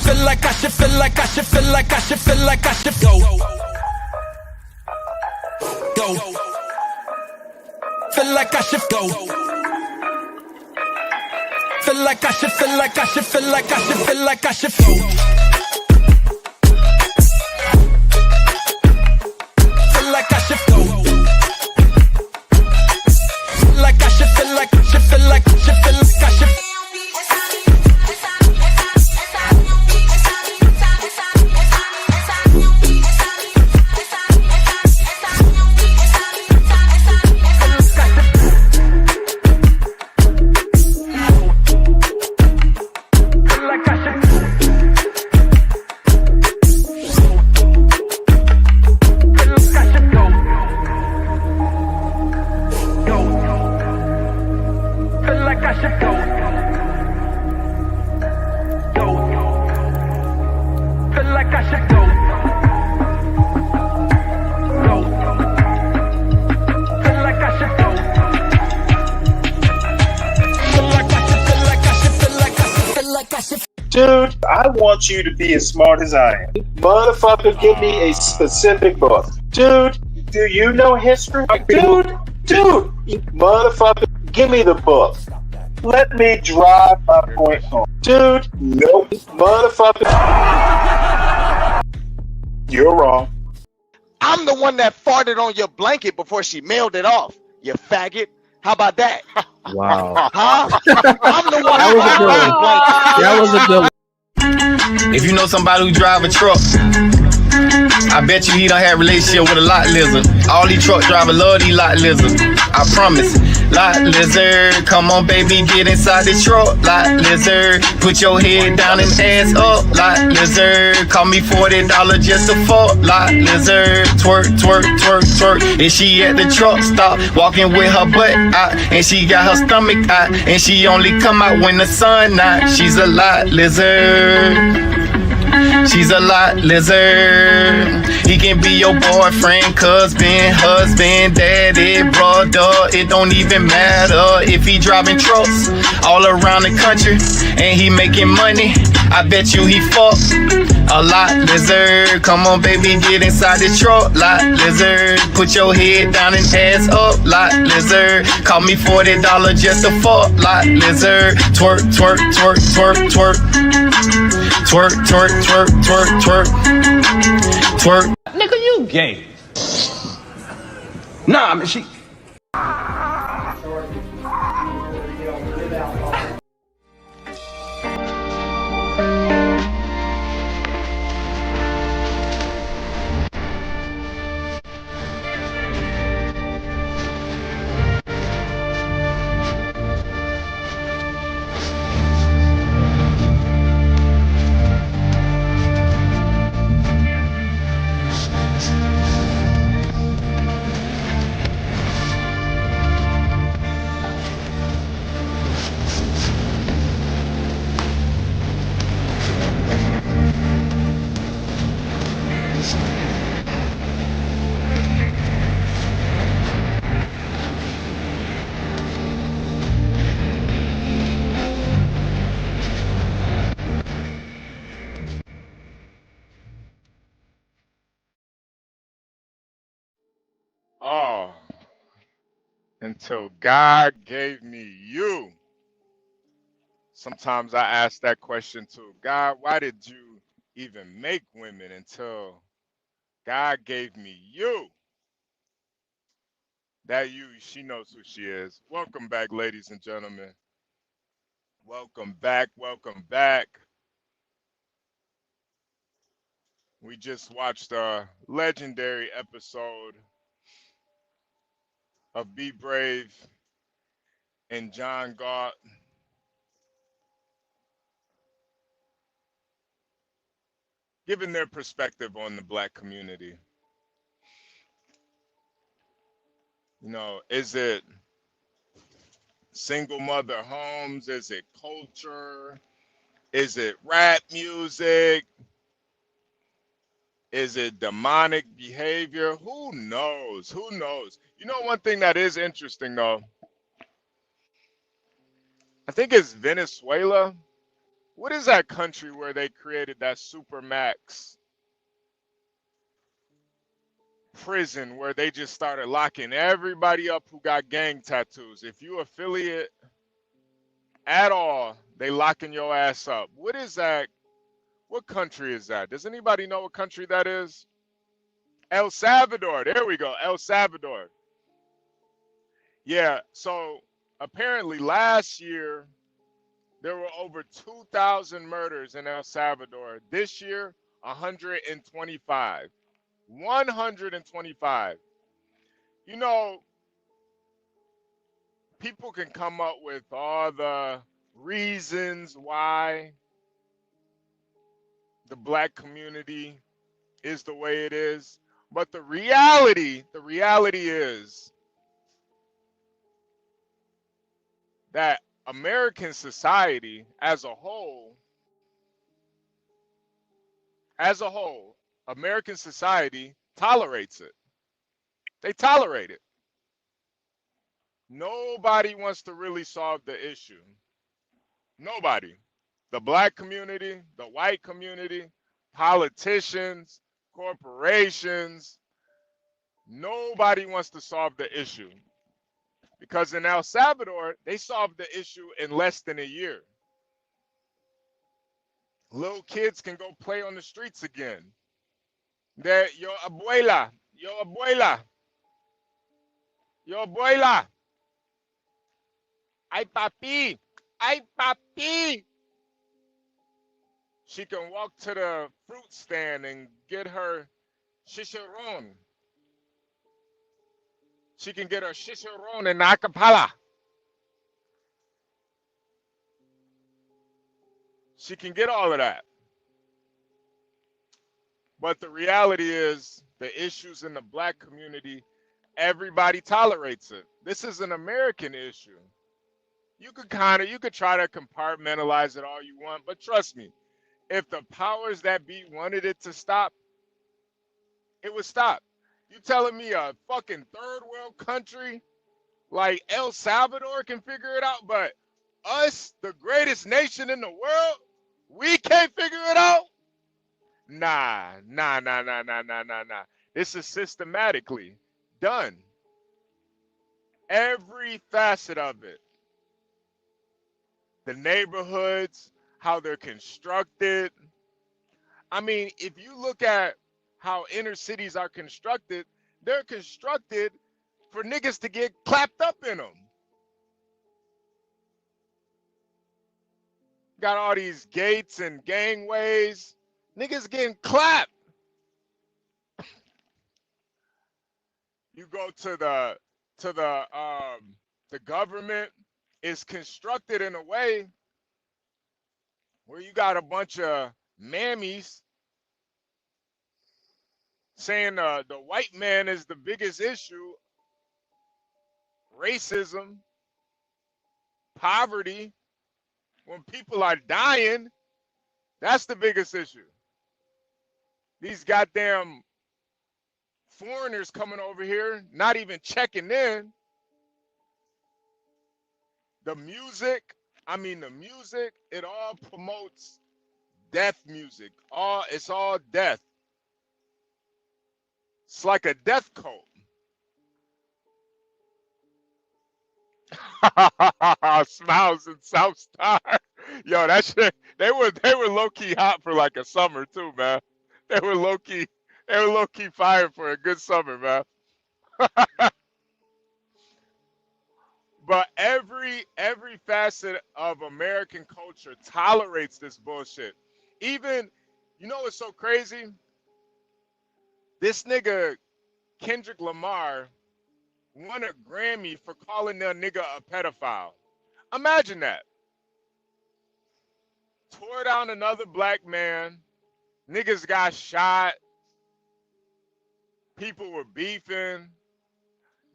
feel like I should feel like I should feel like I should feel like I should go. Go. Feel like I should go. Feel like I should feel like I should feel like I should feel like I should go. Feel like I should go. Feel like I should feel like I should feel like I should feel like I should. Dude, I want you to be as smart as I am. Motherfucker, give me a specific book. Dude, do you know history? Dude, motherfucker, give me the book. Let me drive my point home. Dude, nope. Motherfucker, you're wrong. I'm the one that farted on your blanket before she mailed it off, you faggot. How about that? Wow. Huh? I'm the one That was a good one. That was a good one. If you know somebody who drive a truck, I bet you he done had a relationship with a lot lizard. All these truck drivers love these lot lizards. I promise. Lot lizard, come on baby, get inside the truck. Lot lizard, put your head down and ass up. Lot lizard, call me $40 just to fuck. Lot lizard, twerk, twerk, twerk, twerk. And she at the truck stop, walking with her butt out, and she got her stomach out, and she only come out when the sun out. She's a lot lizard. She's a lot lizard. He can be your boyfriend, cousin, husband, daddy, brother. It don't even matter if he driving trucks all around the country and he making money. I bet you he fuck a lot lizard. Come on baby, get inside the truck. Lot lizard, put your head down and ass up. Lot lizard, call me $40 just to fuck. Lot lizard, twerk, twerk, twerk, twerk, twerk. Twerk, twerk, twerk, twerk, twerk, twerk. Nigga, you gay. Nah, I mean, she... Oh, until God gave me you. Sometimes I ask that question too. God, why did you even make women until God gave me you? That you, she knows who she is. Welcome back, ladies and gentlemen. Welcome back, welcome back. We just watched a legendary episode of Be Brave and John Galt. Giving their perspective on the Black community. You know, is it single mother homes? Is it culture? Is it rap music? Is it demonic behavior? Who knows? Who knows? You know, one thing that is interesting though, I think it's Venezuela What is that country where they created that supermax prison where they just started locking everybody up who got gang tattoos? If you affiliate at all, they locking your ass up. What is that? What country is that? Does anybody know what country that is? El Salvador. There we go. El Salvador. Yeah. So apparently last year there were over 2,000 murders in El Salvador. This year, 125. 125. You know, people can come up with all the reasons why the black community is the way it is. But the reality is that American society as a whole, American society tolerates it. They tolerate it. Nobody wants to really solve the issue. Nobody. The black community, the white community, politicians, corporations, nobody wants to solve the issue. Because in El Salvador, they solved the issue in less than a year. Little kids can go play on the streets again. Your abuela, ay papi, ay papi. She can walk to the fruit stand and get her chicharron. She can get her chicharron in acapella. She can get all of that. But the reality is the issues in the black community, everybody tolerates it. This is an American issue. You could try to compartmentalize it all you want, but trust me, if the powers that be wanted it to stop, it would stop. You telling me a fucking third world country like El Salvador can figure it out, but us, the greatest nation in the world, we can't figure it out? Nah. This is systematically done. Every facet of it. The neighborhoods, how they're constructed. I mean, if you look at how inner cities are constructed, they're constructed for niggas to get clapped up in them. Got all these gates and gangways. Niggas getting clapped. You go to the government is constructed in a way where you got a bunch of mammies saying the white man is the biggest issue, racism, poverty. When people are dying, that's the biggest issue. These goddamn foreigners coming over here, not even checking in. The music, it all promotes death music. It's all death. It's like a death cult. Smiles and South Star. Yo, that shit, they were low-key hot for like a summer too, man. They were low-key fired for a good summer, man. But every facet of American culture tolerates this bullshit. Even, you know what's so crazy? This nigga Kendrick Lamar won a Grammy for calling that nigga a pedophile. Imagine that. Tore down another black man. Niggas got shot. People were beefing.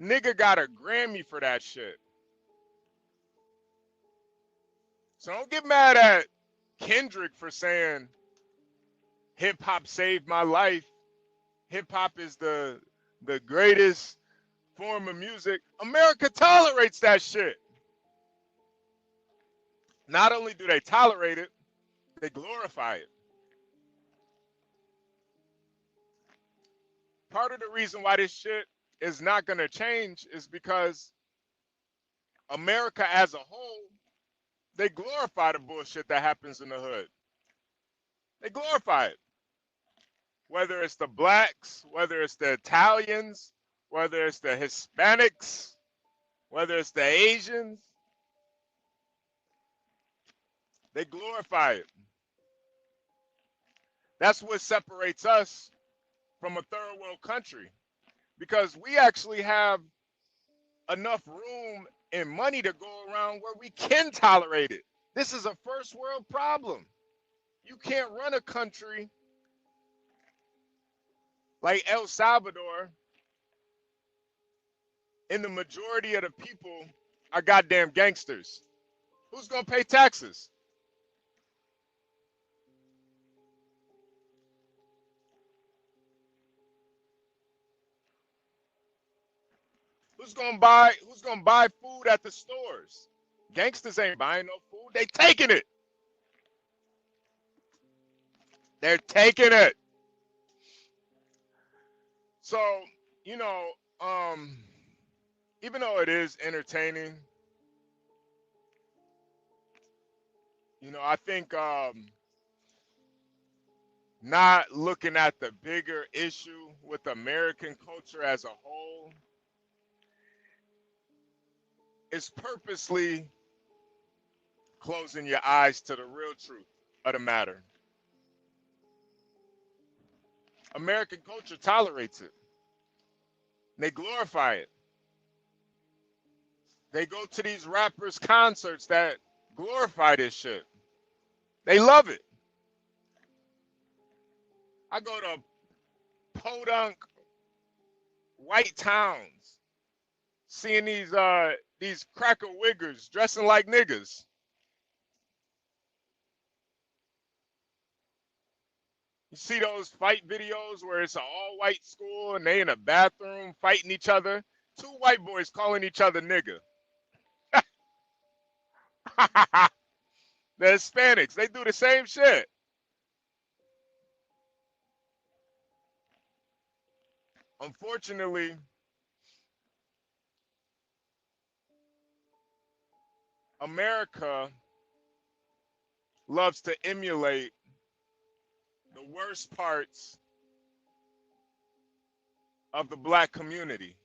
Nigga got a Grammy for that shit. So don't get mad at Kendrick for saying hip hop saved my life. Hip hop is the greatest form of music. America tolerates that shit. Not only do they tolerate it, They glorify it. Part of the reason why this shit is not going to change is because America as a whole, they glorify the bullshit that happens in the hood. They glorify it. Whether it's the blacks, whether it's the Italians, whether it's the Hispanics, whether it's the Asians, they glorify it. That's what separates us from a third world country, because we actually have enough room and money to go around where we can tolerate it. This is a first world problem. You can't run a country like El Salvador and the majority of the people are goddamn gangsters. Who's gonna pay taxes? Who's gonna buy food at the stores? Gangsters ain't buying no food. They taking it. They're taking it. So, you know, even though it is entertaining, you know, I think not looking at the bigger issue with American culture as a whole is purposely closing your eyes to the real truth of the matter. American culture tolerates it. They glorify it. They go to these rappers' concerts that glorify this shit. They love it. I go to podunk white towns, seeing these cracker wiggers dressing like niggas. You see those fight videos where it's an all-white school and they in a bathroom fighting each other? Two white boys calling each other nigga. The Hispanics, they do the same shit. Unfortunately, America loves to emulate the worst parts of the black community.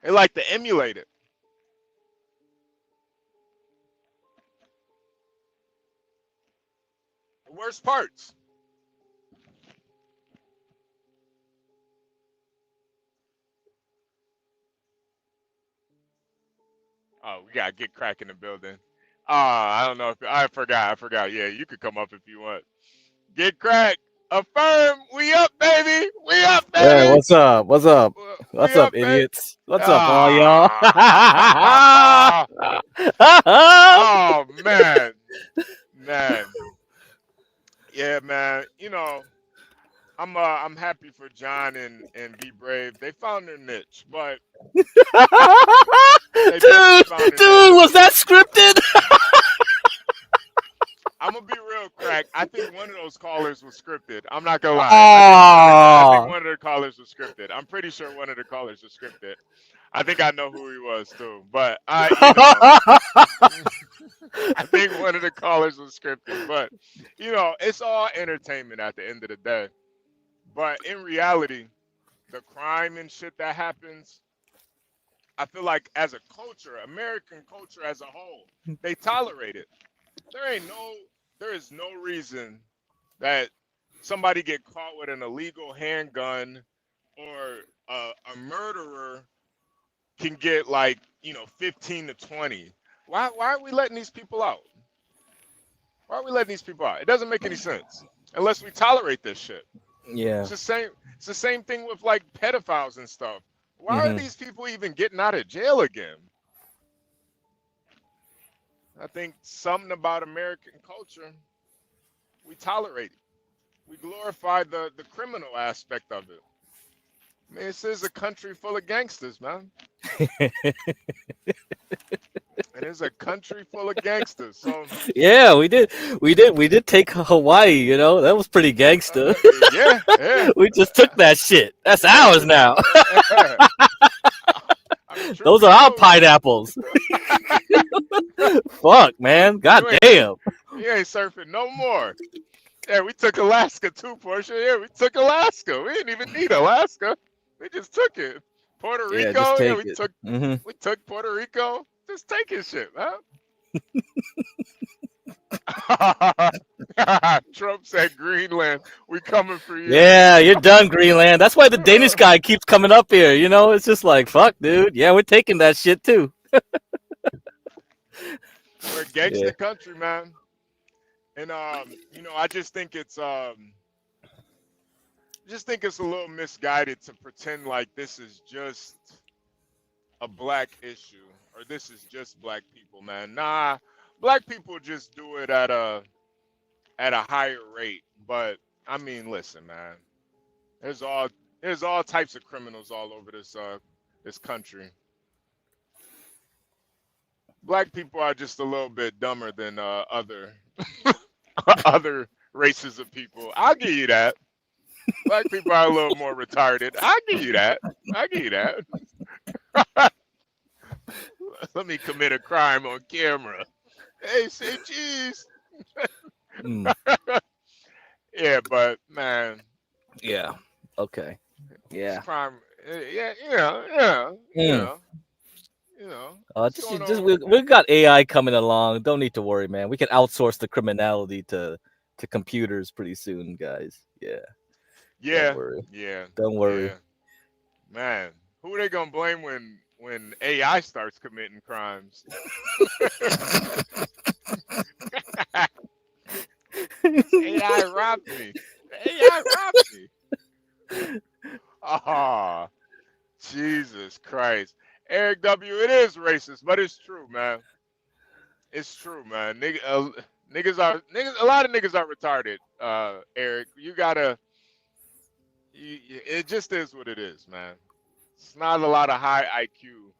They like to emulate it. The worst parts. Oh, we gotta get crack in the building. I don't know if I forgot. Yeah, you could come up if you want. Get crack. Affirm. We up, baby. We up, baby. Hey, what's up? What's up? What's up, baby. idiots? What's up, all y'all? Oh man. Yeah, man. You know, I'm happy for John and Be Brave. They found their niche, but dude, was that scripted? I'm gonna be real, crack. I think one of those callers was scripted. I'm not gonna lie. I think one of the callers was scripted. I'm pretty sure one of the callers was scripted. I think I know who he was too, but I think one of the callers was scripted. But you know, it's all entertainment at the end of the day. But in reality, the crime and shit that happens, I feel like as a culture, American culture as a whole, they tolerate it. There is no reason that somebody get caught with an illegal handgun or a murderer can get 15 to 20. Why are we letting these people out? Why are we letting these people out? It doesn't make any sense unless we tolerate this shit. Yeah. It's the same thing with like pedophiles and stuff. Why are these people even getting out of jail again? I think something about American culture, we tolerate it. We glorify the criminal aspect of it. I mean, this is a country full of gangsters, man. And it's a country full of gangsters. So Yeah, we did take Hawaii. You know, that was pretty gangster. yeah, yeah, We just took that shit. That's ours now. yeah. I mean, truth Those be are our told, pineapples. Fuck, man. God you ain't, damn. you ain't surfing no more. Yeah, we took Alaska too, Portia. Yeah, we took Alaska. We didn't even need Alaska. We just took it. Puerto Yeah, just Rico. Yeah, take we it. took Hmm. we took Puerto Rico. Just taking shit, man. Trump said Greenland, we coming for you. Yeah, you're done, Greenland. That's why the Danish guy keeps coming up here. You know, it's just like, fuck, dude. Yeah, we're taking that shit too. We're a Yeah. gangster country, man. And I just think it's a little misguided to pretend like this is just a black issue or this is just black people, man. Nah, black people just do it at a higher rate. But I mean, listen, man. There's all types of criminals all over this country. Black people are just a little bit dumber than other other races of people. I'll give you that. Black people are a little more retarded. I'll give you that. I'll give you that. Let me commit a crime on camera. Hey, say cheese. Mm, Yeah, but man, yeah. Okay. it's Yeah. crime. Yeah, yeah. Mm. What's Just, going just on? we got AI coming along. Don't need to worry, man. We can outsource the criminality to computers pretty soon, guys. Yeah. Don't Yeah, worry. yeah, Don't worry. yeah. Man, who are they gonna blame when AI starts committing crimes? This AI robbed me. The AI robbed me. Ah, Jesus Christ. Eric W, it is racist, but it's true, man. It's true, man. Niggas. A lot of niggas are retarded. Eric, you gotta. It just is what it is, man. It's not a lot of high IQ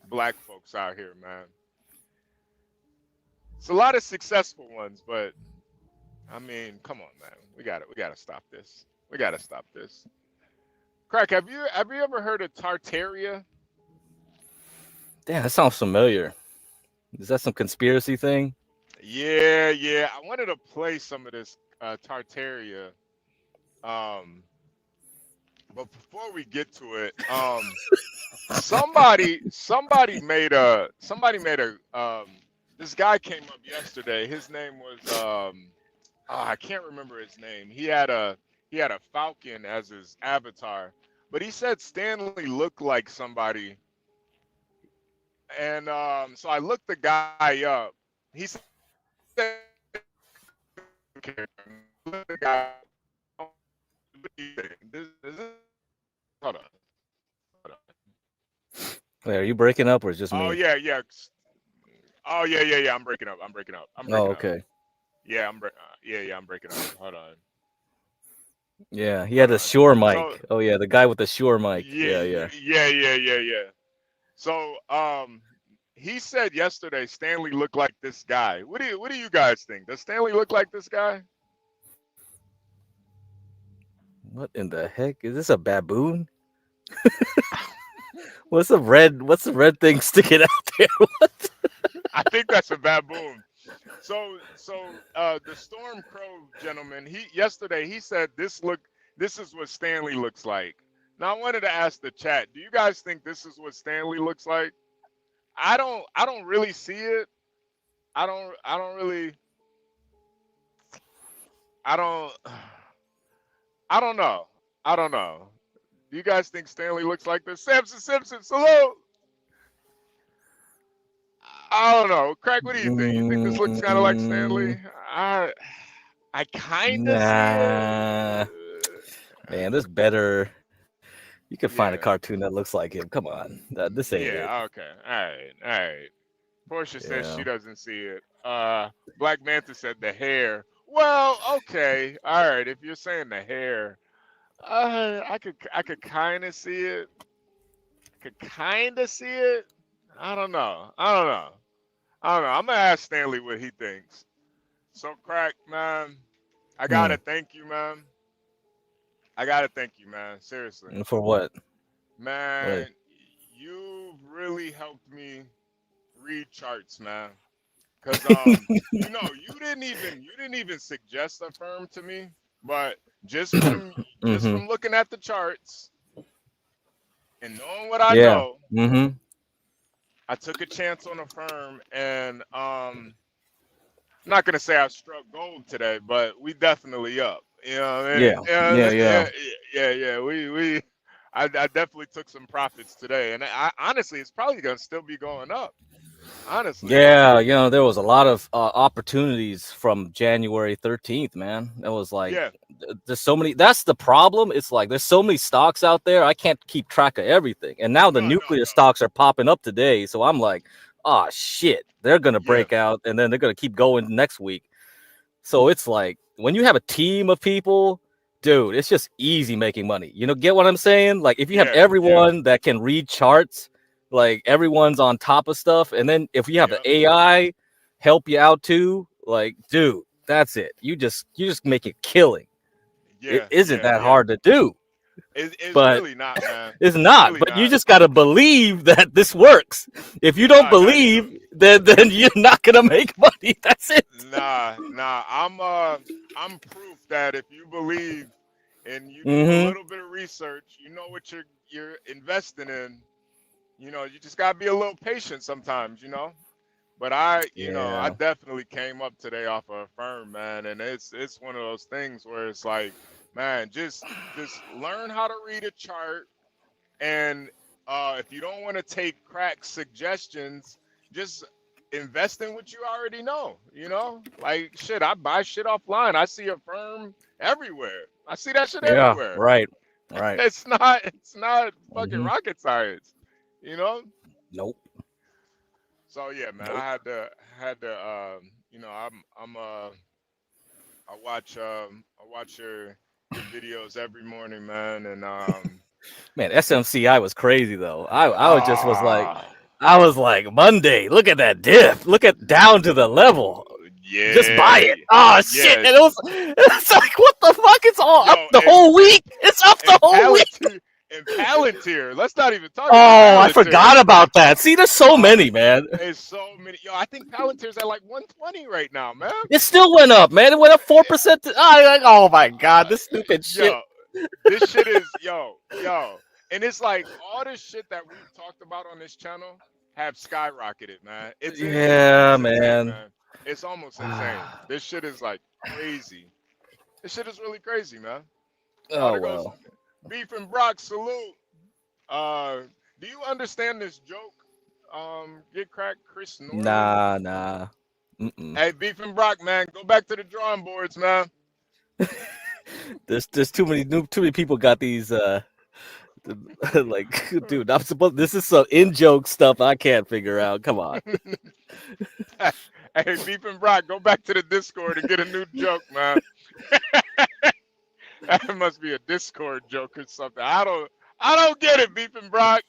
black folks out here, man. It's a lot of successful ones, but I mean, come on, man. We gotta stop this. We gotta stop this. Crack, have you ever heard of Tartaria? Damn, that sounds familiar. Is that some conspiracy thing? Yeah, yeah. I wanted to play some of this Tartaria. Um, but before we get to it, somebody made a this guy came up yesterday. His name was I can't remember his name. He had a falcon as his avatar, but he said Stanley looked like somebody. And so I looked the guy up. He said, look the guy up. Hold on. Wait, are you breaking up or is it just me? Oh yeah, yeah. Oh yeah. I'm breaking up. Oh, okay. Yeah, I'm breaking up. Hold on. Yeah, he had a Shure mic. So, Oh yeah, the guy with the Shure mic. yeah. Yeah. So he said yesterday Stanley looked like this guy. What do you guys think? Does Stanley look like this guy? What in the heck? Is this a baboon? What's the red thing sticking out there? What? I think that's a baboon. So the Storm Crow gentleman, yesterday he said this is what Stanley looks like. Now I wanted to ask the chat, do you guys think this is what Stanley looks like? I don't really see it. I don't know. Do you guys think Stanley looks like this? Simpson, salute. I don't know. Craig, what do you think? You think this looks kind of like Stanley? I kind of Nah, see it. man, this better. You can find a Yeah. cartoon that looks like him. Come on, this ain't it. Yeah, okay. All right. Portia says Yeah. she doesn't see it. Black Manta said the hair. Well, okay. All right. If you're saying the hair, I could kind of see it. I don't know. I don't know. I'm gonna ask Stanley what he thinks. So, Crack, man, I gotta thank you, man. I gotta thank you, man. Seriously, For what? man. Right. You've really helped me read charts, man. Cause you know, you didn't even suggest a firm to me, but just from looking at the charts and knowing what I Yeah. know, I took a chance on a firm, and I'm not gonna say I struck gold today, but we definitely up. You know what I mean? Yeah. I definitely took some profits today, and I honestly, it's probably gonna still be going up. Honestly. Yeah, there was a lot of opportunities from January 13th, man. It was like, Yeah. there's so many. That's the problem. It's like there's so many stocks out there. I can't keep track of everything. And now the No. nuclear stocks are popping up today. So I'm like, oh, shit. They're going to break out and then they're going to keep going next week. So it's like when you have a team of people, dude, it's just easy making money. Get what I'm saying? Like if you have everyone that can read charts, like everyone's on top of stuff, and then if you have the AI help you out too, like, dude, that's it. You just make a killing. It isn't that hard to do. It's but really not, man. It's not. Really but not. You just gotta believe that this works. If you don't believe, then you're not gonna make money. That's it. Nah. I'm proof that if you believe and you do a little bit of research, you know what you're investing in. You just gotta be a little patient sometimes, But I definitely came up today off of a firm, man, and it's one of those things where it's like, man, just learn how to read a chart, and if you don't want to take crack suggestions, just invest in what you already know. Like shit, I buy shit offline. I see a firm everywhere. I see that shit everywhere. Right. It's not fucking rocket science. Nope. So yeah, man, I had to I watch your videos every morning, man, and man, SMCI was crazy though. I was like Monday, look at that dip. Look at down to the level. Yeah. Just buy it. Oh shit. And it's like, what the fuck? It's all up the whole week. It's up the whole week. And Palantir, let's not even talk about Palantir. I forgot about that. See, there's so many, man. There's so many. Yo, I think Palantir's at like 120 right now, man. It still went up, man. It went up 4%. Oh my god, this stupid shit. This shit is yo. And it's like all this shit that we've talked about on this channel have skyrocketed, man. It's man. Insane, man. It's almost insane. This shit is like crazy. This shit is really crazy, man. Oh well. Beef and Brock, salute. Do you understand this joke? Get cracked, Chris Norman. Nah. Hey, Beef and Brock, man, go back to the drawing boards, man. There's too many people got these like, dude, this is some in-joke stuff I can't figure out. Come on. Hey, Beef and Brock, go back to the Discord and get a new joke, man. That must be a Discord joke or something. I don't get it, Beef and Brock.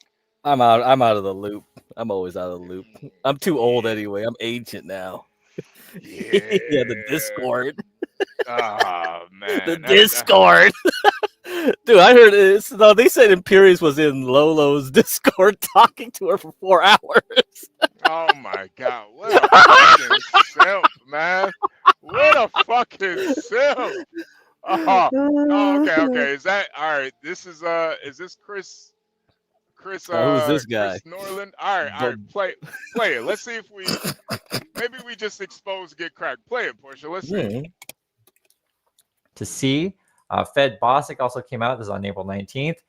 I'm out of the loop. I'm always out of the loop. I'm too old anyway. I'm ancient now. Yeah, the Discord. Oh man. The Discord. Dude, I heard it. No, they said Imperius was in Lolo's Discord talking to her for 4 hours. Oh my god. What a fucking simp, man. What a fucking simp. Okay. Is that all right? Is this Chris? Who's this guy? Chris Norland. All right. Play it. Let's see if maybe we just expose Get Cracked. Play it, Portia. Let's see. To see, Fed Bostic also came out. This is on April 19th.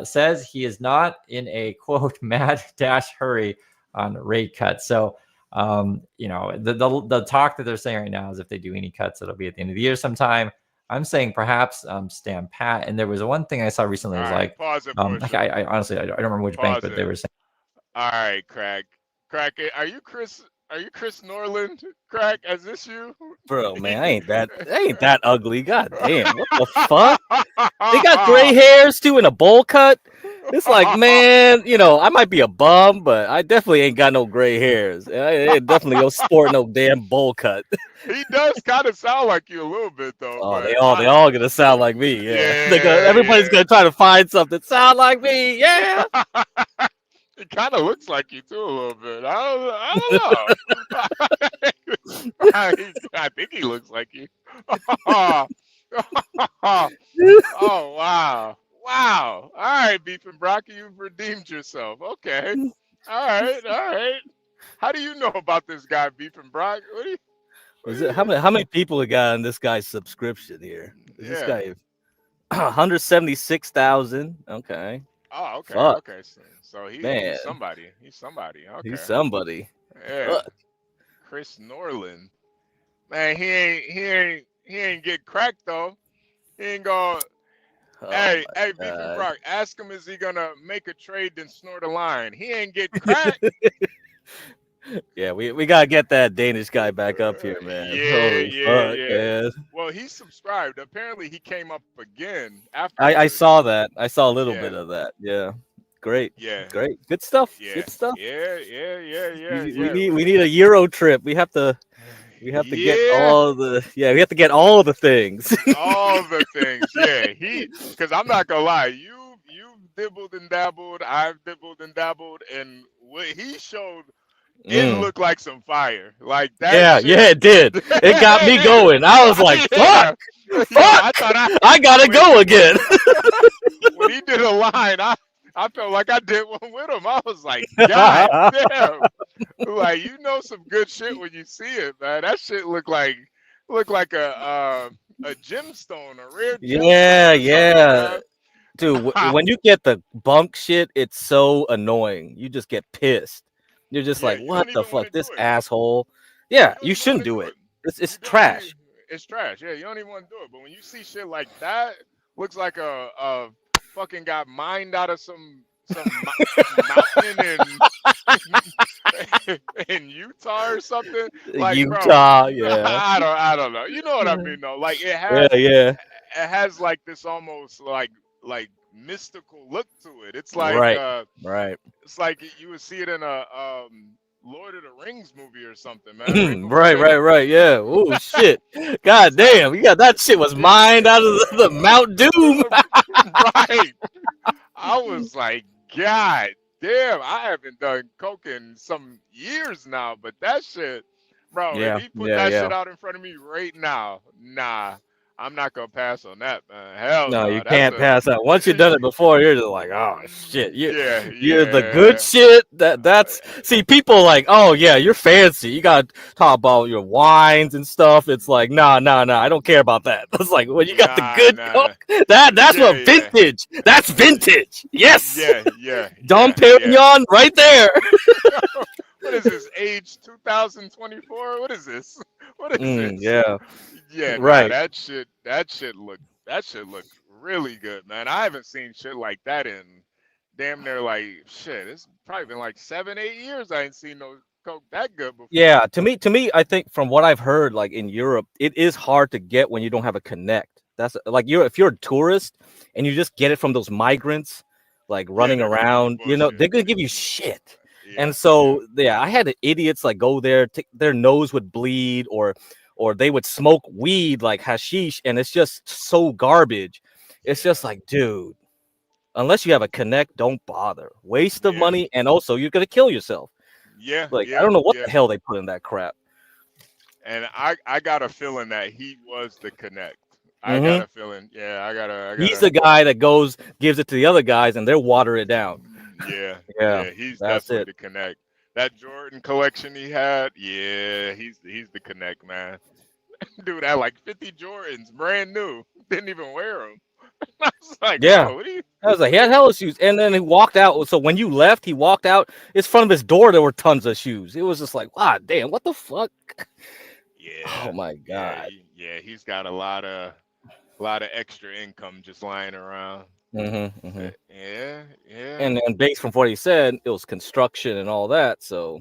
Says he is not in a quote mad dash hurry on rate cuts. So the talk that they're saying right now is if they do any cuts, it'll be at the end of the year sometime. I'm saying perhaps stand pat. And there was one thing I saw recently. It was like, pause it, I honestly I don't remember which bank, but they were saying. All right, Crack. Are you Chris Norland? Crack, is this you? Bro, man, I ain't that ugly. God damn, what the fuck? They got gray hairs too and a bowl cut. It's like, man, you know, I might be a bum, but I definitely ain't got no gray hairs. I ain't definitely don't sport no damn bowl cut. He does kind of sound like you a little bit though, Oh, but they all gonna sound like me. Yeah, yeah, everybody's yeah. gonna try to find something sound like me. Yeah. It kind of looks like you too a little bit. I don't know. I think he looks like you. Oh, wow. Wow. All right, Beef and Brocky, you've redeemed yourself. Okay. All right. How do you know about this guy, Beef and Brock? How many people have got on this guy's subscription here? Is this guy 176,000? Okay. Oh, okay. Fuck. Okay. So Man. he's somebody. He's somebody. Okay. He's somebody. Yeah. Fuck. Chris Norland. Man, he ain't get cracked though. He ain't gonna. Oh Hey, my Beef and God. Brock, ask him, is he gonna make a trade then snort a line? He ain't get cracked. Yeah, we gotta get that Danish guy back up here, man. Holy fuck, man. Well, he subscribed. Apparently, he came up again after. I saw that. I saw a little Yeah. bit of that. Yeah. Great. Yeah. Great. Good stuff. Yeah. Good stuff. Yeah. We need a Euro trip. We have to get all the we have to get all the things. All the things. Yeah. Because I'm not gonna lie, you've dibbled and dabbled, I've dibbled and dabbled, and what he showed, it looked like some fire. Like that. Yeah, it did. It got me going. I was like, fuck. I gotta go again. When he did a line, I felt like I did one with him. I was like, God damn. Like, you know some good shit when you see it, man. That shit looked like a gemstone, a rare gemstone. Yeah. Dude, when you get the bunk shit, it's so annoying. You just get pissed. You're just like, what the fuck, this asshole? Yeah, you shouldn't do it. It's trash. It's trash. Yeah, you don't even want to do it. But when you see shit like that, looks like a fucking got mined out of some mountain in Utah or something. Like, Utah, bro, yeah. I don't know. You know what I mean though. Like it has like this almost like mystical look to it. It's like right. It's like you would see it in a Lord of the Rings movie or something, man. Right. Yeah. Oh shit. God damn. Yeah, that shit was mined out of the Mount Doom. Right. I was like, God damn, I haven't done coke in some years now, but that shit, bro, if he put that shit out in front of me right now, nah, I'm not gonna pass on that, man. Hell no. You can't pass out. Once you've done it before, you're just like, oh shit. You're the good shit. That's see, people like, oh yeah, you're fancy. You gotta talk about your wines and stuff. It's like, nah, I don't care about that. It's like when you got the good coke, that's what vintage. That's vintage. Yes. Yeah. Dom Perignon right there. What is this? Age 2024? What is this? What is this? Yeah, right. Nah, that shit looked really good, man. I haven't seen shit like that in damn near like shit. It's probably been like 7-8 years I ain't seen no coke that good before. Yeah, to me, I think from what I've heard, like in Europe, it is hard to get when you don't have a connect. That's like if you're a tourist and you just get it from those migrants, like running around, they're gonna give you shit. And so I had idiots like go there, their nose would bleed, or they would smoke weed like hashish, and it's just so garbage. It's just like, dude, unless you have a connect, don't bother. Waste of money, and also you're gonna kill yourself. I don't know what the hell they put in that crap. And I got a feeling that he was the connect. I got a feeling. Yeah, I got. He's the guy that gives it to the other guys, and they'll water it down. Yeah. He's definitely the connect. That Jordan collection he had, he's the connect, man. Dude had like 50 Jordans, brand new, didn't even wear them. I was like, I was like, he had hella shoes, and then he walked out. So when you left, he walked out. In front of his door, there were tons of shoes. It was just like, wow, damn, what the fuck? Yeah. Oh my god. Yeah, he's got a lot of extra income just lying around. Yeah. And then based from what he said, it was construction and all that. So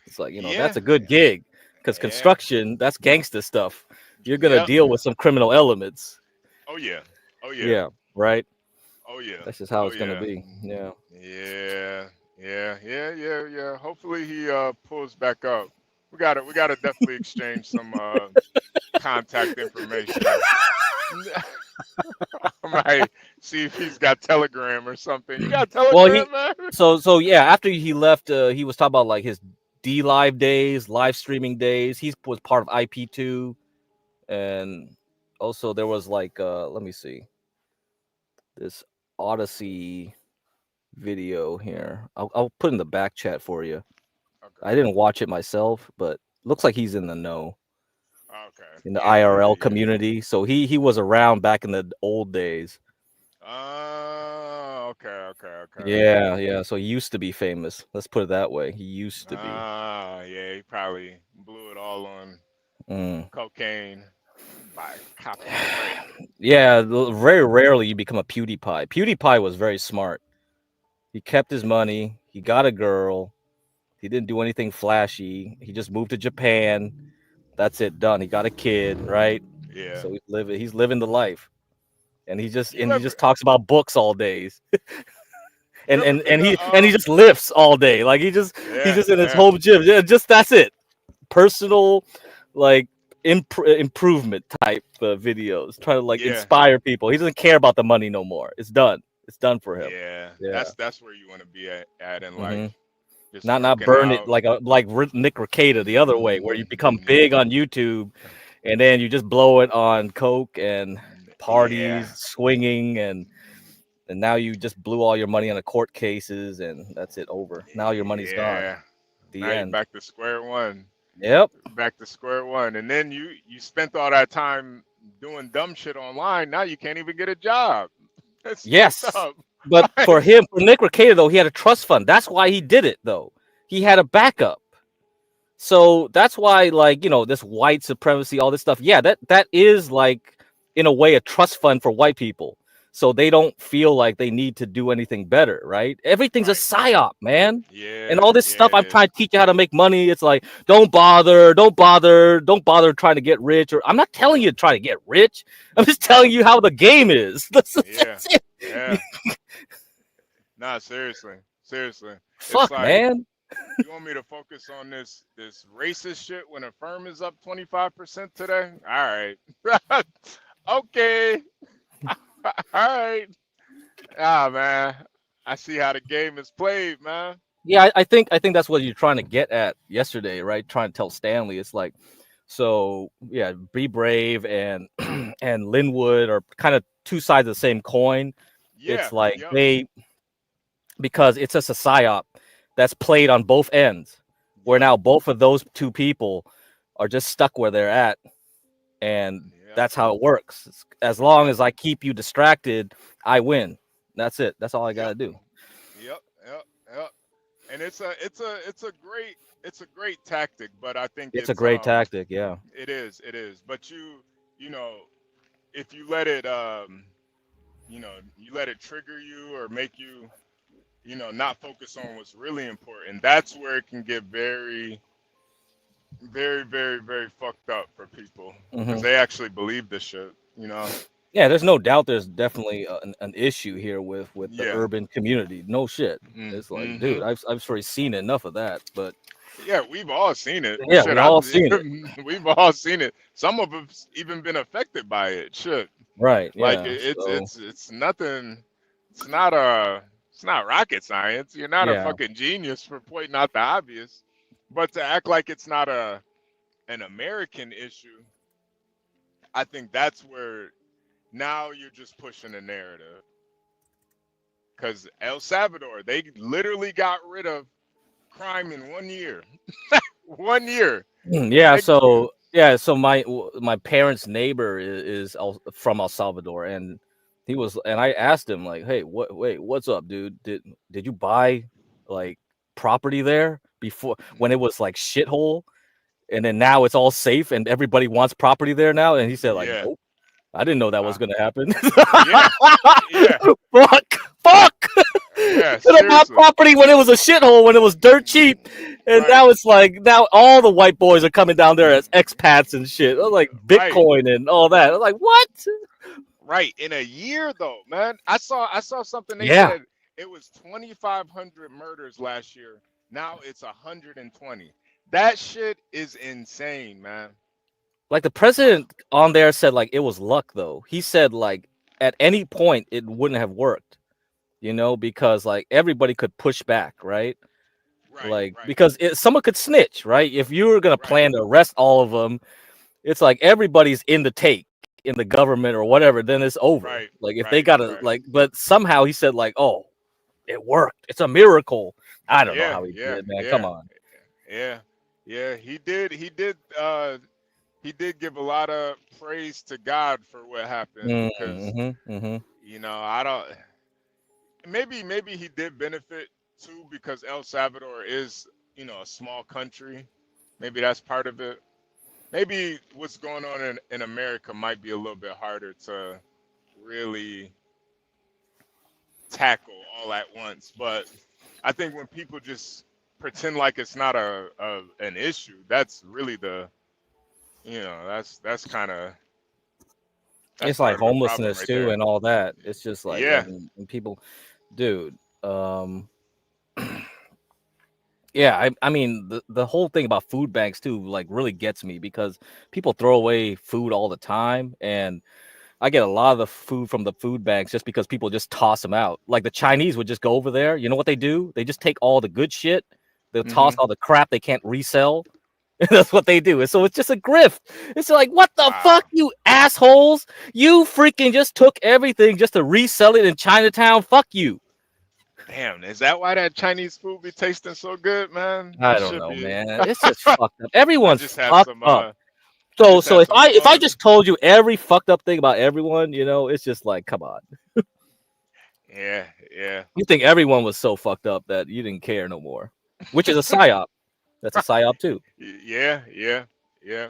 it's like, that's a good gig, because construction, that's gangster stuff. You're gonna deal with some criminal elements. Oh yeah. Yeah, right. Oh yeah. That's just how Oh it's gonna yeah. be. Yeah. Yeah. Hopefully he pulls back up. We gotta definitely exchange some contact information. I might see if he's got Telegram or something. You got Well, Telegram, man? so yeah. After he left, he was talking about like his D Live days, live streaming days. He was part of IP2, and also there was like let me see this Odyssey video here. I'll put in the back chat for you. I Okay. didn't watch it myself, but looks like he's in the know Okay. in the Yeah. IRL community. So he was around back in the old days. Okay. Yeah. So he used to be famous. Let's put it that way. He used to be. Yeah, he probably blew it all on Mm. cocaine by copping a break. Yeah, very rarely you become a PewDiePie. PewDiePie was very smart. He kept his money. He got a girl. He didn't do anything flashy. He just moved to Japan. That's it, done. He got a kid, right? Yeah. So he's living the life. And he You ever just talks about books all days. you ever been He just lifts all day. Like he's just in his home gym. Yeah, just that's it. Personal like improvement type videos. Trying to like inspire people. He doesn't care about the money no more. It's done. It's done for him. Yeah. Yeah. That's where you want to be at in life. Just Not working burn it out. like Nick Rekieta the other way, where you become big on YouTube, and then you just blow it on coke and parties, swinging, and now you just blew all your money on the court cases, and that's it, over. Now your money's gone. The Now you're end. back to square one. Yep. Back to square one. And then you spent all that time doing dumb shit online. Now you can't even get a job. That's Yes. fucked up. But for Nick Rekieta, though, he had a trust fund. That's why he did it, though. He had a backup. So that's why, like, you know, this white supremacy, all this stuff. Yeah, that is like, in a way, a trust fund for white people. So they don't feel like they need to do anything better, right? Everything's a psyop, man. Yeah. And all this stuff, I'm is. trying to teach you how to make money. It's like, don't bother trying to get rich. Or I'm not telling you to try to get rich. I'm just telling you how the game is. That's it. Yeah. Nah, seriously. Fuck, like, man. You want me to focus on this racist shit when a firm is up 25% today? All right. Okay. All right. Ah, man. I see how the game is played, man. Yeah, I think that's what you're trying to get at yesterday, right? Trying to tell Stanley, it's like, so yeah, Be Brave and and Linwood are kind of two sides of the same coin. Yeah. It's like because it's a psyop that's played on both ends, where now both of those two people are just stuck where they're at, and that's how it works. As long as I keep you distracted, I win. That's it. That's all I gotta do. Yep. And it's a great tactic, but I think it's a great tactic. Yeah. It is. But you know, if you let it you let it trigger you or make you, not focus on what's really important, that's where it can get very, very, very, very fucked up for people, because they actually believe this shit, Yeah, there's no doubt there's definitely an issue here with the urban community. No shit. It's like, dude, I've already seen enough of that, but yeah, we've all seen it. Yeah, we've all seen it. We've all seen it. Some of us even been affected by it. Shit. Right. Like yeah, it's nothing. It's not rocket science. You're not a fucking genius for pointing out the obvious, but to act like it's not an American issue, I think that's where now you're just pushing a narrative. Because El Salvador, they literally got rid of crime in 1 year. 1 year. Yeah. So my parents' neighbor is from El Salvador, and I asked him like, hey, what's up, dude? Did you buy like property there before, when it was like shithole, and then now it's all safe and everybody wants property there now? And he said like, nope, I didn't know that was gonna happen. Fuck. Yeah, could have bought property when it was a shithole, when it was dirt cheap, and now it's like, now all the white boys are coming down there as expats and shit, like Bitcoin and all that. I'm like, what? Right, in a year though, man. I saw something they Yeah. said it was 2,500 murders last year. Now it's 120. That shit is insane, man. Like the president on there said, like it was luck though. He said like at any point it wouldn't have worked, you know, because like everybody could push back, right? Right, Like right, because someone could snitch, right? If you were gonna right. plan to arrest all of them, it's like everybody's in the take in the government or whatever, then it's over. Right, Like if they right, gotta right. like, but somehow he said like, oh, it worked. It's a miracle. I don't know Yeah, how he yeah, did it, man. Come yeah, on. yeah, yeah. He did give a lot of praise to God for what happened because Mm-hmm. I don't. Maybe he did benefit too because El Salvador is a small country. Maybe that's part of it. Maybe what's going on in America might be a little bit harder to really tackle all at once. But I think when people just pretend like it's not an issue, that's really that's kind of It's like part of the problem homelessness right too there. and all that. It's just like Yeah, and people, dude. Yeah, I mean the whole thing about food banks too, like really gets me because people throw away food all the time, and I get a lot of the food from the food banks just because people just toss them out. Like the Chinese would just go over there. You know what they do? They just take all the good shit. They'll toss hmm all the crap they can't resell. That's what they do. And so it's just a grift. It's like, what the Wow. fuck, you assholes? You freaking just took everything just to resell it in Chinatown. Fuck you. Damn, is that why that Chinese food be tasting so good, man? I It don't should know, be. man. It's just fucked up. I Everyone's just had fucked some up. I just So had some if I fun. just told you every fucked up thing about everyone, you know, it's just like, come on. Yeah, yeah. You think everyone was so fucked up that you didn't care no more, which is a psyop. That's a psyop too. Yeah, yeah, yeah.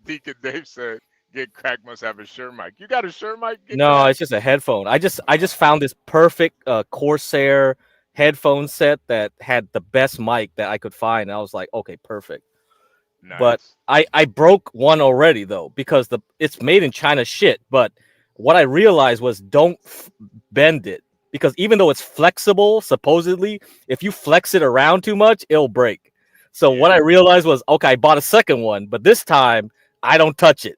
Deacon Dave said, "Get crack must have a sure mic." You got a sure mic? Get No, crack. it's just a headphone. I just found this perfect Corsair headphone set that had the best mic that I could find. And I was like, okay, perfect. But Nice. I broke one already though because it's made in China shit. But what I realized was don't bend it because even though it's flexible, supposedly, if you flex it around too much, it'll break. So what I Yeah, realized was okay, I bought a second one, but this time I don't touch it.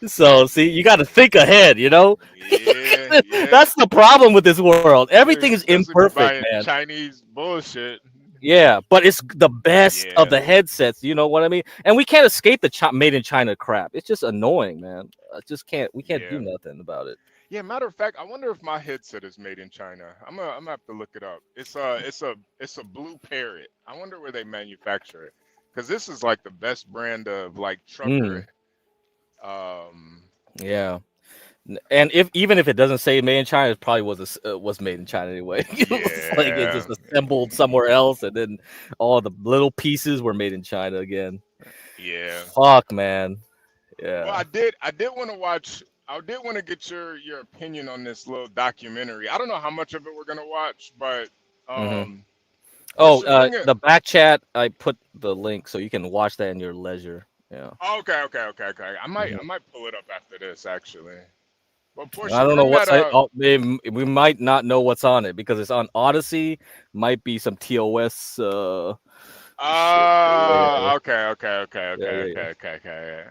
So see, you got to think ahead, you know. yeah, yeah. That's the problem with this world. Everything is Especially if you're imperfect, buying man. Chinese bullshit. Yeah, but it's the best of Yeah, the headsets. You know what I mean? And we can't escape the made in China crap. It's just annoying, man. I just can't. We can't do yeah, nothing about it. yeah. Matter of fact, I wonder if my headset is made in China. I'm gonna have to look it up. It's a blue parrot. I wonder where they manufacture it, because this is like the best brand of like trucker. Mm, Um, yeah. And even if it doesn't say made in China, it probably was made in China anyway. It's like it yeah, just assembled somewhere else, and then all the little pieces were made in China again. yeah. Fuck, man. Well, Yeah. I did want to watch. I did want to get your opinion on this little documentary. I don't know how much of it we're gonna watch, but Hmm. um, Oh, the thing is, the back chat. I put the link so you can watch that in your leisure. Yeah. okay, okay, okay, okay. Mhm. I might pull it up after this actually. But Portia, I don't know bring that what's. up. Oh, we might not know what's on it because it's on Odyssey. Might be some TOS shit. Yeah, Okay, okay, okay, yeah, okay, yeah, okay, yeah. okay, okay.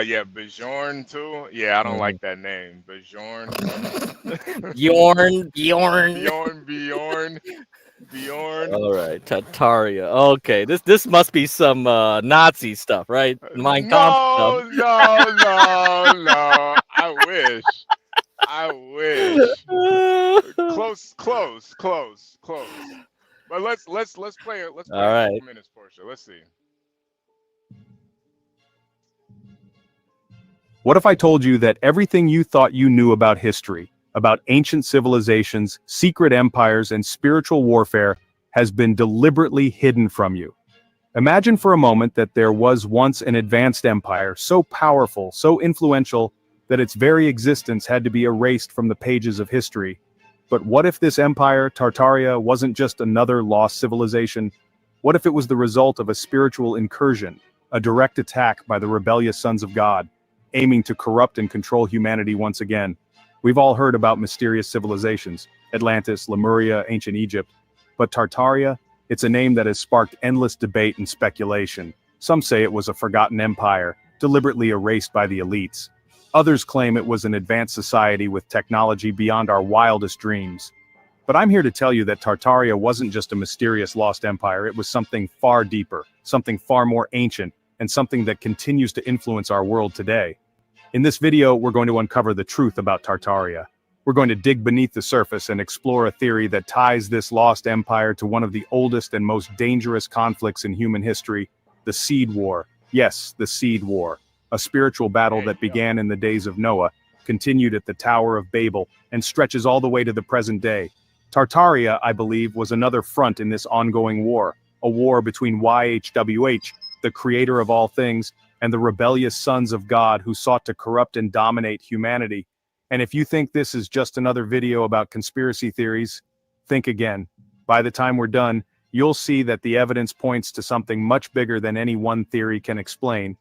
Yeah, Bjorn too. Yeah, I don't like that name, Bjorn. Bjorn, Bjorn. Bjorn. All right, Tartaria. Okay, this must be some Nazi stuff, right? Mein Kampf stuff. No, no, no, no. I wish. I wish. Close, close, close, close. But let's play it. Let's play All a right. couple minutes, Portia. Let's see. What if I told you that everything you thought you knew about history, about ancient civilizations, secret empires, and spiritual warfare, has been deliberately hidden from you? Imagine for a moment that there was once an advanced empire, so powerful, so influential, that its very existence had to be erased from the pages of history. But what if this empire, Tartaria, wasn't just another lost civilization? What if it was the result of a spiritual incursion, a direct attack by the rebellious sons of God? aiming to corrupt and control humanity once again. We've all heard about mysterious civilizations, Atlantis, Lemuria, ancient Egypt. But Tartaria, it's a name that has sparked endless debate and speculation. Some say it was a forgotten empire, deliberately erased by the elites. Others claim it was an advanced society with technology beyond our wildest dreams. But I'm here to tell you that Tartaria wasn't just a mysterious lost empire, it was something far deeper, something far more ancient, and something that continues to influence our world today. In this video, we're going to uncover the truth about Tartaria. We're going to dig beneath the surface and explore a theory that ties this lost empire to one of the oldest and most dangerous conflicts in human history, the Seed War. Yes, the Seed War, a spiritual battle that began in the days of Noah, continued at the Tower of Babel, and stretches all the way to the present day. Tartaria, I believe, was another front in this ongoing war, a war between YHWH, the creator of all things, and the rebellious sons of God who sought to corrupt and dominate humanity. And if you think this is just another video about conspiracy theories, think again. By the time we're done, you'll see that the evidence points to something much bigger than any one theory can explain.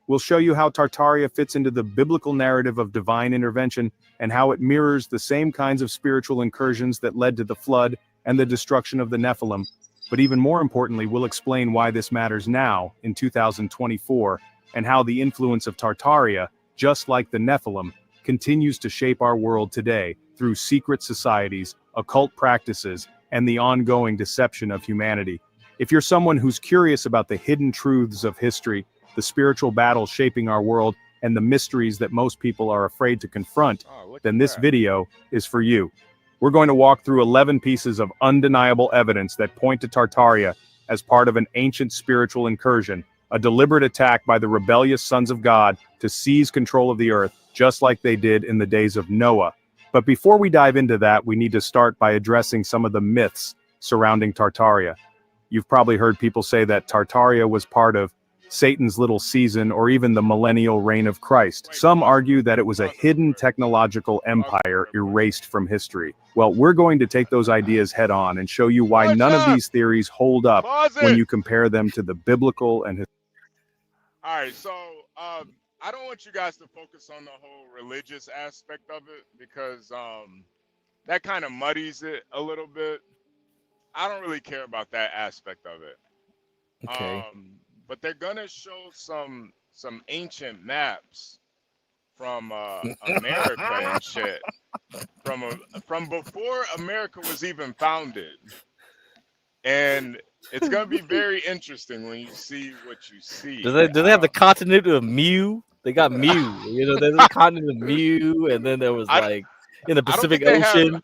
We'll show you how Tartaria fits into the biblical narrative of divine intervention and how it mirrors the same kinds of spiritual incursions that led to the flood and the destruction of the Nephilim. But even more importantly, we'll explain why this matters now, in 2024, and how the influence of Tartaria, just like the Nephilim, continues to shape our world today through secret societies, occult practices, and the ongoing deception of humanity. If you're someone who's curious about the hidden truths of history, the spiritual battles shaping our world, and the mysteries that most people are afraid to confront, then this video is for you. We're going to walk through 11 pieces of undeniable evidence that point to Tartaria as part of an ancient spiritual incursion, a deliberate attack by the rebellious sons of God to seize control of the earth, just like they did in the days of Noah. But before we dive into that, we need to start by addressing some of the myths surrounding Tartaria. You've probably heard people say that Tartaria was part of Satan's little season or even the millennial reign of Christ. Some argue that it was a hidden technological empire erased from history. Well, we're going to take those ideas head on and show you why none of these theories hold up when you compare them to the biblical and All right, so I don't want you guys to focus on the whole religious aspect of it because that kind of muddies it a little bit. I don't really care about that aspect of it. Okay. But they're gonna show some ancient maps from America and shit from before America was even founded, and it's gonna be very interesting when you see what you see. Do they have the continent of Mew? They got Mew. You know, there's the continent of Mew, and then there was like in the Pacific Ocean.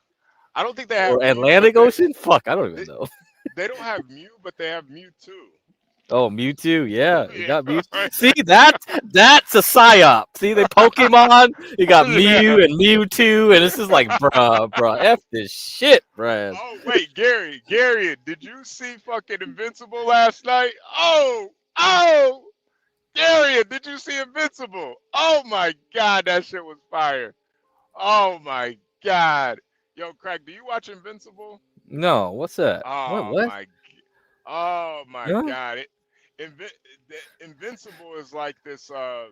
I don't think they have or Atlantic Ocean. Fuck, I don't even know. They don't have Mew, but they have Mewtwo. Oh, Mewtwo, yeah, you got Mewtwo. See, that's a psyop. See, they Pokemon, you got Mew and Mewtwo, and this is like, bruh, F this shit, bruh. Oh, wait, Gary, did you see fucking Invincible last night? Oh, Gary, did you see Invincible? Oh my God, that shit was fire. Oh my God. Yo, Craig, do you watch Invincible? No, what's that? Oh what? My Yeah. God. Invincible is like this oh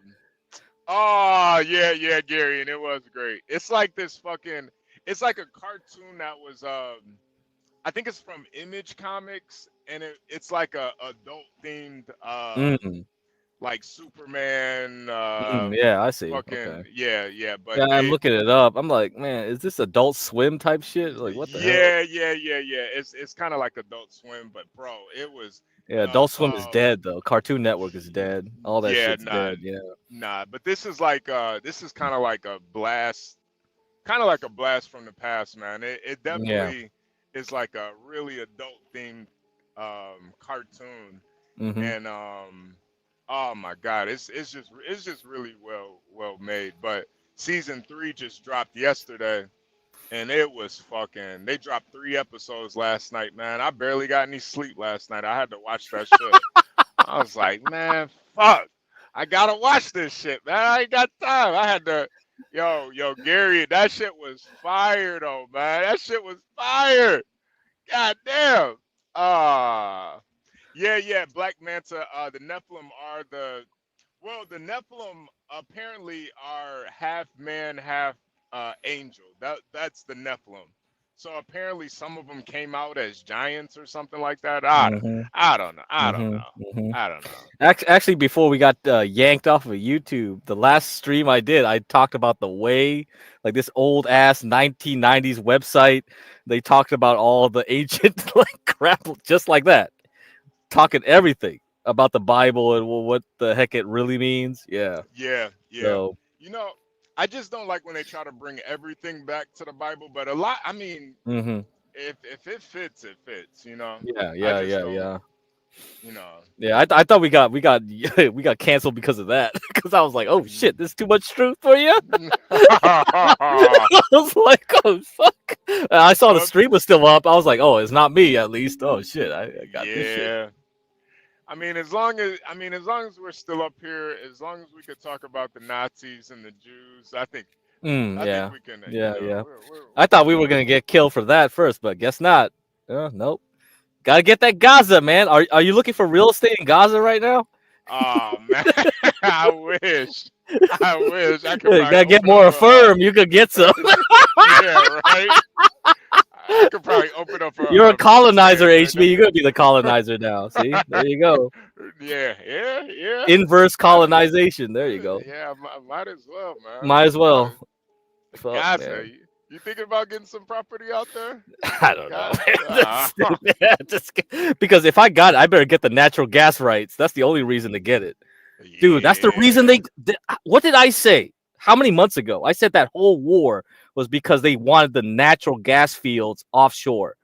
yeah, Gary, and it was great. It's like this fucking it's like a cartoon that was I think it's from Image Comics, and it's like a adult themed like Superman Yeah, I see. fucking Okay. yeah, but Yeah, I'm looking it up. I'm like, man, is this Adult Swim type shit? Like, what the hell? Yeah. It's kind of like Adult Swim, but bro, it was. Yeah, Adult Swim is dead though. Cartoon Network is dead. All that shit's dead. Yeah. Nah, but this is like this is kind of like a blast, from the past, man. It definitely is like a really adult themed cartoon, and oh my God, it's just really well made. But season 3 just dropped yesterday. And it was fucking. They dropped 3 episodes last night, man. I barely got any sleep last night. I had to watch that shit. I was like, man, fuck. I gotta watch this shit, man. I ain't got time. I had to. Yo, Gary, that shit was fire though, man. That shit was fire. God damn. Yeah. Black Manta. The Nephilim are the Well, the Nephilim apparently are half man, half angel. That's the Nephilim. So apparently some of them came out as giants or something like that. Hmm. I don't know. I don't Hmm. know. Hmm. I don't know. Actually, before we got yanked off of YouTube, the last stream I did, I talked about the way, like this old ass 1990s website. They talked about all the ancient like crap, just like that, talking everything about the Bible and what the heck it really means. Yeah. Yeah, yeah. So. You know, I just don't like when they try to bring everything back to the Bible, but a lot, I mean, Hmm. if it fits, it fits, you know. Yeah. I Yeah. just Yeah. don't, Yeah. you know. Yeah. I thought we got we got canceled because of that. Because I was like, oh shit, there's too much truth for you. I was like, oh fuck. I saw the Well, stream was still up. I was like, oh, it's not me at least. Oh shit, I got this shit. yeah. As long as we're still up here, as long as we could talk about the Nazis and the Jews, I think Yeah. we can, Yeah. Yeah. we're I thought we were gonna get killed for that first, but guess not. Nope. Gotta get that Gaza, man. Are you looking for real estate in Gaza right now? Oh man, I wish. I could probably Gotta get open more up affirm. You could get some. yeah, right. I could probably open up a. You're a colonizer, right HB. You're gonna be the colonizer now. See, there you go. Yeah. Inverse colonization. There you go. Yeah, might as well, man. Might as well. Fuck, Gaza, man. you thinking about getting some property out there? I don't know. Gaza? Yeah, because if I got it, I better get the natural gas rights. That's the only reason to get it, dude. That's the reason they. What did I say? How many months ago? I said that whole war was because they wanted the natural gas fields offshore.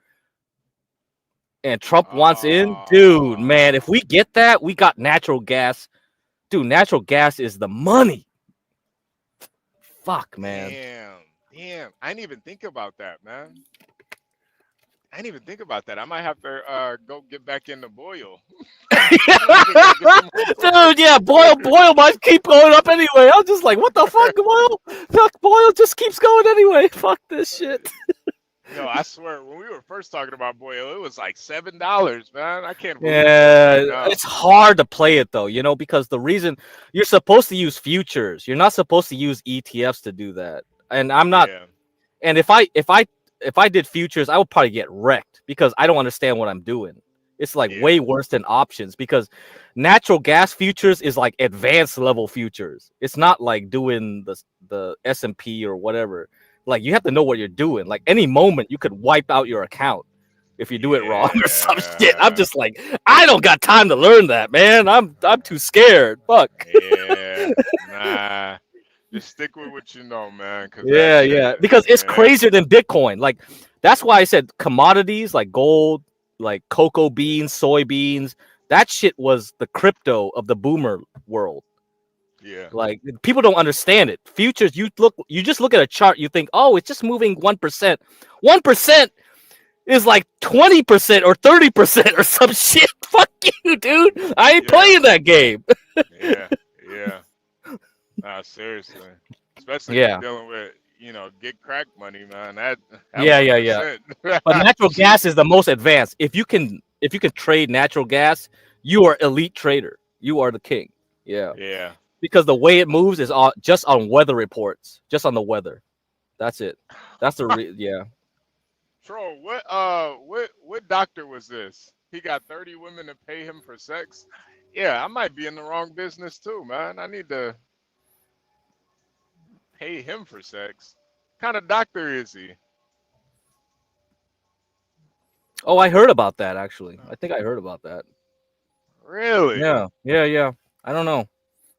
And Trump wants in, dude, man. If we get that, we got natural gas. Dude, natural gas is the money. Fuck, man. Damn. I didn't even think about that, man. I might have to go get back into Boyle. Dude, yeah, Boyle might keep going up anyway. I'm just like, what the fuck, Boyle? Fuck, Boyle just keeps going anyway. Fuck this shit. No, I swear, when we were first talking about Boyle, it was like $7, man. I can't believe Yeah, it's hard to play it though, because the reason you're supposed to use futures, you're not supposed to use ETFs to do that. And I'm not. Yeah. And if I did futures, I would probably get wrecked because I don't understand what I'm doing. It's like way worse than options because natural gas futures is like advanced level futures. It's not like doing the S&P or whatever. Like you have to know what you're doing. Like any moment you could wipe out your account if you do it wrong or some shit. I'm just like, I don't got time to learn that, man. I'm too scared. Fuck. Yeah. Nah. Just stick with what you know, man. Because it's crazier than Bitcoin. Like that's why I said commodities like gold, like cocoa beans, soybeans. That shit was the crypto of the boomer world. Yeah. Like people don't understand it. Futures, you just look at a chart, you think, oh, it's just moving 1%. 1% is like 20% or 30% or some shit. Fuck you, dude. I ain't playing that game. Yeah. Nah, seriously. Especially if you're dealing with, get crack money, man. That Yeah. But natural gas is the most advanced. If you can trade natural gas, you are elite trader. You are the king. Yeah. Because the way it moves is just on weather reports, just on the weather. That's it. That's the Troll, what doctor was this? He got 30 women to pay him for sex. Yeah, I might be in the wrong business too, man. I need to pay him for sex. What kind of doctor is he? Oh, I heard about that actually. I think I heard about that. Really? Yeah. I don't know.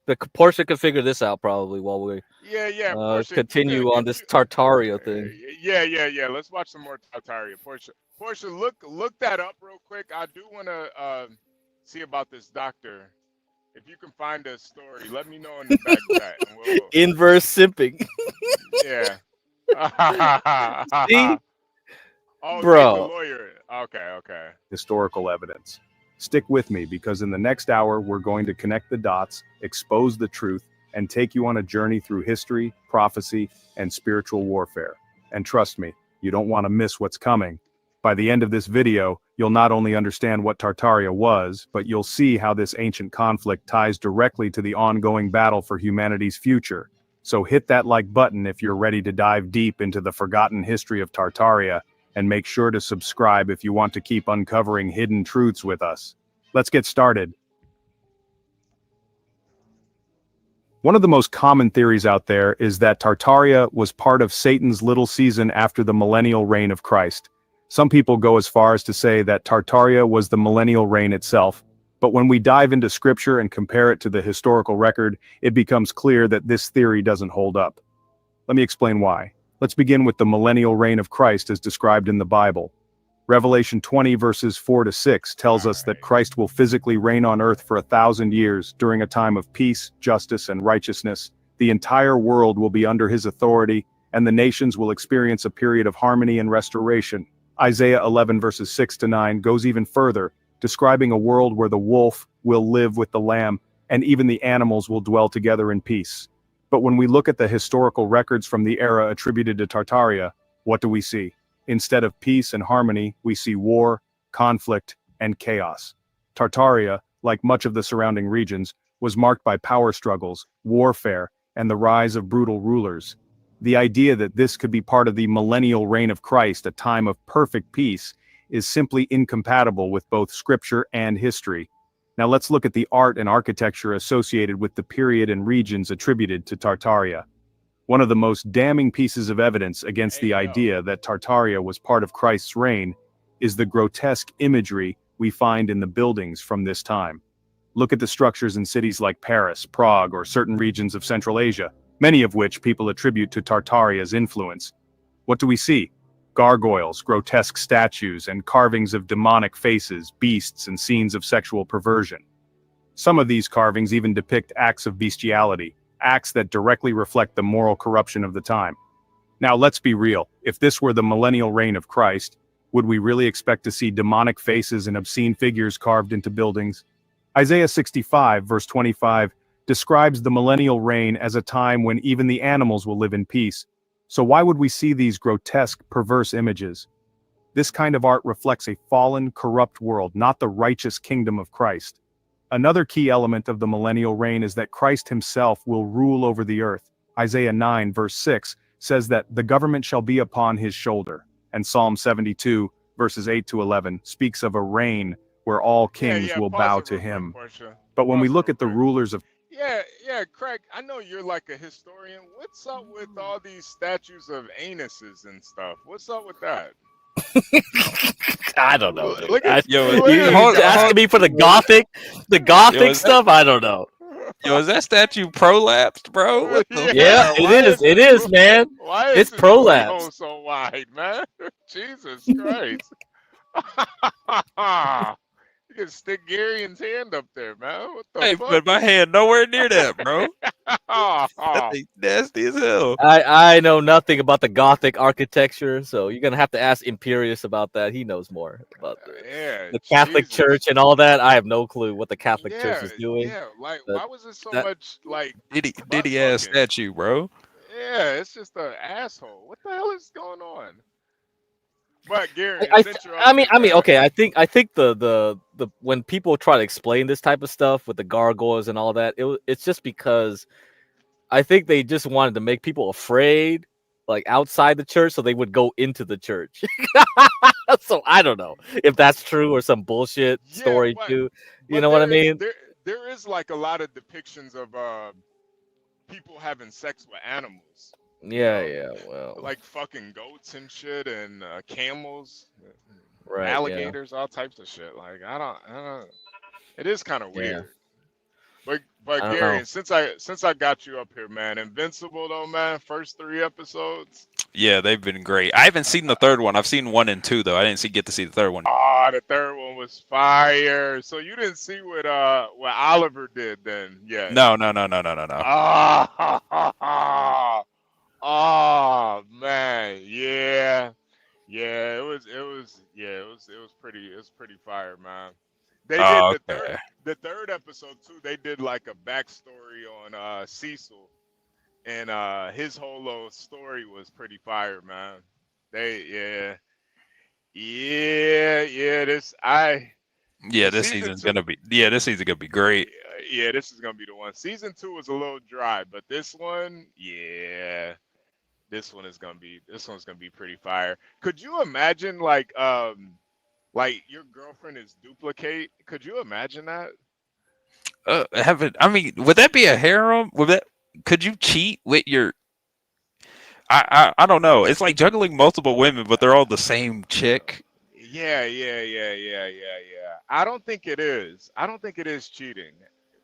The Porsche could figure this out probably while we Porsche, continue on this Tartaria thing. Yeah. Let's watch some more Tartaria. Porsche, look that up real quick. I do want to see about this doctor. If you can find a story, let me know in the back chat. And we'll... Inverse simping. Yeah. See? Oh, bro. The lawyer. Okay. Historical evidence. Stick with me because in the next hour, we're going to connect the dots, expose the truth, and take you on a journey through history, prophecy, and spiritual warfare. And trust me, you don't want to miss what's coming. By the end of this video, you'll not only understand what Tartaria was, but you'll see how this ancient conflict ties directly to the ongoing battle for humanity's future. So hit that like button if you're ready to dive deep into the forgotten history of Tartaria, and make sure to subscribe if you want to keep uncovering hidden truths with us. Let's get started. One of the most common theories out there is that Tartaria was part of Satan's little season after the millennial reign of Christ. Some people go as far as to say that Tartaria was the millennial reign itself, but when we dive into scripture and compare it to the historical record, it becomes clear that this theory doesn't hold up. Let me explain why. Let's begin with the millennial reign of Christ as described in the Bible. Revelation 20 verses 4-6 tells us that Christ will physically reign on earth for 1,000 years during a time of peace, justice, and righteousness. The entire world will be under his authority, and the nations will experience a period of harmony and restoration. Isaiah 11 verses 6-9 goes even further, describing a world where the wolf will live with the lamb, and even the animals will dwell together in peace. But when we look at the historical records from the era attributed to Tartaria, what do we see? Instead of peace and harmony, we see war, conflict, and chaos. Tartaria, like much of the surrounding regions, was marked by power struggles, warfare, and the rise of brutal rulers. The idea that this could be part of the millennial reign of Christ, a time of perfect peace, is simply incompatible with both scripture and history. Now let's look at the art and architecture associated with the period and regions attributed to Tartaria. One of the most damning pieces of evidence against the idea that Tartaria was part of Christ's reign is the grotesque imagery we find in the buildings from this time. Look at the structures in cities like Paris, Prague, or certain regions of Central Asia, many of which people attribute to Tartaria's influence. What do we see? Gargoyles, grotesque statues, and carvings of demonic faces, beasts, and scenes of sexual perversion. Some of these carvings even depict acts of bestiality, acts that directly reflect the moral corruption of the time. Now let's be real, if this were the millennial reign of Christ, would we really expect to see demonic faces and obscene figures carved into buildings? Isaiah 65 verse 25 describes the millennial reign as a time when even the animals will live in peace. So why would we see these grotesque, perverse images? This kind of art reflects a fallen, corrupt world, not the righteous kingdom of Christ. Another key element of the millennial reign is that Christ himself will rule over the earth. Isaiah 9 verse 6 says that the government shall be upon his shoulder, and Psalm 72 verses 8-11 speaks of a reign where all kings will bow to him. But when we look at the rulers of Craig, I know you're like a historian. What's up with all these statues of anuses and stuff? What's up with that? I don't know. Look at you look asking me for the gothic stuff? I don't know. Yo, is that statue prolapsed, bro? What the Yeah, it is, man. Why is It's this going prolapse. so wide, man? Jesus Christ. You can stick Gary's hand up there, man. What the Hey, fuck? but my hand nowhere near that, bro. Oh, That thing nasty as hell. I know nothing about the Gothic architecture, so you're gonna have to ask Imperius about that. He knows more about the Catholic Jesus. Church and all that. I have no clue what the Catholic Church is doing. Yeah, like But why was it so that- much like Diddy ass fucking? statue, bro. Yeah, it's just an asshole. What the hell is going on? But Gary, I mean, okay. I think the when people try to explain this type of stuff with the gargoyles and all that, it's just because I think they just wanted to make people afraid, like outside the church, so they would go into the church. So I don't know if that's true or some bullshit story too. You know what I mean? There is like a lot of depictions of people having sex with animals. Yeah. Well, Like fucking goats and shit, and camels, right, alligators, all types of shit. Like I don't. It is kind of weird. But I don't Gary, know. since I got you up here, man, Invincible though, man, first 3 episodes. Yeah, they've been great. I haven't seen the third one. I've seen 1 and 2 though. I didn't get to see the third one. Oh, the third one was fire. So you didn't see what Oliver did then? Yeah. No. Oh man, yeah. It was pretty fire, man. They did the third episode too. They did like a backstory on Cecil, and his whole little story was pretty fire, man. Yeah. Yeah, this Season season's two. gonna be. Yeah, this season's gonna be great. Yeah, this is gonna be the one. Season 2 was a little dry, but this one, yeah, this one's gonna be pretty fire. Could you imagine like your girlfriend is duplicate? Could you imagine that? I mean, would that be a harem? Would that? Could you cheat with your? I don't know. It's like juggling multiple women, but they're all the same chick. Yeah. I don't think it is. I don't think it is cheating.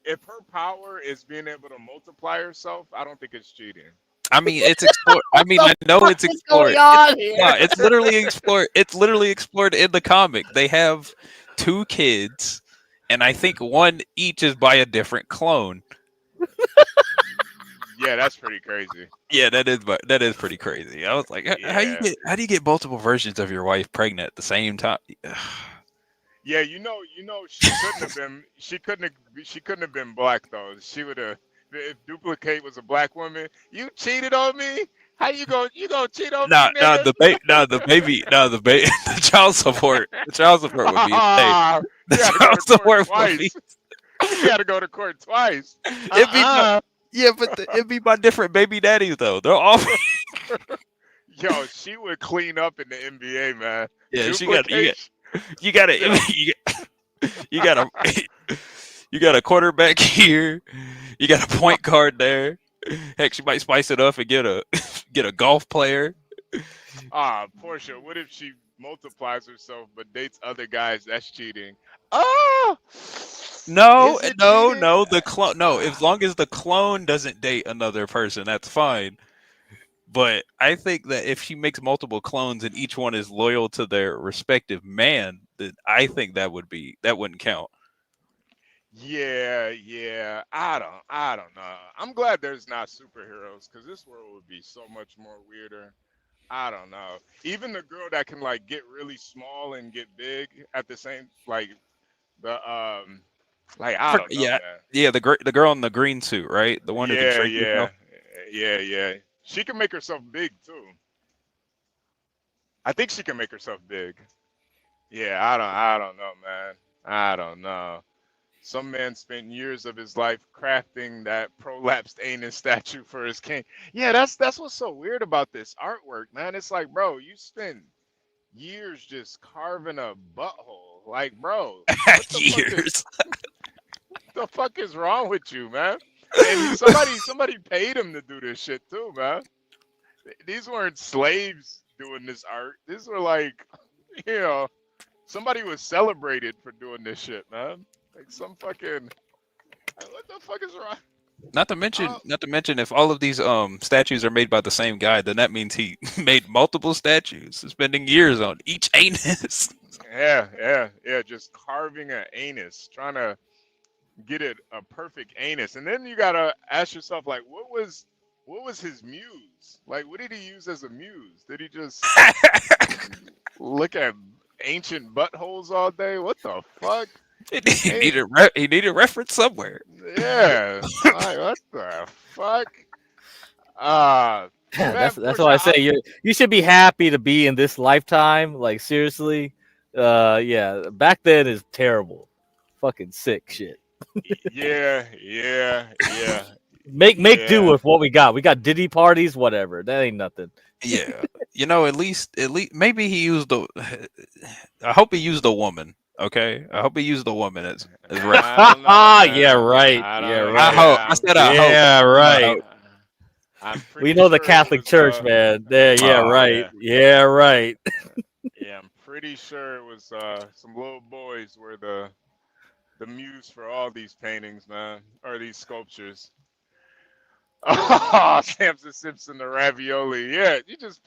If her power is being able to multiply herself, I don't think it's cheating. I mean, it's explored. I mean, I know it's explored. It's literally explored. It's literally explored in the comic. They have 2 kids, and I think one each is by a different clone. Yeah, that's pretty crazy. Yeah, that is pretty crazy. I was like, how do you get multiple versions of your wife pregnant at the same time? Yeah, she couldn't have been black though. She would have, if duplicate was a black woman. You cheated on me. How you gonna cheat on me? Nigga? The child support. The child support would be insane. The child support would be. You gotta go to court twice. It'd be my different baby daddies though. They're all. Yo, she would clean up in the NBA, man. Yeah, you got a quarterback here. You got a point guard there. Heck, she might spice it up and get a golf player. Portia, what if she multiplies herself but dates other guys? That's cheating. Oh no. The clone. No, as long as the clone doesn't date another person, that's fine. But I think that if she makes multiple clones and each one is loyal to their respective man, then I think that wouldn't count. Yeah. I don't know. I'm glad there's not superheroes because this world would be so much more weirder. I don't know. Even the girl that can like get really small and get big at the same I don't know. Yeah, Man. yeah. The girl in the green suit, right? The one who can shrink herself. Yeah. She can make herself big too. I think she can make herself big. Yeah, I don't know, man. I don't know. Some man spent years of his life crafting that prolapsed anus statue for his king. Yeah, that's what's so weird about this artwork, man. It's like, bro, you spent years just carving a butthole. Like, bro, what the fuck is wrong with you, man? And somebody paid him to do this shit too, man. These weren't slaves doing this art. These were like, somebody was celebrated for doing this shit, man. Like some fucking, what the fuck is wrong? Not to mention, if all of these statues are made by the same guy, then that means he made multiple statues, spending years on each anus. Yeah. Just carving an anus, trying to get it a perfect anus, and then you gotta ask yourself, like, what was his muse? Like, what did he use as a muse? Did he just look at ancient buttholes all day? What the fuck? He needed reference somewhere. Yeah. Like, what the fuck? That's why I say you should be happy to be in this lifetime. Like seriously, yeah. Back then is terrible, fucking sick shit. Yeah. Make do with what we got. We got Diddy parties, whatever. That ain't nothing. Yeah, at least maybe he used I hope he used a woman. Okay, I hope he used a woman as reference. Yeah, right. I hope. I said I hope. Yeah, right. We know the sure Catholic Church, man. There, yeah, right. Yeah, right. Yeah, I'm pretty sure it was some little boys were the muse for all these paintings, man, or these sculptures. Oh, Samson Simpson, the ravioli. Yeah, you just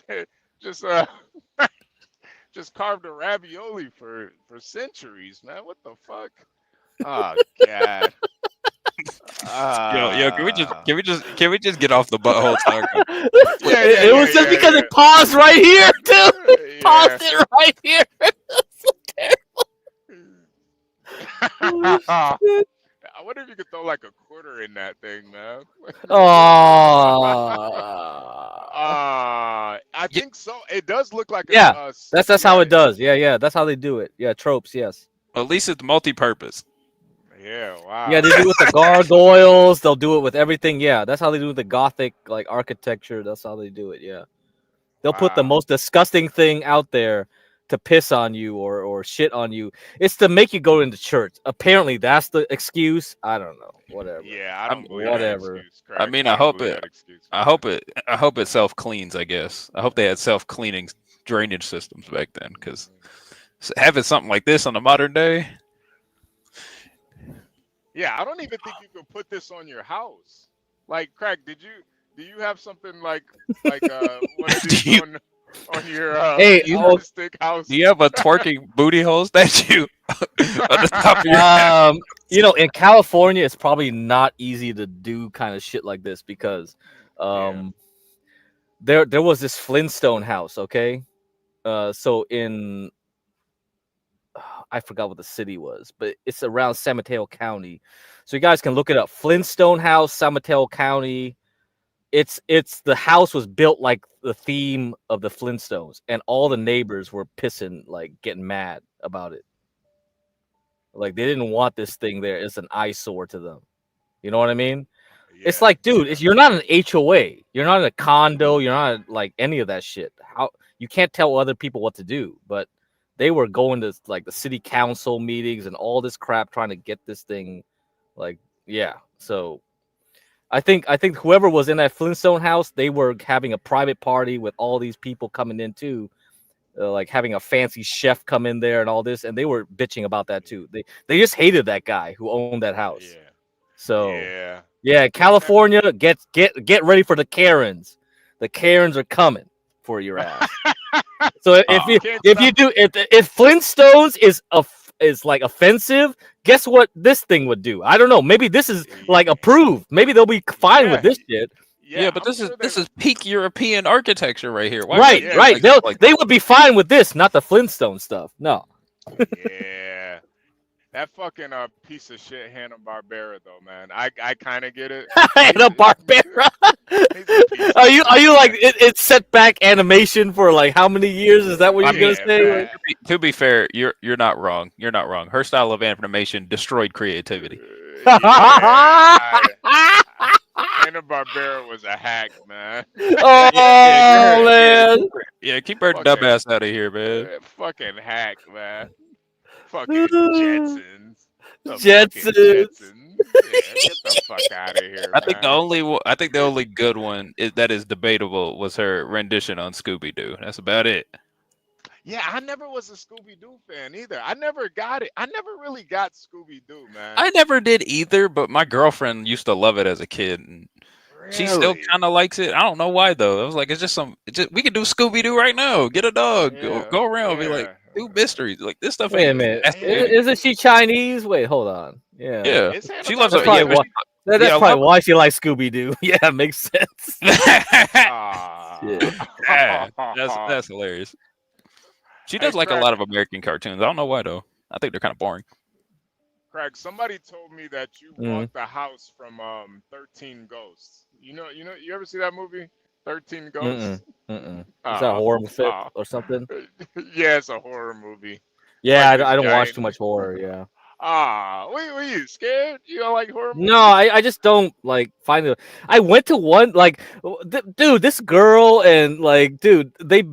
carved a ravioli for centuries, man. What the fuck? Oh God. Yo, can we just get off the butthole talk? It was just because it paused right here, dude. Paused it right here. So terrible. I wonder if you could throw like a quarter in that thing, man. Oh. I I think so. It does look like Yeah, that's how it yeah. does. Yeah, that's how they do it. Yeah, tropes. Yes. At least it's multi-purpose. Yeah, wow. Yeah, they do it with the gargoyles. They'll do it with everything. Yeah, that's how they do it with the Gothic like architecture. That's how they do it. Yeah, they'll put the Wow. most disgusting thing out there to piss on you or shit on you. It's to make you go into church. Apparently, that's the excuse. I don't know. Whatever. Yeah, I don't believe whatever. that excuse. I Craig. mean, I don't believe that excuse. I hope it self cleans. I guess. I hope they had self cleaning drainage systems back then, because having something like this on the modern day. Yeah, I don't even think you could put this on your house. Like, Craig, do you have something like one of these on your Hey, artistic house? Do you have a twerking booty hole statue on the top of your you know, in California, it's probably not easy to do kind of shit like this because there was this Flintstone house, okay? So in I forgot what the city was, but it's around San Mateo County. So you guys can look it up. Flintstone House, San Mateo County. It's the house was built like the theme of the Flintstones, and all the neighbors were pissing, like getting mad about it. Like they didn't want this thing there. It's an eyesore to them. You know what I mean? It's like, dude, you're not an HOA. You're not in a condo. You're not like any of that shit. How you can't tell other people what to do, but they were going to like the city council meetings and all this crap trying to get this thing, like, yeah. So I think whoever was in that Flintstone house, they were having a private party with all these people coming in too, like having a fancy chef come in there and all this, and they were bitching about that too. They just hated that guy who owned that house. Yeah. So yeah, California, get ready for the Karens. The Karens are coming for your ass. So if Flintstones is like offensive, guess what this thing would do? I don't know. Maybe this is like approved. Maybe they'll be fine with this shit. Yeah, but this is peak European architecture right here. Why Right. They would be fine with this, not the Flintstone stuff. No. Yeah. That fucking piece of shit Hanna-Barbera though, man. I kind of get it. Hanna-Barbera. Are you like it's set back animation for like how many years? Is that what you're gonna say? To be fair, you're not wrong. You're not wrong. Her style of animation destroyed creativity. Hanna-Barbera was a hack, man. Oh man. Yeah, keep her dumb ass out of here, man. Fucking hack, man. Fucking Jetsons. Jetsons. Yeah, get the fuck out of here. I think the only good one that is debatable was her rendition on Scooby-Doo. That's about it. Yeah, I never was a Scooby-Doo fan either. I never got it. I never really got Scooby-Doo, man. I never did either, but my girlfriend used to love it as a kid, and she still kind of likes it. I don't know why though. I was like, we can do Scooby-Doo right now. Get a dog, go around, and be like, do mysteries. Like this stuff. Wait a minute, isn't she Chinese? Wait, hold on. Yeah, she loves it. That's probably why she likes Scooby-Doo. Yeah, makes sense. That's hilarious. She does like a lot of American cartoons. I don't know why though. I think they're kind of boring. Craig, somebody told me that you bought the house from 13 Ghosts. You ever see that movie? 13 Ghosts? Is that a horror movie or something? Yeah, it's a horror movie. Yeah, like I don't watch too much horror, yeah. Were you scared? You don't like horror movies? No, I just don't like find it. I went to one, like, dude, this girl and like, dude, they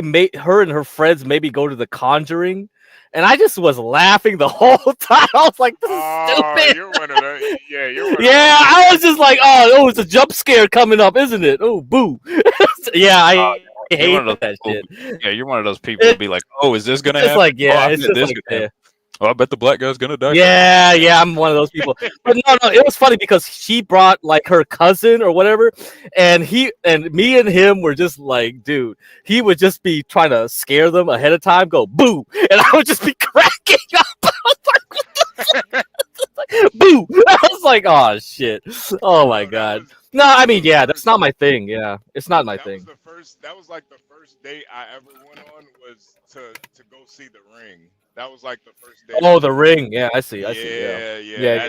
made her and her friends maybe go to The Conjuring, and I just was laughing the whole time. I was like, this is stupid. You're one of those. Yeah, you're one of yeah, I was just like, oh, it's a jump scare coming up, isn't it? Oh, boo. Yeah, I hate that shit. Yeah, you're one of those people who be like, oh, is this gonna happen? Like, yeah, it's just like, yeah. Oh, I bet the black guy's gonna die. Yeah, I'm one of those people. But no, it was funny because she brought like her cousin or whatever, and me and him were just like, dude, he would just be trying to scare them ahead of time, go boo, and I would just be cracking up. I was like, boo! I was like, oh shit, oh my god. No, I mean, yeah, that's not my thing. Yeah, it's not my thing. That was like the first date I ever went on was to go see The Ring. That was like the first day. Oh, The Ring. Yeah, I see. Yeah. Yeah.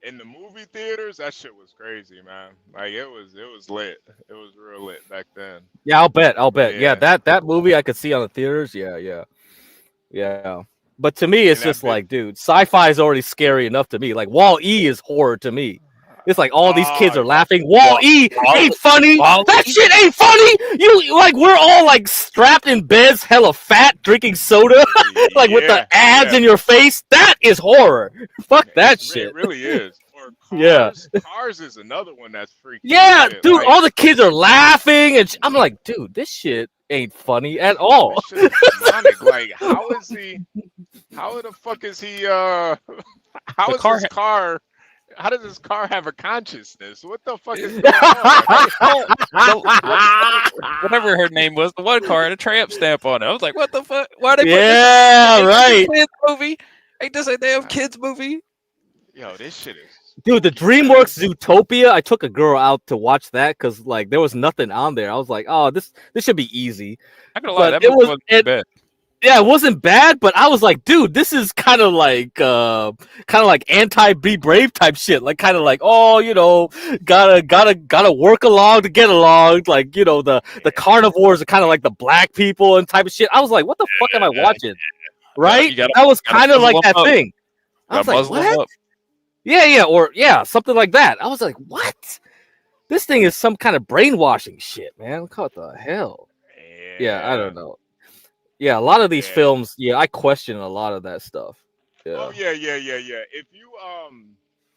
in the movie theaters, that shit was crazy, man. Like it was lit. It was real lit back then. Yeah, I'll bet. Yeah, Yeah. that movie I could see on the theaters. Yeah. But to me, it's And that just bit. like, dude, sci-fi is already scary enough to me. Like Wall-E is horror to me. It's like all these kids are laughing. Wall-E ain't funny. That shit ain't funny. You like we're all like strapped in beds, hella fat, drinking soda, like with the ads in your face. That is horror. Fuck that shit. It really is. Or Cars. Yeah. Cars is another one that's freaky. Yeah, shit. dude, Like, all the kids are laughing, and I'm like, dude, this shit ain't funny at all. this shit is demonic. Like, how is he? How the fuck is he? How is his car? How does this car have a consciousness? What the fuck is going on? Whatever her name was, the one car had a tramp stamp on it. I was like, what the fuck? Why they put Yeah, this right. kids movie? Ain't this a damn kids movie? Yo, this shit is. Dude, the DreamWorks Zootopia, I took a girl out to watch that because like there was nothing on there. I was like, oh, this should be easy. I'm gonna lie, But that movie wasn't bad. Yeah, it wasn't bad, but I was like, dude, this is kind of like anti-Be Brave type shit. Like kind of like, oh, you know, gotta work along to get along. Like, you know, the carnivores are kind of like the black people and type of shit. I was like, what the fuck am I watching? Right? That was kind of like that thing. I was like, what? Yeah, something like that. I was like, what? This thing is some kind of brainwashing shit, man. What the hell? Yeah, I don't know. Yeah, a lot of these films, I question a lot of that stuff. Yeah. Oh yeah. If you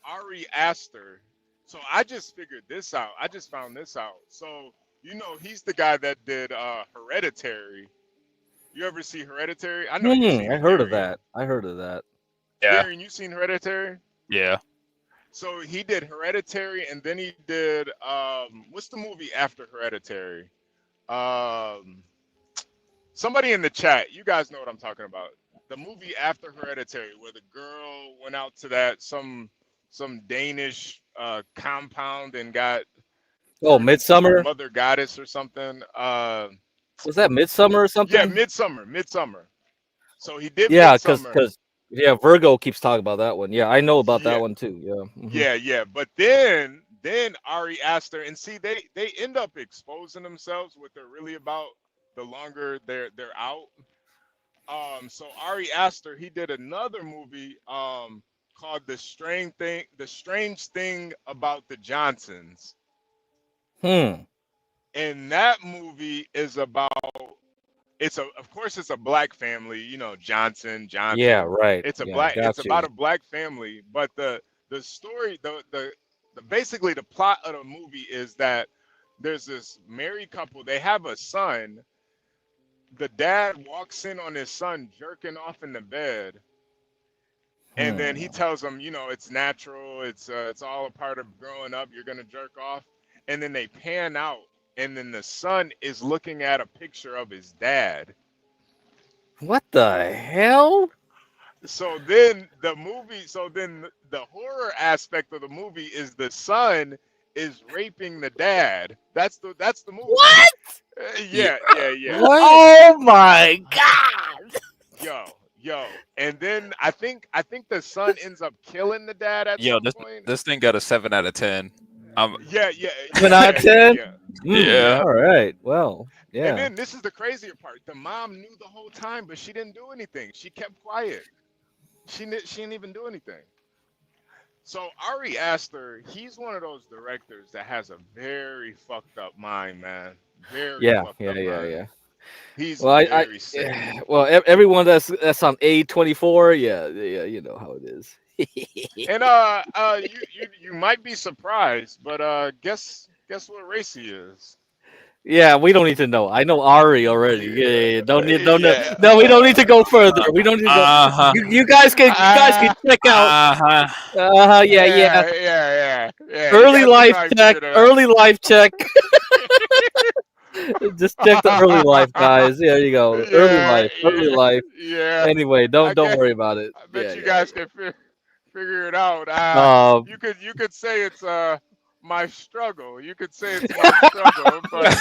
Ari Aster, so I just figured this out. I just found this out. So you know he's the guy that did Hereditary. You ever see Hereditary? I know. I heard of that. Yeah. Darren, you seen Hereditary? Yeah. So he did Hereditary, and then he did what's the movie after Hereditary? Somebody in the chat, you guys know what I'm talking about. The movie after Hereditary, where the girl went out to that some Danish compound and got Midsummer, Mother Goddess or something. Was that Midsummer or something? Yeah, Midsummer. So he did. Yeah, Midsummer. because Virgo keeps talking about that one. Yeah, I know about that one too. Yeah. Mhm. Yeah. But then Ari Aster, and see they end up exposing themselves what they're really about the longer they're out. So Ari Aster, he did another movie called The Strange Thing About the Johnsons. And that movie is about of course it's a black family, you know, Johnson. Yeah, right. It's It's about a black family, but the story, the basically the plot of the movie is that there's this married couple, they have a son. The dad walks in on his son jerking off in the bed, and then he tells him, you know, it's natural, it's all a part of growing up, you're gonna jerk off. And then they pan out, and then the son is looking at a picture of his dad. What the hell? So then the horror aspect of the movie is the son is raping the dad. That's the movie. What? Yeah. What? Oh my god. Yo. And then I think the son ends up killing the dad at some point. This thing got a 7 out of 10. Yeah. 7 out of 10? Yeah. All right. Well, yeah. And then this is the crazier part. The mom knew the whole time, but she didn't do anything. She kept quiet. She didn't even do anything. So Ari Aster, he's one of those directors that has a very fucked up mind, man. Very fucked up mind. He's very sick. Well, everyone that's on A24, yeah, you know how it is. And you might be surprised, but guess what race he is? Yeah, we don't need to know. I know Ari already. Yeah. No, we don't need to go further. We don't need to go. You guys can check out. Yeah. Early life check. Just check the early life, guys. There you go. Early life. Yeah. Anyway, don't worry about it. I bet you guys can figure it out. You could say it's my struggle. You could say it's my struggle, but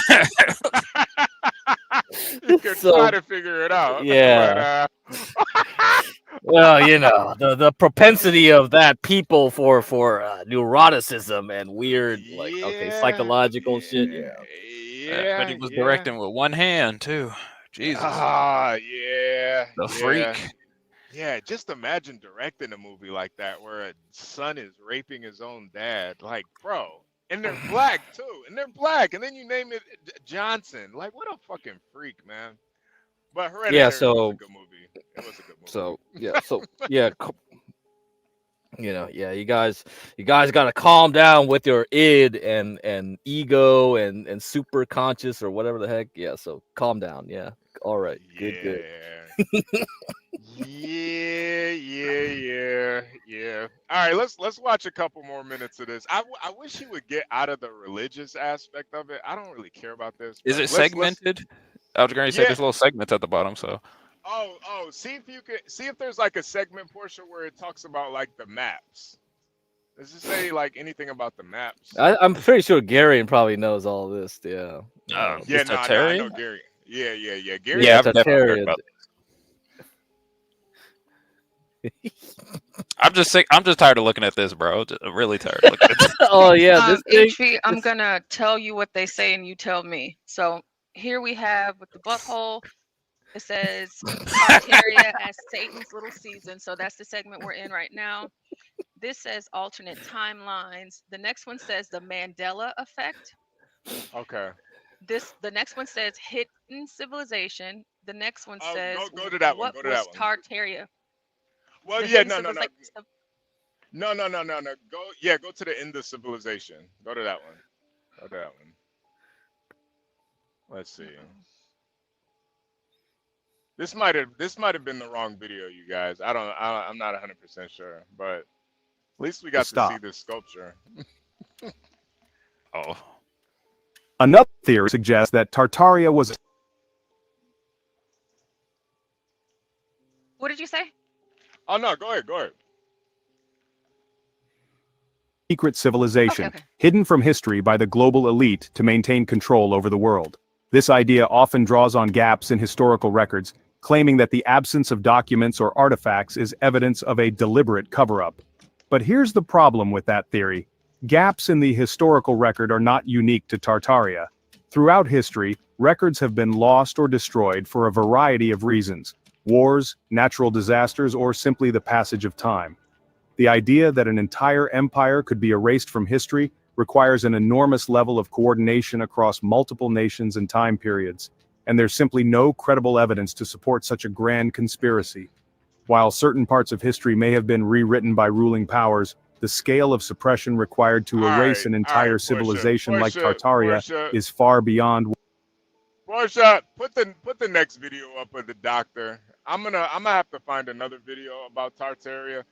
you could try to figure it out. Yeah. Well, you know, the propensity of that people for neuroticism and weird, like, okay, Yeah, psychological shit. Yeah. But yeah, he was yeah. directing with one hand too. Jesus, Ah, yeah, the yeah. freak. Yeah, just imagine directing a movie like that where a son is raping his own dad. Like, bro, and they're black too, and they're black, and then you name it Johnson. Like, what a fucking freak, man. But Yeah. Hereditary was a So good movie. It was a good movie. so yeah. So yeah. You know, yeah, you guys got to calm down with your id and ego and super conscious or whatever the heck. Yeah, so calm down. Yeah, all right, good. Yeah. Yeah. All right, let's watch a couple more minutes of this. I wish he would get out of the religious aspect of it. I don't really care about this, Is but it let's segmented? I was going to say yeah. there's little segments at the bottom. So Oh, see if you could see if there's like a segment portion where it talks about like the maps. Does it say like anything about the maps? I'm pretty sure Gary probably knows all this. Yeah, Yeah, is nah, I Tartaria? know Gary. Yeah. Gary. Yeah, yeah, I've definitely heard Tartaria. about I'm just sick. I'm just tired of looking at this, bro. I'm really tired of looking at this. Oh yeah, this thing. HV, I'm gonna tell you what they say and you tell me. So here we have with the butthole, it says Tartaria as Satan's little season. So that's the segment we're in right now. This says alternate timelines. The next one says the Mandela effect. Okay. The next one says hidden civilization. The next one Oh, says go to that one. what Go to was that one. Tartaria? Well, The yeah, hidden no. civilization. No. Go to the end of civilization. Go to that one. Go to that one. Let's see. This might have been the wrong video, you guys. I'm not 100% sure, but at least we got to Stop. see this sculpture. Oh, Another theory suggests that Tartaria was a What did you say? Oh no, go ahead. secret civilization, Okay. hidden from history by the global elite to maintain control over the world. This idea often draws on gaps in historical records, claiming that the absence of documents or artifacts is evidence of a deliberate cover-up. But here's the problem with that theory. Gaps in the historical record are not unique to Tartaria. Throughout history, records have been lost or destroyed for a variety of reasons: wars, natural disasters, or simply the passage of time. The idea that an entire empire could be erased from history requires an enormous level of coordination across multiple nations and time periods, and there's simply no credible evidence to support such a grand conspiracy. While certain parts of history may have been rewritten by ruling powers, the scale of suppression required to erase an entire civilization like Tartaria is far beyond. Portia, put the next video up of the doctor. I'm gonna have to find another video about Tartaria.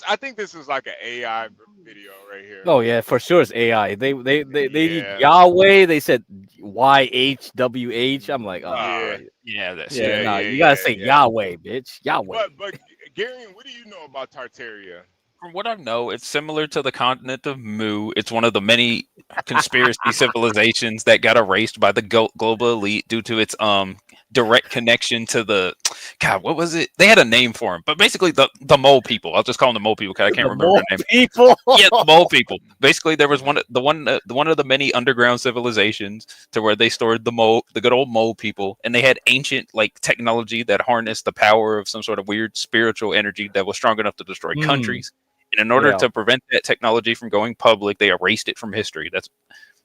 I think this is like an AI video right here. Oh yeah, for sure it's AI. They Yeah. Yahweh. They said YHWH. I'm like, oh Yeah. yeah, that's yeah, yeah, nah, yeah, you gotta yeah, say yeah. Yahweh, bitch. Yahweh. But Gary, what do you know about Tartaria? From what I know, it's similar to the continent of Mu. It's one of the many conspiracy civilizations that got erased by the global elite due to its direct connection to the what was it? They had a name for them, but basically the mole people. I'll just call them the mole people because I can't remember their name. People. Yeah, the mole people. Basically, there was one of the many underground civilizations to where they stored the good old mole people, and they had ancient like technology that harnessed the power of some sort of weird spiritual energy that was strong enough to destroy countries. And in order to prevent that technology from going public, they erased it from history.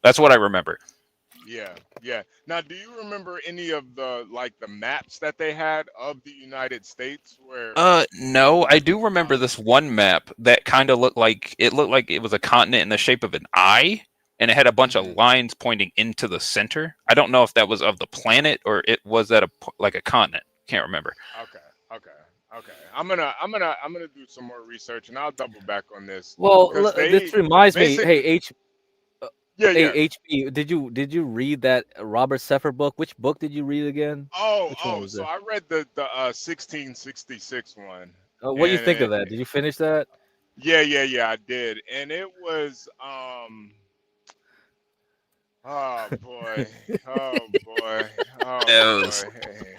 That's what I remember. Yeah. Now, do you remember any of the maps that they had of the United States where? No, I do remember this one map that kind of looked like it was a continent in the shape of an eye, and it had a bunch of lines pointing into the center. I don't know if that was of the planet or it was at a continent. Can't remember. Okay. I'm gonna do some more research and I'll double back on this. Well, this reminds me. Hey, Yeah. HB, did you read that Robert Seffer book? Which book did you read again? So I read the 1666 one. What do you think of that? Did you finish that? Yeah, I did, and it was oh boy.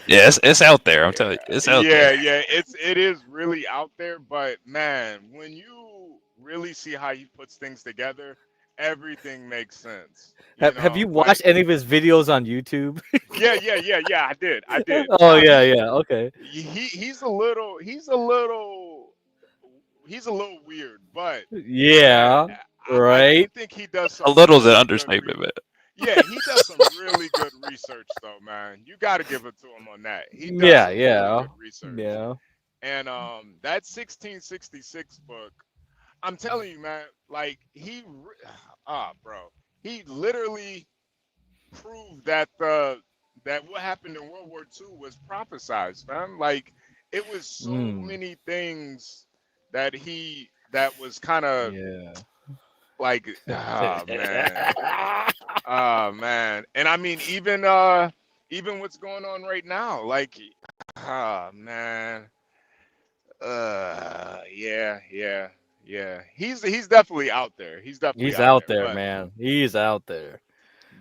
Yeah, it's out there. I'm telling you, it's out there. Yeah, it is really out there. But man, when you really see how he puts things together, everything makes sense. Have you watched any of his videos on YouTube? Yeah. I did. Oh Now yeah, yeah. Okay. he's a little weird, but Yeah. I do Right. think he does A some little's an really good understatement, man. Yeah, he does some really good research though, man. You got to give it to him on that. He does Yeah. some really Yeah. good research. Yeah. And that 1666 book, I'm telling you, man, like bro, he literally proved that that what happened in World War II was prophesized, man. Like it was so many things that was kind of Yeah. like man. And I mean even what's going on right now, like man. Yeah. He's definitely out there. He's definitely He's out out there. there, man. He's out there.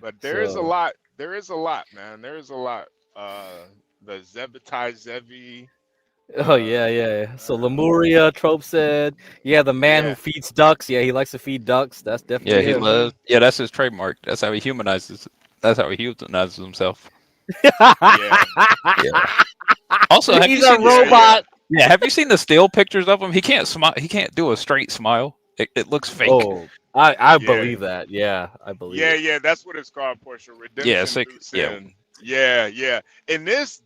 But there is a So. lot. There is a lot, man. There is a lot. The Zebetai Zevi. Oh yeah, yeah. So Lemuria, Trope said, yeah, the man who feeds ducks. Yeah, he likes to feed ducks. That's Yeah, definitely he him. loves. Yeah, that's his trademark. That's how he humanizes. That's how he humanizes himself. Yeah. Also, have He's you a seen robot. Yeah, have you seen the still pictures of him? He can't smile. He can't do a straight smile. It looks fake. Oh, I believe that. Yeah, I believe it. Yeah. That's what it's called, Portia. Redemption Yeah, it's like, through yeah. sin. Yeah. And this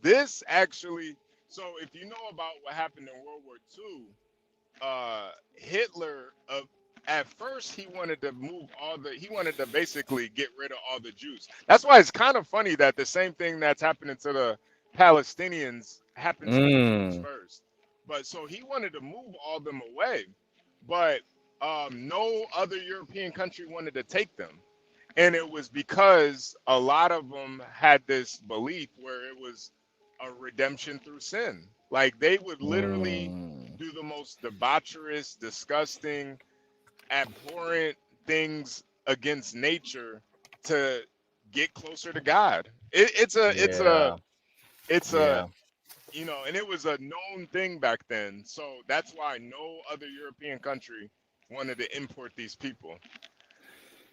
actually. So if you know about what happened in World War II, Hitler. At first, he wanted to he wanted to basically get rid of all the Jews. That's why it's kind of funny that the same thing that's happening to the Palestinians happened to the Jews first. But so he wanted to move all them away, but no other European country wanted to take them. And it was because a lot of them had this belief where it was a redemption through sin. Like they would literally do the most debaucherous, disgusting, abhorrent things against nature to get closer to God. It's a and it was a known thing back then. So that's why no other European country wanted to import these people.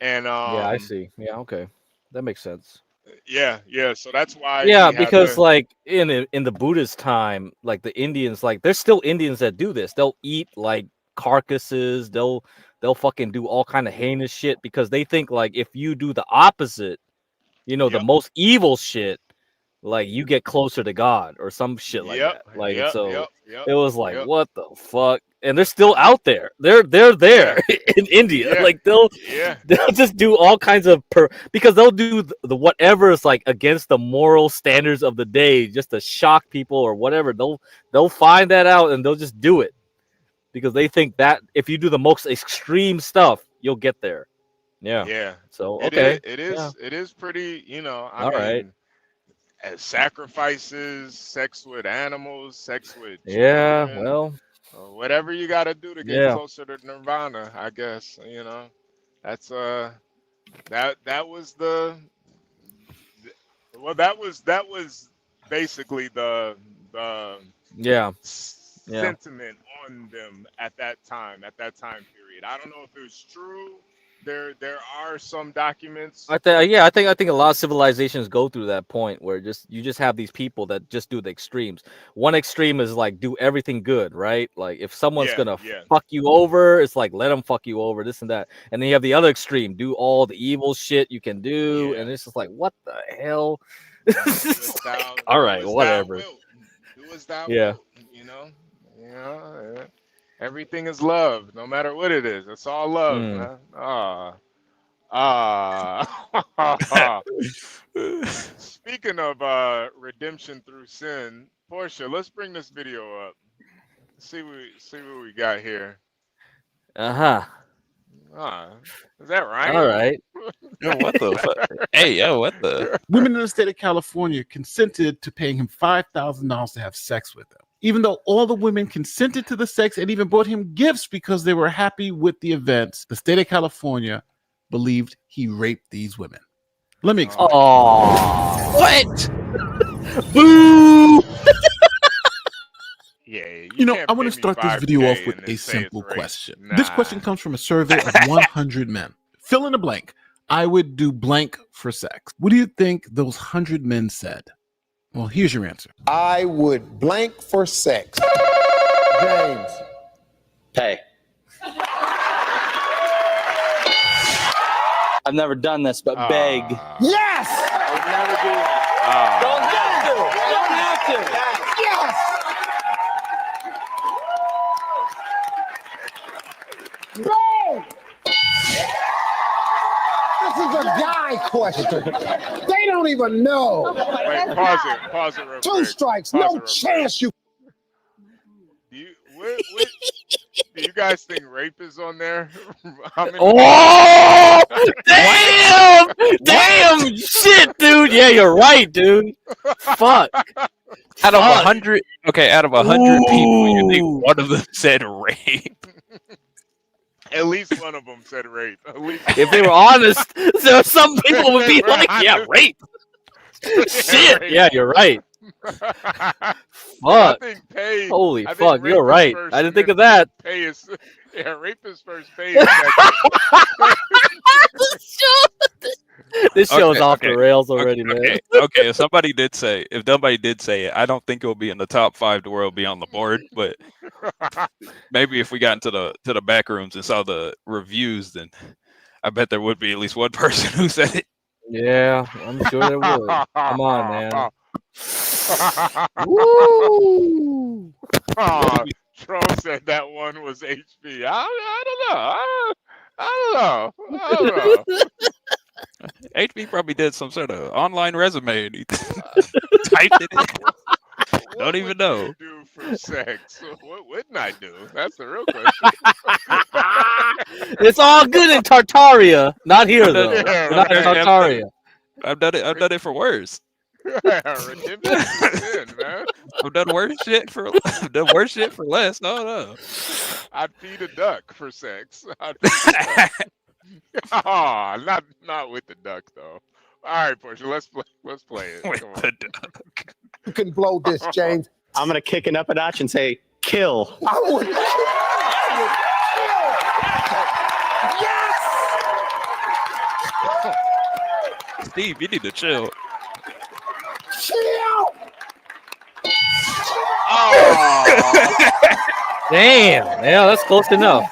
And yeah, I see. Yeah, okay, that makes sense. Yeah. So that's why. Yeah, because like in the Buddhist time, like the Indians, like there's still Indians that do this. They'll eat like carcasses. They'll fucking do all kind of heinous shit because they think like if you do the opposite, the most evil shit, like you get closer to God or some shit like that. Like it was like what the fuck, and they're still out there. They're there in India. Like they'll just do all kinds of because they'll do the whatever is like against the moral standards of the day just to shock people or whatever. They'll find that out and they'll just do it because they think that if you do the most extreme stuff, you'll get there. Yeah. So okay, it is pretty. I all mean, right. Sacrifices, sex with animals, sex with children, well, whatever you got to do to get closer to nirvana, I guess. That's that was that was basically the sentiment on them at that time period. I don't know if it was true. There are some documents. I think a lot of civilizations go through that point where you just have these people that just do the extremes. One extreme is like do everything good, right? Like if someone's gonna fuck you over, it's like let them fuck you over, this and that. And then you have the other extreme, do all the evil shit you can do, and it's just like what the hell? Like, all right, whatever. Do as thou wilt, everything is love, no matter what it is. It's all love, man. Speaking of redemption through sin, Portia, let's bring this video up. See what we got here. Is that right? All right. Yo, what the fuck? Hey, yo, what the? Women in the state of California consented to paying him $5,000 to have sex with them, even though all the women consented to the sex and even bought him gifts because they were happy with the events. The state of California believed he raped these women. Let me explain. What? Boo! Yeah, You know, can't I want pay to me start this video 5K off with and a then say it's simple rape. question. This question Nah. comes from a survey of 100 men. Fill in the blank. I would do blank for sex. What do you think those 100 men said? Well, here's your answer. I would blank for sex. James. Pay. I've never done this, but beg. Yes! I'd never do that. Don't have to. Don't have to. Yes! Bang! This is a guy question. They don't even know. Wait, pause it real Two quick. strikes, Pause no it real quick. chance you. Do you guys think rape is on there? How many? Oh! Damn! Damn! Shit, dude. Yeah, you're right, dude. Fuck. Out of 100, okay, out of 100 people, you think one of them said rape? At least one of them said rape. At least. If they were honest, so some people would be like, "Yeah, rape." Shit. rape. Yeah, you're right. I Fuck. think pay. Holy I think fuck, rape you're is right. first I didn't and think then of that. Pay is rape is first. Pay is second. This show's Okay, off okay, the rails already, man. Okay, if somebody did say, if nobody did say it, I don't think it'll be in the top 5 to where it'll be on the board. But maybe if we got into the back rooms and saw the reviews, then I bet there would be at least one person who said it. Yeah, I'm sure there would. Come on, man. Woo! Trump said that one was HB. I don't know. HB probably did some sort of online resume and he typed it in. Don't even know. What would you do for sex? What wouldn't I do? That's the real question. It's all good in Tartaria. Not here though. Yeah, Not in right. Tartaria. I've done it for worse. Redemption sin, man. I've done worse shit for less. No. I'd feed a duck for sex. Oh, not with the duck though. All right, Portia, let's play it. With Come on. the duck. You can blow this, James. I'm gonna kick it up a notch and say, kill. I would. Yes! Steve, you need to chill. Chill! Oh, Damn. Yeah, that's close enough.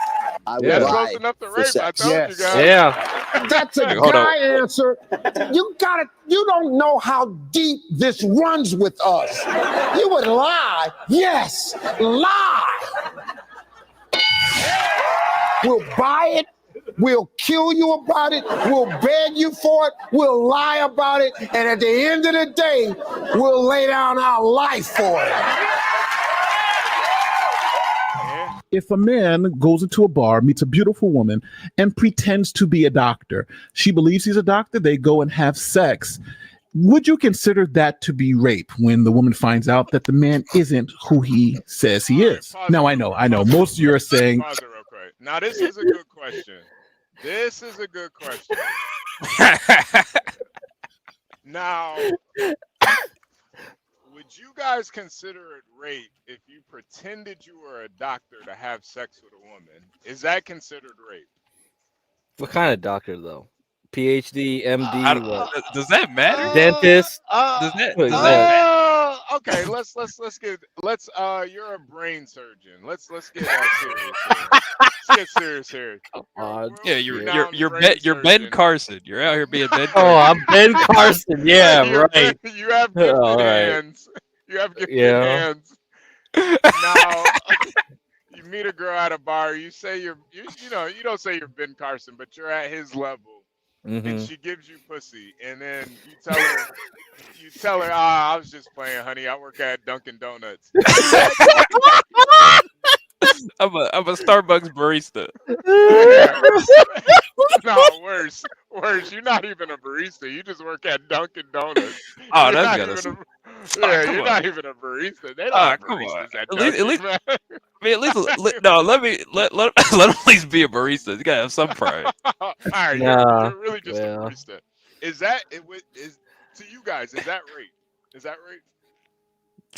I would that's lie close enough to for rape. I sex. told Yes. you guys. Yeah. That's a Hold guy answer. You got it. You don't know how deep this runs with us. You would lie. Yes, lie. We'll buy it. We'll kill you about it. We'll beg you for it. We'll lie about it. And at the end of the day, we'll lay down our life for it. If a man goes into a bar, meets a beautiful woman, and pretends to be a doctor, she believes he's a doctor, they go and have sex. Would you consider that to be rape when the woman finds out that the man isn't who he says he is? Now, I know. Most of you are saying... Pause it real quick. Now, this is a good question. Now, would you guys consider it rape if you pretended you were a doctor to have sex with a woman? Is that considered rape? What kind of doctor though? PhD, MD, what? Does that matter? Dentist? Does that Okay, let's you're a brain surgeon. Let's get serious here. Let's get serious here. Yeah, you're Ben Carson. You're out here being Ben Carson. Oh, I'm Ben Carson. Yeah, right. You have gifted hands. You have gifted hands. Now you meet a girl at a bar. You say you don't say you're Ben Carson, but you're at his level. And she gives you pussy, and then you tell her, I was just playing, honey. I work at Dunkin' Donuts. I'm a Starbucks barista. No, worse. You're not even a barista. You just work at Dunkin' Donuts. Oh, that's gonna. You're not even a barista. They don't have baristas at Dunkin', man. Let him at least be a barista. You gotta have some pride. All right, you're really just a barista. To you guys, is that rape? Is that rape?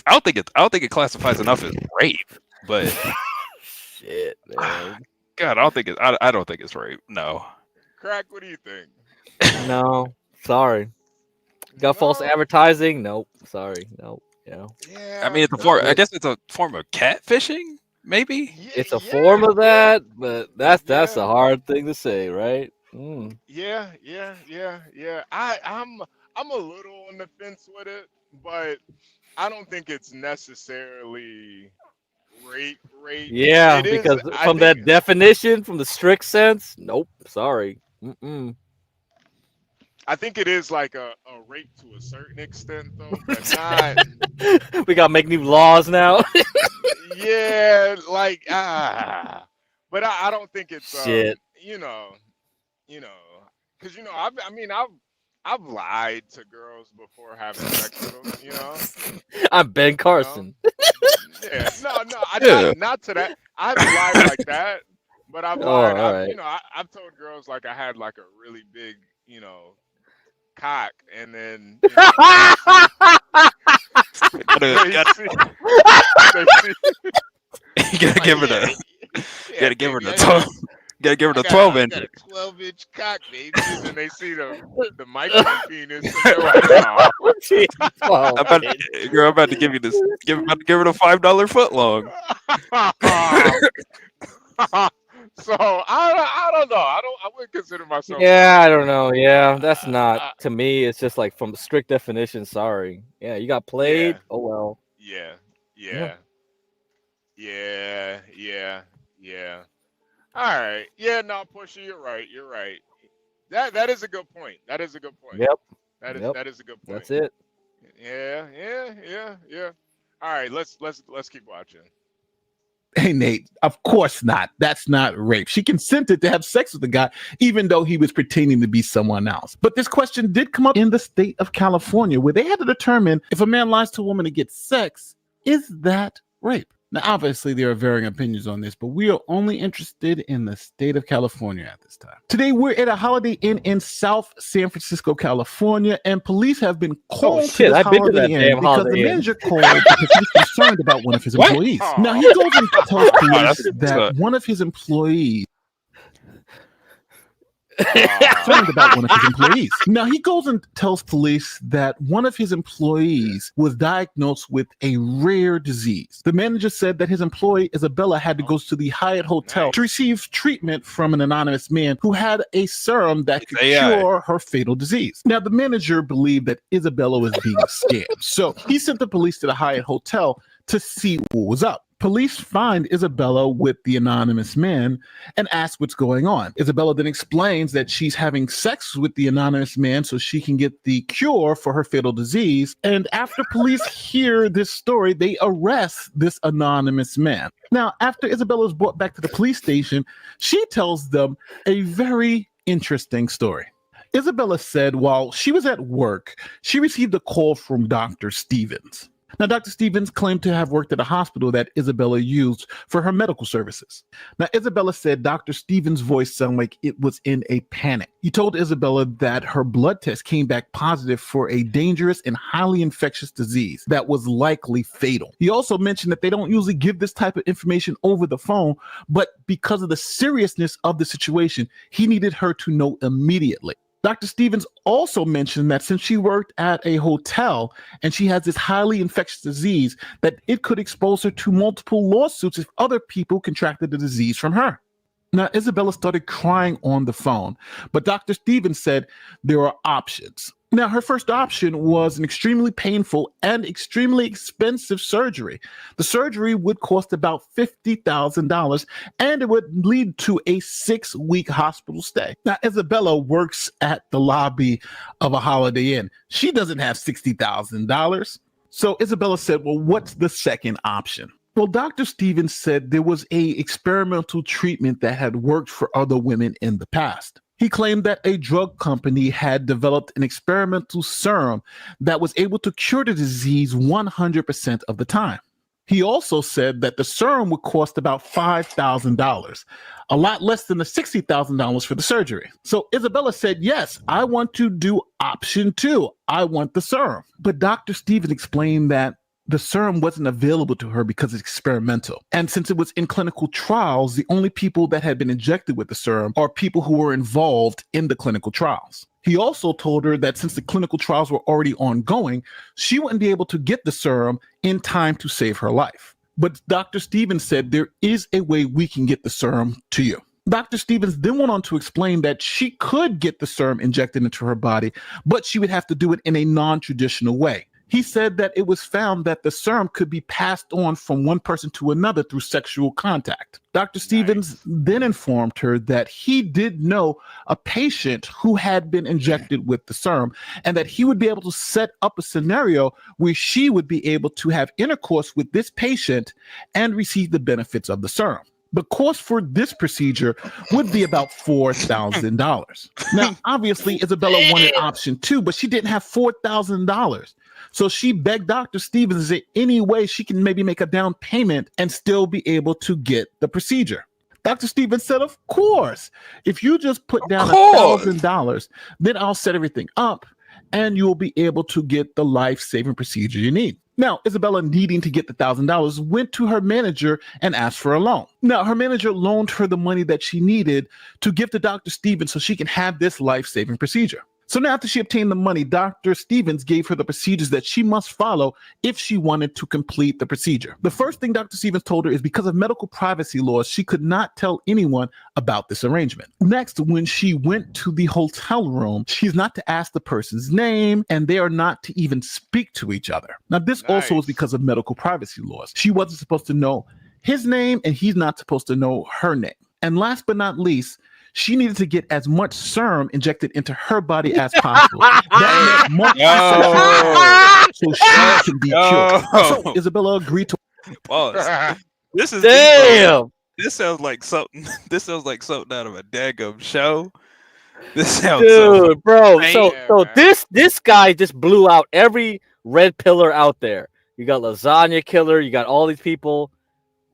I don't think it classifies enough as rape, but shit, man. God, I don't think it's rape. No. Crack, what do you think? No, sorry. Got false advertising? Nope. Sorry. Nope. Yeah. I mean, I guess it's a form of catfishing, maybe. It's a form of that, but that's a hard thing to say, right? Mm. Yeah. I'm a little on the fence with it, but I don't think it's necessarily rape. Yeah, It is, because I from think, that definition, from the strict sense, nope. Sorry. Mm-mm. I think it is like a rape to a certain extent, though, but not. We gotta make new laws now. Yeah, like but I don't think it's Shit. you know, because I've lied to girls before having sex with them, you know. I'm Ben Carson. Yeah, no, not to that. I've lied like that, but I've lied. all right. I've told girls like I had like a really big, cock, and then You gotta give her the. Gotta give her the 12. Gotta give her the 12-inch. I got a 12-inch cock, baby, and they see the micro penis. And they're like, oh. I'm about to give you this. Give her the $5 foot long. So I don't know. I wouldn't consider myself. Yeah, I don't know. Yeah, that's not to me. It's just like from strict definition. Sorry. Yeah, you got played. Yeah. Oh well. Yeah. All right. Yeah, no, Pusha, you're right. That is a good point. Yep. That is a good point. That's it. Yeah. All right, let's keep watching. Hey, Nate, of course not. That's not rape. She consented to have sex with the guy, even though he was pretending to be someone else. But this question did come up in the state of California, where they had to determine if a man lies to a woman to get sex, is that rape? Now, obviously, there are varying opinions on this, but we are only interested in the state of California at this time. Today, we're at a Holiday Inn in South San Francisco, California, and police have been called to this Holiday Inn because the manager called because he was concerned about one of his employees. Now, he goes and tells police that one of his employees concerned about one of his employees. Now he goes and tells police that one of his employees was diagnosed with a rare disease. The manager said that his employee Isabella had to go to the Hyatt Hotel to receive treatment from an anonymous man who had a serum that could cure her fatal disease. Now the manager believed that Isabella was being scammed, so he sent the police to the Hyatt Hotel to see what was up. Police find Isabella with the anonymous man and ask what's going on. Isabella then explains that she's having sex with the anonymous man so she can get the cure for her fatal disease. And after police hear this story, they arrest this anonymous man. Now, after Isabella is brought back to the police station, she tells them a very interesting story. Isabella said while she was at work, she received a call from Dr. Stevens. Now, Dr. Stevens claimed to have worked at a hospital that Isabella used for her medical services. Now, Isabella said Dr. Stevens' voice sounded like it was in a panic. He told Isabella that her blood test came back positive for a dangerous and highly infectious disease that was likely fatal. He also mentioned that they don't usually give this type of information over the phone, but because of the seriousness of the situation, he needed her to know immediately. Dr. Stevens also mentioned that since she worked at a hotel and she has this highly infectious disease, that it could expose her to multiple lawsuits if other people contracted the disease from her. Now, Isabella started crying on the phone, but Dr. Stevens said there are options. Now, her first option was an extremely painful and extremely expensive surgery. The surgery would cost about $50,000 and it would lead to a 6-week hospital stay. Now, Isabella works at the lobby of a Holiday Inn. She doesn't have $60,000. So Isabella said, well, what's the second option? Well, Dr. Stevens said there was a experimental treatment that had worked for other women in the past. He claimed that a drug company had developed an experimental serum that was able to cure the disease 100% of the time. He also said that the serum would cost about $5,000, a lot less than the $60,000 for the surgery. So Isabella said, yes, I want to do option 2. I want the serum. But Dr. Stevens explained that the serum wasn't available to her because it's experimental. And since it was in clinical trials, the only people that had been injected with the serum are people who were involved in the clinical trials. He also told her that since the clinical trials were already ongoing, she wouldn't be able to get the serum in time to save her life. But Dr. Stevens said there is a way we can get the serum to you. Dr. Stevens then went on to explain that she could get the serum injected into her body, but she would have to do it in a non-traditional way. He said that it was found that the serum could be passed on from one person to another through sexual contact. Dr. Stevens then informed her that he did know a patient who had been injected with the serum and that he would be able to set up a scenario where she would be able to have intercourse with this patient and receive the benefits of the serum. The cost for this procedure would be about $4,000. Now, obviously, Isabella wanted option 2, but she didn't have $4,000. So she begged Dr. Stevens, is there any way she can maybe make a down payment and still be able to get the procedure? Dr. Stevens said, of course. If you just put down $1,000, then I'll set everything up and you'll be able to get the life-saving procedure you need. Now, Isabella, needing to get the $1,000, went to her manager and asked for a loan. Now, her manager loaned her the money that she needed to give to Dr. Stevens so she can have this life-saving procedure. So now after she obtained the money, Dr. Stevens gave her the procedures that she must follow if she wanted to complete the procedure. The first thing Dr. Stevens told her is because of medical privacy laws, she could not tell anyone about this arrangement. Next, when she went to the hotel room, she's not to ask the person's name and they are not to even speak to each other. Now, this also is because of medical privacy laws. She wasn't supposed to know his name and he's not supposed to know her name. And last but not least, she needed to get as much serum injected into her body as possible. That meant so she can be killed. So Isabella agreed to. Pause. This is damn. This sounds like something. This sounds like something out of a daggum show. This sounds dude, bro. So man. this guy just blew out every red pillar out there. You got Lasagna Killer. You got all these people.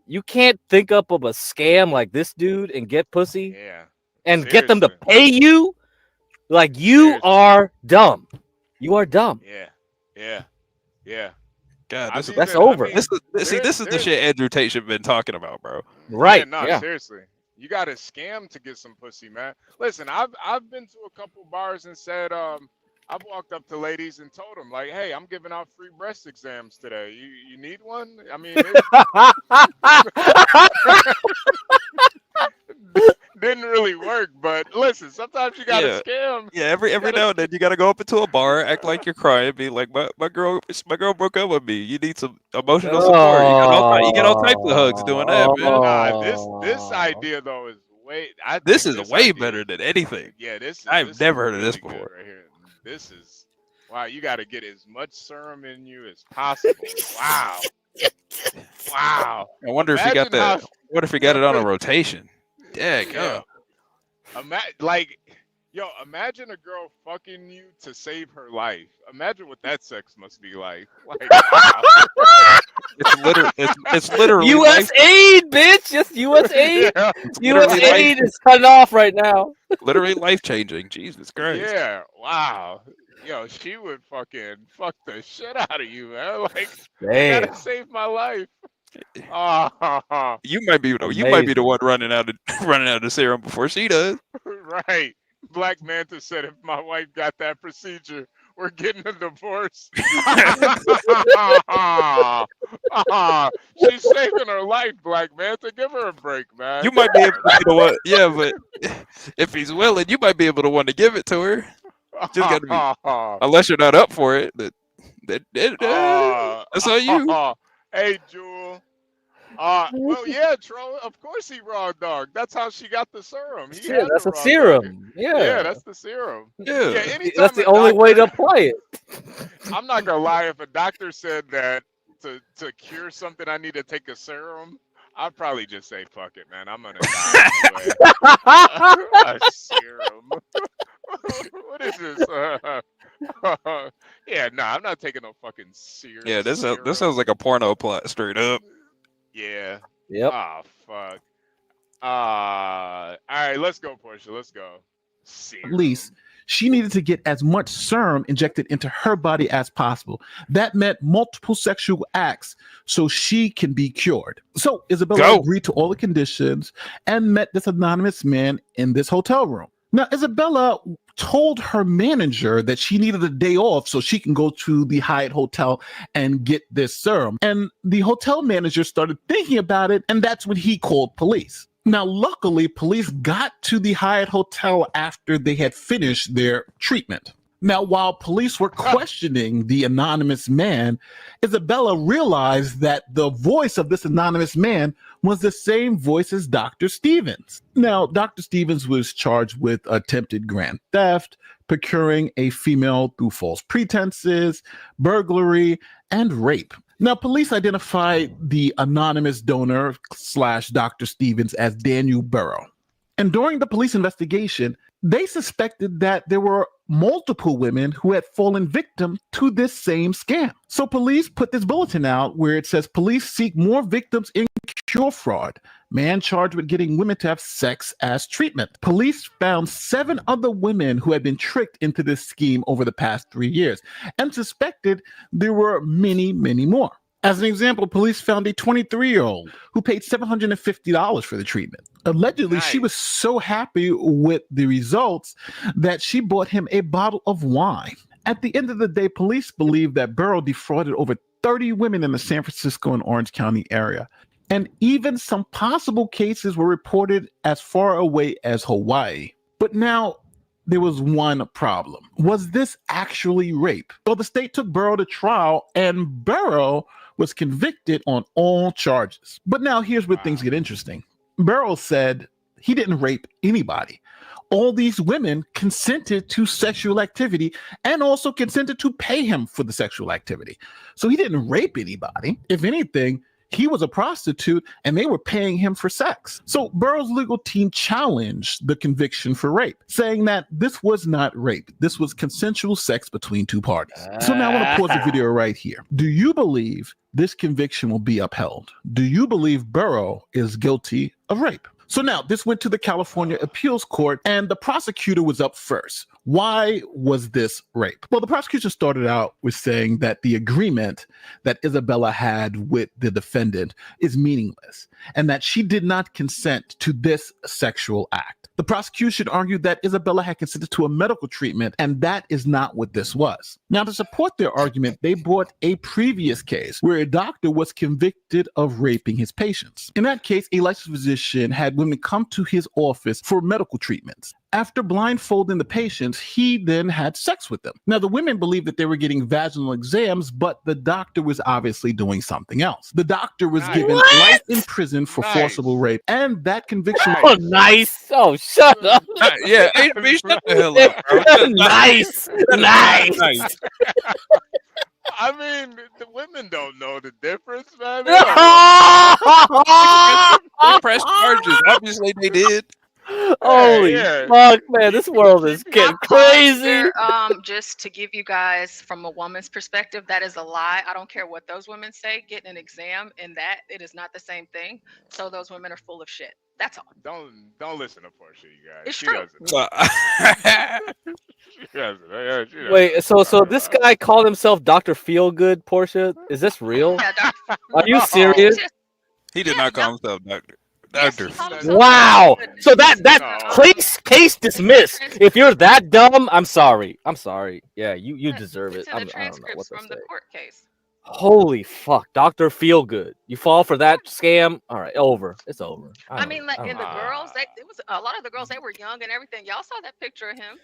You can't think up of a scam like this dude and get pussy. Yeah. And get them to pay you, like you are dumb. You are dumb. Yeah. God, that's over. This is the shit Andrew Tate should have been talking about, bro. Right? Seriously. You got to scam to get some pussy, man. Listen, I've been to a couple bars and said, I've walked up to ladies and told them like, hey, I'm giving out free breast exams today. You need one? I mean. Didn't really work, but listen, sometimes you gotta scam. Yeah, every now and then you gotta go up into a bar, act like you're crying, be like, my girl broke up with me. You need some emotional support. You get all types of hugs doing that, man. Nah, this idea though is this is way better than anything. Yeah, I've never heard of this really before. right here. This is wow. You got to get as much serum in you as possible. Wow. I wonder if he got that. What if he got it on a rotation? Yeah. Imagine a girl fucking you to save her life. Imagine what that sex must be like. It's literally U.S. aid, bitch. Just U.S. aid. Yeah. U.S. aid is cut off right now. Literally life changing. Jesus Christ. Yeah. Wow. Yo, she would fucking fuck the shit out of you, man. Like, you gotta save my life. You might be the one running out of the serum before she does. Right. Black Manta said if my wife got that procedure, we're getting a divorce. She's saving her life, Black Manta. Give her a break, man. You might be able to be the one. Yeah, but if he's willing, you might be able to want to give it to her. Just gotta be, unless you're not up for it. That's on you. Hey, Jewel. Well, yeah, Tro. Of course he raw dog. That's how she got the serum. That's a serum. Yeah, that's the serum. Yeah, that's the only way to apply it. I'm not gonna lie. If a doctor said that to cure something, I need to take a serum, I'd probably just say, "Fuck it, man. I'm gonna die anyway." A serum. What is this? Yeah, nah, I'm not taking no fucking serious. Yeah, this serial. sounds like a porno plot straight up. Yeah. Yep. Oh fuck. All right, let's go, Portia. Let's go. At least she needed to get as much serum injected into her body as possible. That meant multiple sexual acts so she can be cured. So Isabella agreed to all the conditions and met this anonymous man in this hotel room. Now, Isabella told her manager that she needed a day off so she can go to the Hyatt Hotel and get this serum. And the hotel manager started thinking about it, and that's when he called police. Now, luckily, police got to the Hyatt Hotel after they had finished their treatment. Now, while police were questioning the anonymous man, Isabella realized that the voice of this anonymous man was the same voice as Dr. Stevens. Now, Dr. Stevens was charged with attempted grand theft, procuring a female through false pretenses, burglary, and rape. Now, police identified the anonymous donor / Dr. Stevens as Daniel Burrow. And during the police investigation, they suspected that there were multiple women who had fallen victim to this same scam. So police put this bulletin out where it says, police seek more victims in cure fraud. Man charged with getting women to have sex as treatment. Police found 7 other women who had been tricked into this scheme over the past 3 years and suspected there were many, many more. As an example, police found a 23-year-old who paid $750 for the treatment. Allegedly, she was so happy with the results that she bought him a bottle of wine. At the end of the day, police believe that Burrow defrauded over 30 women in the San Francisco and Orange County area. And even some possible cases were reported as far away as Hawaii. But now, there was one problem. Was this actually rape? Well, the state took Burrow to trial, and Burrow was convicted on all charges. But now here's where things get interesting. Burrow said he didn't rape anybody. All these women consented to sexual activity and also consented to pay him for the sexual activity. So he didn't rape anybody. If anything, he was a prostitute and they were paying him for sex. So Burrow's legal team challenged the conviction for rape, saying that this was not rape. This was consensual sex between 2 parties. So now I want to pause the video right here. Do you believe this conviction will be upheld? Do you believe Burrow is guilty of rape? So now this went to the California Appeals Court and the prosecutor was up first. Why was this rape? Well, the prosecution started out with saying that the agreement that Isabella had with the defendant is meaningless and that she did not consent to this sexual act. The prosecution argued that Isabella had consented to a medical treatment, and that is not what this was. Now, to support their argument, they brought a previous case where a doctor was convicted of raping his patients. In that case, a licensed physician had women come to his office for medical treatments. After blindfolding the patients, he then had sex with them. Now, the women believed that they were getting vaginal exams, but the doctor was obviously doing something else. The doctor was given life in prison for forcible rape, and that conviction. Oh, nice. Oh, shut up. Yeah, HB, shut the hell up, bro. Nice. Nice. I mean, the women don't know the difference, man. They pressed charges. Obviously, they did. Holy fuck, man, this world is getting crazy. Just to give you guys from a woman's perspective, that is a lie. I don't care what those women say. Getting an exam and that it is not the same thing. So those women are full of shit. That's all. Don't listen to Portia, you guys. It's she true. Doesn't. Wait, so this guy called himself Dr. Feelgood, Portia? Is this real? Are you serious? He did not call himself Doctor. Wow. So that case dismissed. If you're that dumb, I'm sorry. Yeah, you deserve it. I don't know what to from say. the court case. Holy fuck, Dr. Feelgood. You fall for that scam? All right, over. It's over. I mean, like in the girls, it was a lot of the girls. They were young and everything. Y'all saw that picture of him.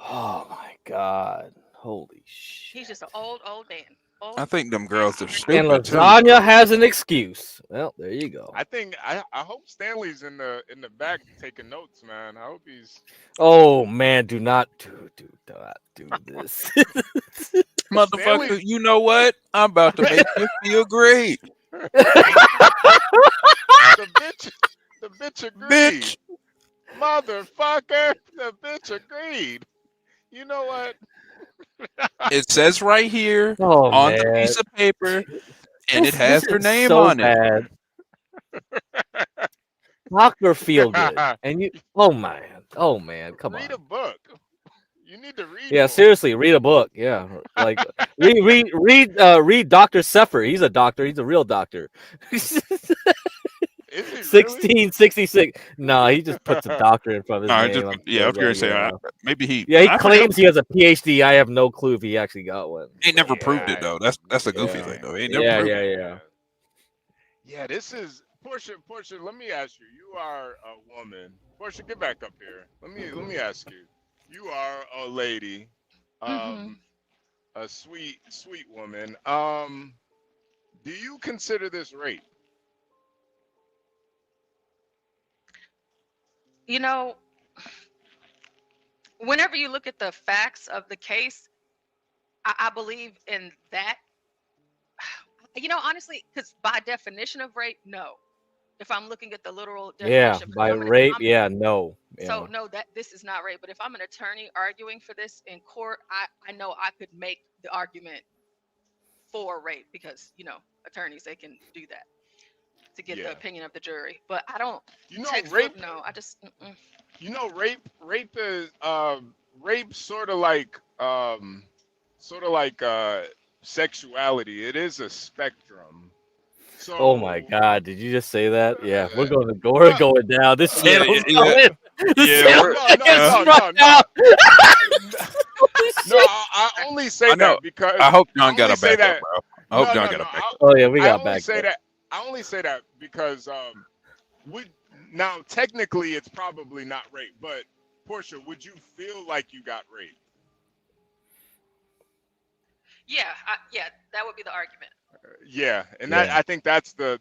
Oh my god. Holy shit. He's just an old man. I think them girls are stupid. And lasagna has an excuse. Well, there you go. I hope Stanley's in the back taking notes, man. I hope he's. Oh man, do not do this. Motherfucker, you know what? I'm about to make you feel great. The bitch agreed. Motherfucker, the bitch agreed. You know what? It says right here Oh on the man, piece of paper, and it this has her is name so on it. bad. Doctor Feelgood, and you. Oh man, come Read on. a book. You need to read Yeah, more. seriously, read a book. Yeah, like read Doctor Seffer. He's a doctor. He's a real doctor. Is he really? 1666. No, he just puts a doctor in front of his I name. just I'm yeah, I sure, was gonna but say yeah. maybe he. Yeah, he I forget. claims he has a PhD. I have no clue if he actually got one. Ain't never But, proved it though. That's a goofy yeah, thing though. He ain't never yeah, proved yeah, it. yeah. Yeah, this is Portia. Portia, let me ask you. You are a woman. Portia, get back up here. Let me ask you. You are a lady, Mm-hmm. a sweet woman. Do you consider this rape? You know, whenever you look at the facts of the case, I believe in that. You know, honestly, because by definition of rape, no. If I'm looking at the literal Yeah, definition, but by if rape, yeah, no. so Yeah. no, that this is not rape. But if I'm an attorney arguing for this in court, I know I could make the argument for rape because attorneys, they can do that to get the Yeah. opinion of the jury. But I don't You know, textbook. rape. No, I just You know, rape is rape sort of like sexuality. It is a spectrum. Oh my So God! Did you just say that? Yeah, we're well, going down. This Yeah, channel's yeah, going. This yeah. channel's We're, getting no, struck no. out. Holy No, shit! I only I say know. that because I hope John I got only a say backup, that. bro. I hope No, John no, got no. a backup. Oh yeah, we I got only back say up. that. I only say that because would now technically it's probably not rape, but Portia, would you feel like you got raped? yeah, that would be the argument. Yeah, and Yeah. I think that's the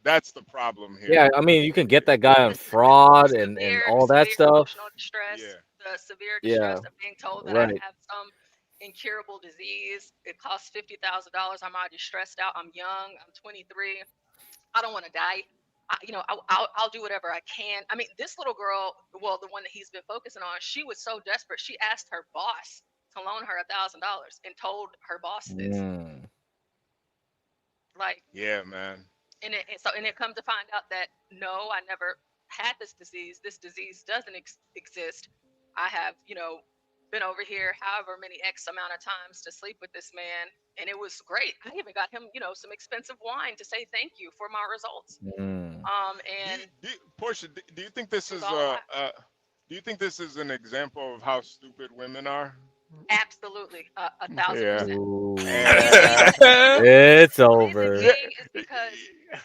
problem here. Yeah, I mean, you can get that guy on fraud and all that Severe stuff. emotional distress, Yeah. the severe Yeah, distress of being told that I right. have some incurable disease. It costs $50,000. I'm already stressed out. I'm young. I'm 23. I don't want to die. I'll do whatever I can. I mean, this little girl, well, the one that he's been focusing on, she was so desperate. She asked her boss to loan her $1,000 and told her boss this. Mm. Like, Yeah, man. and it come to find out that no, I never had this disease. This disease doesn't exist. I have, been over here however many X amount of times to sleep with this man, and it was great. I even got him, some expensive wine to say thank you for my results. Mm. And Portia, do you think this it was is all a lie. do you think this is an example of how stupid women are? Absolutely, 1,000%. Yeah. Ooh. Yeah. It's The over. reason being is because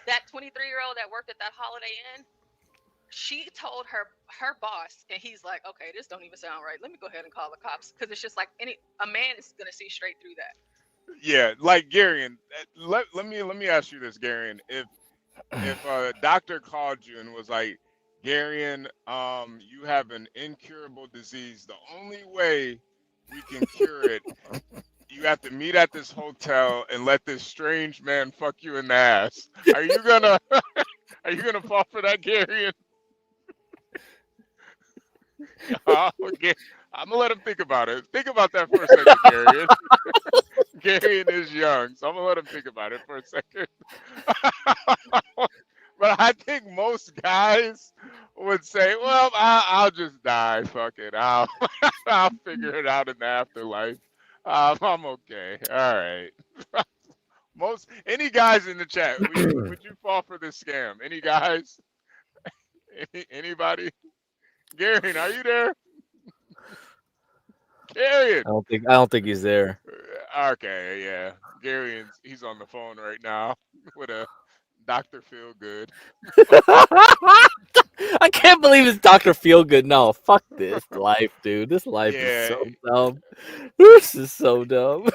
that 23-year-old that worked at that Holiday Inn, she told her boss, and he's like, okay, this don't even sound right. Let me go ahead and call the cops, because it's just like a man is gonna see straight through that. Yeah, like Garion, let me ask you this, Garion. If a doctor called you and was like, Garion, you have an incurable disease. The only way we can cure it, you have to meet at this hotel and let this strange man fuck you in the ass. Are you gonna fall for that, Garion? Okay. I'm gonna let him think about it. Think about that for a second, Garion. Garion is young, so I'm gonna let him think about it for a second. But I think most guys would say, "Well, I'll just die. Fuck it. I'll I'll figure it out in the afterlife. I'm okay. All right." Any guys in the chat? Would you fall for this scam? Any guys? Anybody? Garion, are you there? Garion. I don't think he's there. Okay, yeah. He's on the phone right now with a Dr. Feelgood. I can't believe it's Dr. Feelgood. No, fuck this life, dude. This life is so dumb. This is so dumb.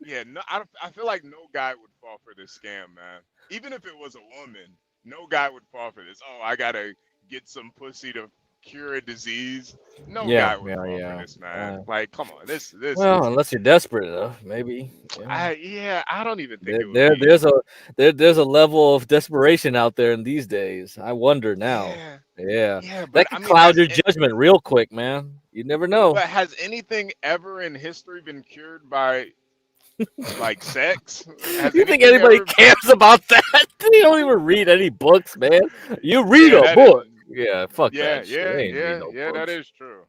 Yeah, no, I feel like no guy would fall for this scam, man. Even if it was a woman, no guy would fall for this. Oh, I gotta get some pussy to cure a disease. No Yeah, guy would yeah, fall for yeah. this, man. Like, come on, this Well, is. unless you're desperate enough, maybe. Yeah. I don't even think There, it would there, be. there's a level of desperation out there in these days. I wonder now. Yeah, Yeah, yeah, but that I could mean, cloud your judgment real quick, man. You never know. but has anything ever in history been cured by like sex? Has You think anything anybody ever? cares about that? You don't even read any books, man. You read Yeah, a that is. book. Yeah, fuck Yeah, that shit. yeah, I ain't read yeah, no yeah. That books. is true.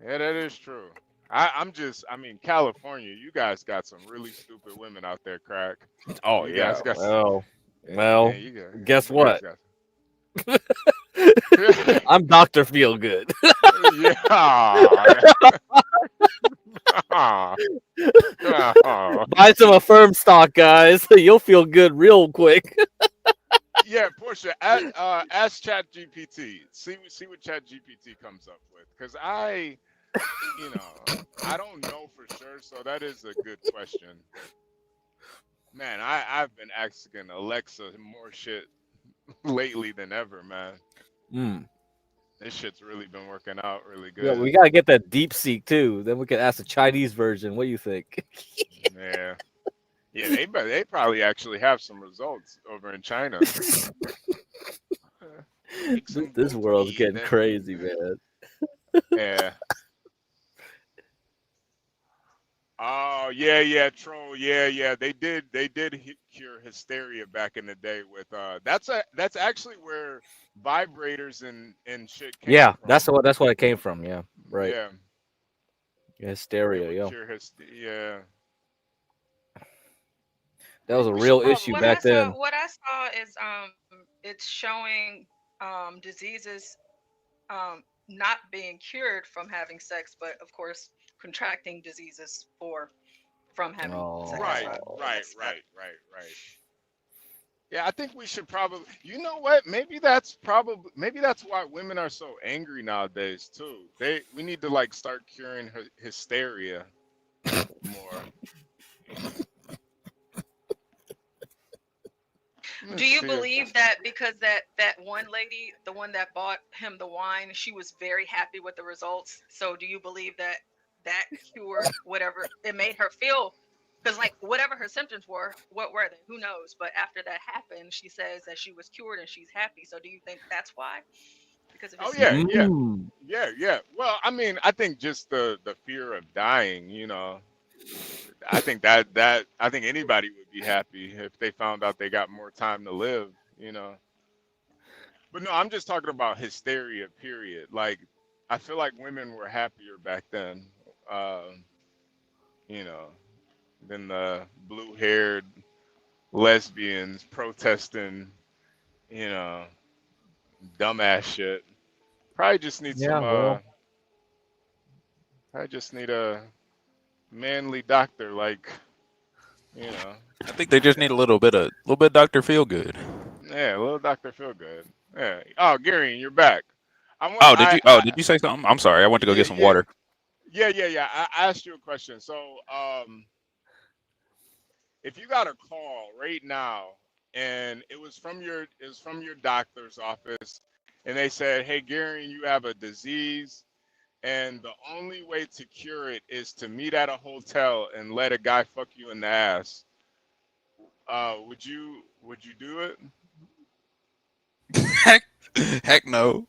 Yeah, that is true. I'm just. I mean, California. You guys got some really stupid women out there, crack. Oh You yeah. guys got. Yeah, Well, guess you guys what? got. I'm Dr. Feelgood. Yeah. Aw. Buy some Affirm stock, guys. You'll feel good real quick. Yeah, Portia, ask ChatGPT. See what ChatGPT comes up with, because I don't know for sure. So that is a good question. Man, I've been asking Alexa more shit lately than ever, man. This shit's really been working out really Yeah, good. we gotta get that deep seek too. Then we can ask the Chinese version. What do you think? Yeah. Yeah, they probably actually have some results over in China. This world's getting crazy, man. Yeah. Oh yeah, troll. Yeah. They did cure hysteria back in the day with that's actually where vibrators and shit came Yeah, from. that's what it came from. Yeah, right. Yeah. They Hysteria, would yo. cure hysteria. That was a We should real probably. issue back then. What I saw is it's showing diseases not being cured from having sex, but of course contracting diseases from having sex. Right, Oh. right. Yeah, I think we should probably. You know what? Maybe that's why women are so angry nowadays too. We need to like start curing hysteria more. Do you believe that because that one lady, the one that bought him the wine, she was very happy with the results? So do you believe that cured whatever it made her feel? Because like whatever her symptoms were, what were they? Who knows? But after that happened, she says that she was cured and she's happy. So do you think that's why? Because of Oh hysteria? yeah. Well, I mean, I think just the fear of dying. I think I think anybody would be happy if they found out they got more time to live. But no, I'm just talking about hysteria. Period. Like, I feel like women were happier back then. You know, than the blue-haired lesbians protesting. Dumbass shit. Probably just need some. I just need a manly doctor, like. I think they just need a little bit Dr. Feelgood. Yeah, a little Dr. Feelgood. Yeah. Oh, Gary, you're back. Did you say something? I'm sorry. I went to go get some water. Yeah. I asked you a question. So, if you got a call right now and it was from your doctor's office and they said, "Hey, Gary, you have a disease and the only way to cure it is to meet at a hotel and let a guy fuck you in the ass." Would you do it? Heck no.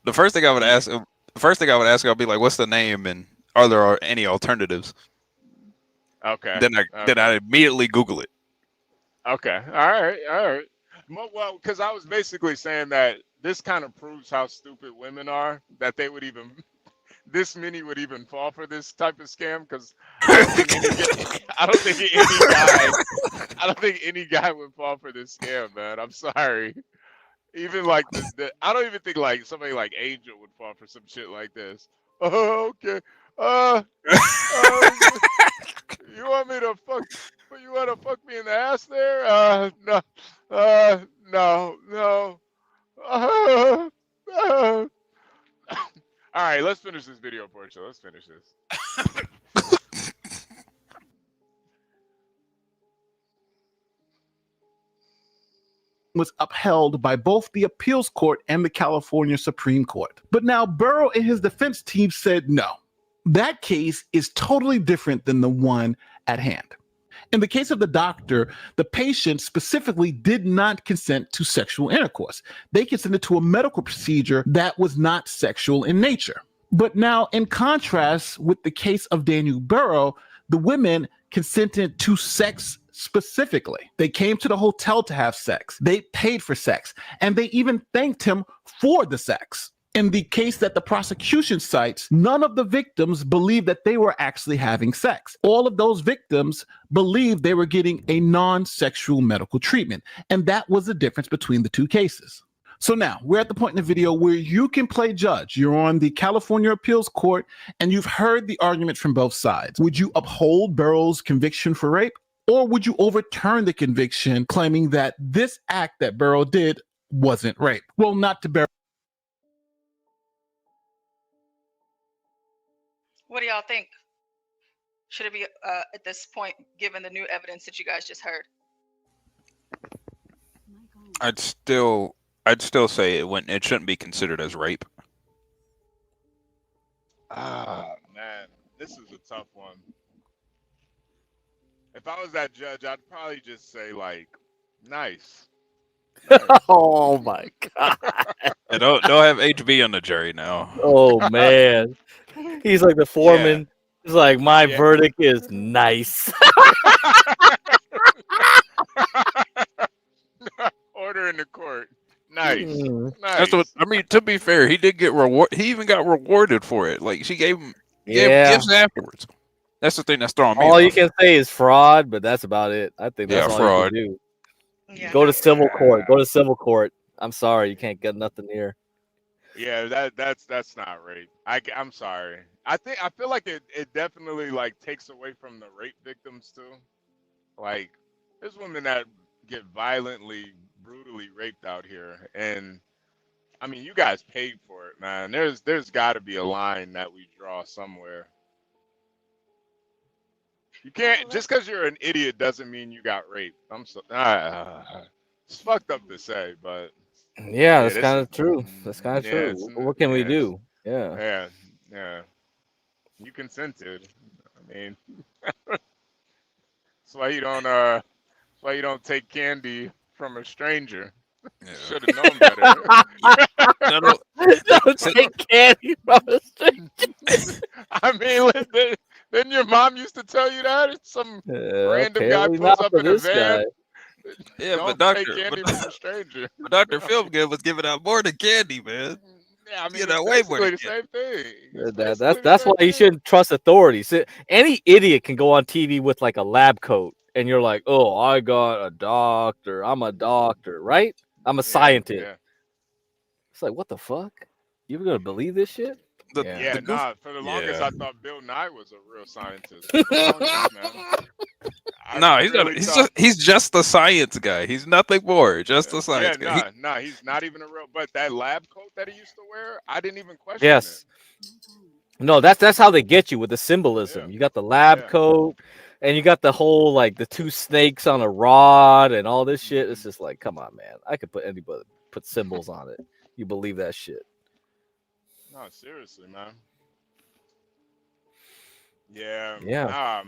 The first thing I would ask, I'll be like, "What's the name and are there any alternatives?" Okay. Then I immediately Google it. Okay. All right. Well, because I was basically saying that this kind of proves how stupid women are, that they would even this many would even fall for this type of scam. Because I don't think any guy would fall for this scam, man. I'm sorry. Even like I don't even think like somebody like Angel would fall for some shit like this. Oh, okay. You want me to fuck? You want to fuck me in the ass there? No. No. All right, let's finish this video, Portia. Let's finish this. was upheld by both the appeals court and the California Supreme Court. But now Burrow and his defense team said no. That case is totally different than the one at hand. In the case of the doctor, the patient specifically did not consent to sexual intercourse. They consented to a medical procedure that was not sexual in nature. But now, in contrast with the case of Daniel Burrow, the women consented to sex specifically. They came to the hotel to have sex. They paid for sex, and they even thanked him for the sex. In the case that the prosecution cites, none of the victims believed that they were actually having sex. All of those victims believed they were getting a non-sexual medical treatment, and that was the difference between the two cases. So now, we're at the point in the video where you can play judge. You're on the California Appeals Court, and you've heard the arguments from both sides. Would you uphold Burrow's conviction for rape, or would you overturn the conviction, claiming that this act that Burrow did wasn't rape? Well, not to Burrow. What do y'all think? Should it be at this point, given the new evidence that you guys just heard? I'd still say it shouldn't be considered as rape. Ah, man, this is a tough one. If I was that judge, I'd probably just say like, nice. Oh my god! And don't have HB on the jury now. Oh man, he's like the foreman. Yeah. He's like, my verdict is nice. Order in the court. Nice. Nice. That's what I mean. To be fair, he did get reward. He even got rewarded for it. Like she gave him gifts afterwards. That's the thing that's throwing me. All you can say is fraud, but that's about it. I think that's all fraud. you can do. Yeah. Go to civil court. Go to civil court. I'm sorry, you can't get nothing here. Yeah, that's not rape. I'm sorry. I feel like it definitely like takes away from the rape victims too. Like there's women that get violently, brutally raped out here, and I mean you guys paid for it, man. There's got to be a line that we draw somewhere. You can't just because you're an idiot doesn't mean you got raped. It's fucked up to say, but yeah, that's kind of true. That's kind of true. What can we do? Yeah. You consented. I mean, that's why you don't take candy from a stranger. Yeah. Should have known better. Don't take candy from a stranger. I mean, didn't your mom used to tell you that? It's some random guy pulls up in a van. Yeah, don't but take candy from a stranger. But Dr. Philgood was giving out more than candy, man. Yeah, I mean, way more than the same thing. That's why you shouldn't trust authorities. Any idiot can go on TV with like a lab coat, and you're like, "Oh, I got a doctor. I'm a doctor, right? I'm a scientist." Yeah. It's like, what the fuck? You ever gonna believe this shit? For the longest I thought Bill Nye was a real scientist. He's just a science guy. He's nothing more, just a science guy. He's not even a real. But that lab coat that he used to wear, I didn't even question. Yes. It. No, that's how they get you with the symbolism. Yeah. You got the lab coat, and you got the whole like the two snakes on a rod and all this shit. It's just like, come on, man. I could put symbols on it. You believe that shit? No, seriously, man. Yeah. Yeah.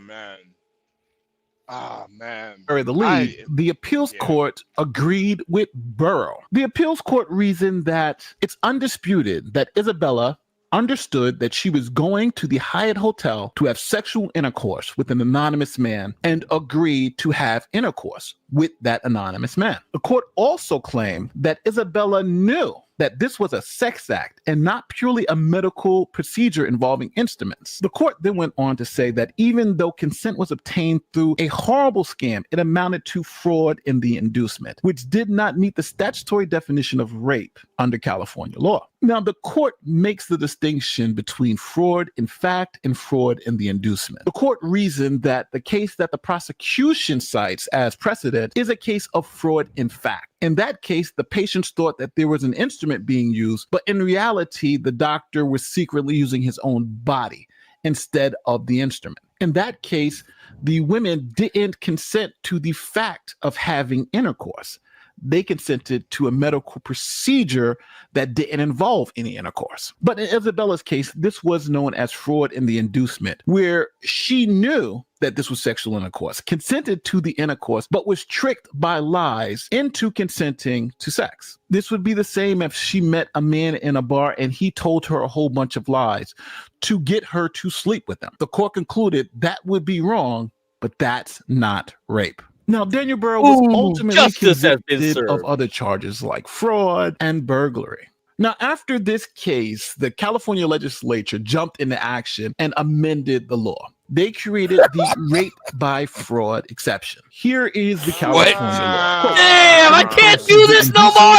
Oh, man. All right, the appeals court agreed with Burrow. The appeals court reasoned that it's undisputed that Isabella understood that she was going to the Hyatt Hotel to have sexual intercourse with an anonymous man and agreed to have intercourse with that anonymous man. The court also claimed that Isabella knew that this was a sex act and not purely a medical procedure involving instruments. The court then went on to say that even though consent was obtained through a horrible scam, it amounted to fraud in the inducement, which did not meet the statutory definition of rape under California law. Now, the court makes the distinction between fraud in fact and fraud in the inducement. The court reasoned that the case that the prosecution cites as precedent is a case of fraud in fact. In that case, the patients thought that there was an instrument being used, but in reality, the doctor was secretly using his own body instead of the instrument. In that case, the women didn't consent to the fact of having intercourse. they consented to a medical procedure that didn't involve any intercourse. But in Isabella's case, this was known as fraud in the inducement, where she knew that this was sexual intercourse, consented to the intercourse, but was tricked by lies into consenting to sex. This would be the same if she met a man in a bar and he told her a whole bunch of lies to get her to sleep with him. The court concluded that would be wrong, but that's not rape. Now, Daniel Burrow was ultimately convicted of other charges like fraud and burglary. Now, after this case, the California legislature jumped into action and amended the law. They created the rape by fraud exception. Here is the California law. Quote, Damn, I can't do this no more.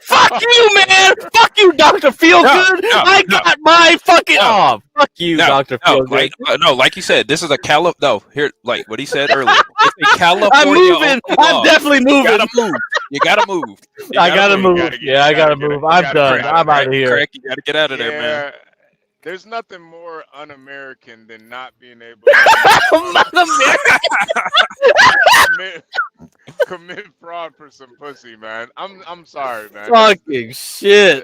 Fuck you, man. Fuck you, Dr. Feelgood. I got my fucking off. Fuck you, Dr. Feelgood. No, like you said, this is a like what he said earlier. It's a California. I'm moving. I'm definitely moving. You gotta move. I gotta move. Yeah, I gotta move. I'm done. I'm out of here. You gotta get out of there, man. There's nothing more un-American than not being able to commit fraud for some pussy, man. I'm sorry, man. Fucking shit.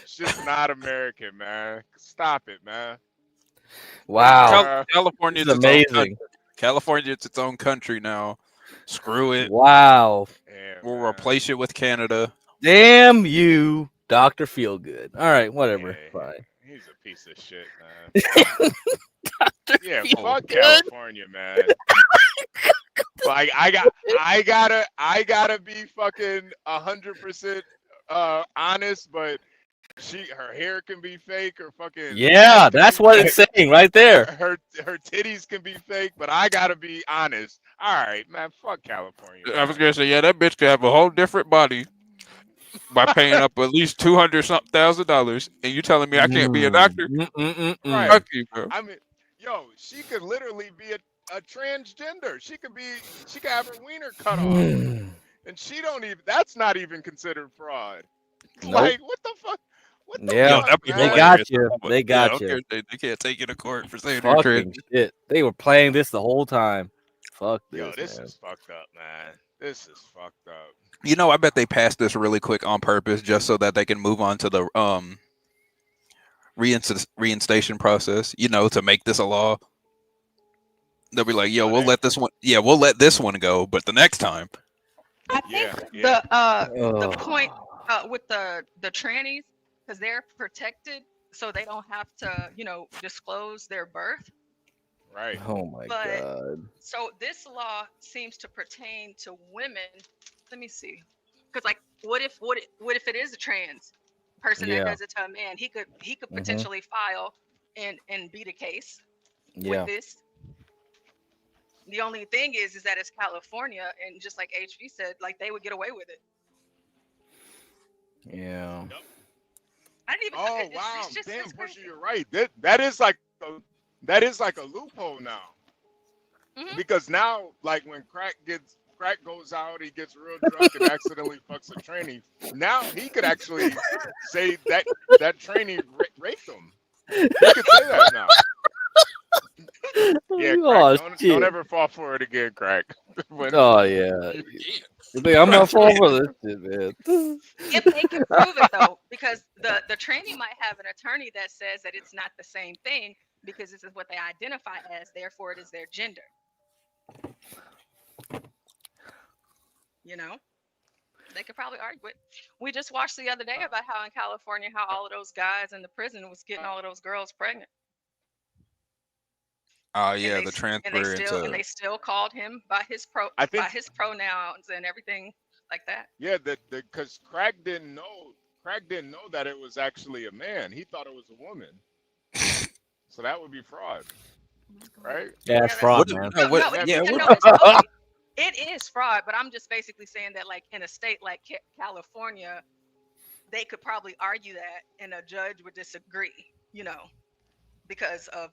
It's just not American, man. Stop it, man. Wow. California's amazing. California, it's its own country now. Screw it. Wow. We'll replace it with Canada. Damn you, Dr. Feelgood. All right, whatever. Fine. He's a piece of shit, man. Yeah, fuck California, man. Like I gotta be fucking 100% honest, but her hair can be fake or fucking that's what it's saying right there. Her titties can be fake, but I gotta be honest. All right, man, fuck California. I was gonna say, that bitch could have a whole different body by paying up at least $200,000, and you telling me I can't be a doctor? Right. Fuck you, bro. I mean, yo, she could literally be a transgender. She could have her wiener cut off, and she don't even. That's not even considered fraud. Nope. Like, what the fuck? What the Yeah, fuck, they got you. They got you. They can't take you to court for saying Fucking shit. They were playing this the whole time. Fuck this. Yo, this is fucked up, man. This is fucked up. You know, I bet they passed this really quick on purpose just so that they can move on to the reinstation process, to make this a law. They'll be like, yo, we'll let this one go, but the next time. I think the point with the trannies, because they're protected, so they don't have to, disclose their birth. Right. Oh my god. So this law seems to pertain to women. Let me see, because like, what if it is a trans person that does it to a man? He could potentially file and beat a case with this. The only thing is that it's California, and just like HV said, like they would get away with it. Yeah. I didn't even. Oh wow! Damn, Bushy, you're right. That is like a loophole now, because now, like when crack goes out, he gets real drunk and accidentally fucks a tranny. Now he could actually say that tranny raped him. He could say that now. Yeah, Crack, don't ever fall for it again, Crack. Oh yeah. I'm not falling for this shit, man. If they can prove it though, because the trainee might have an attorney that says that it's not the same thing because this is what they identify as, therefore it is their gender. They could probably argue it. We just watched the other day about how in California, how all of those guys in the prison was getting all of those girls pregnant. Oh yeah, the transfer and they still called him by his pronouns and everything like that. Yeah, because Crack didn't know that it was actually a man. He thought it was a woman. So that would be fraud, right? Yeah, it's fraud, man. It is fraud, but I'm just basically saying that, like in a state like California, they could probably argue that, and a judge would disagree. Because of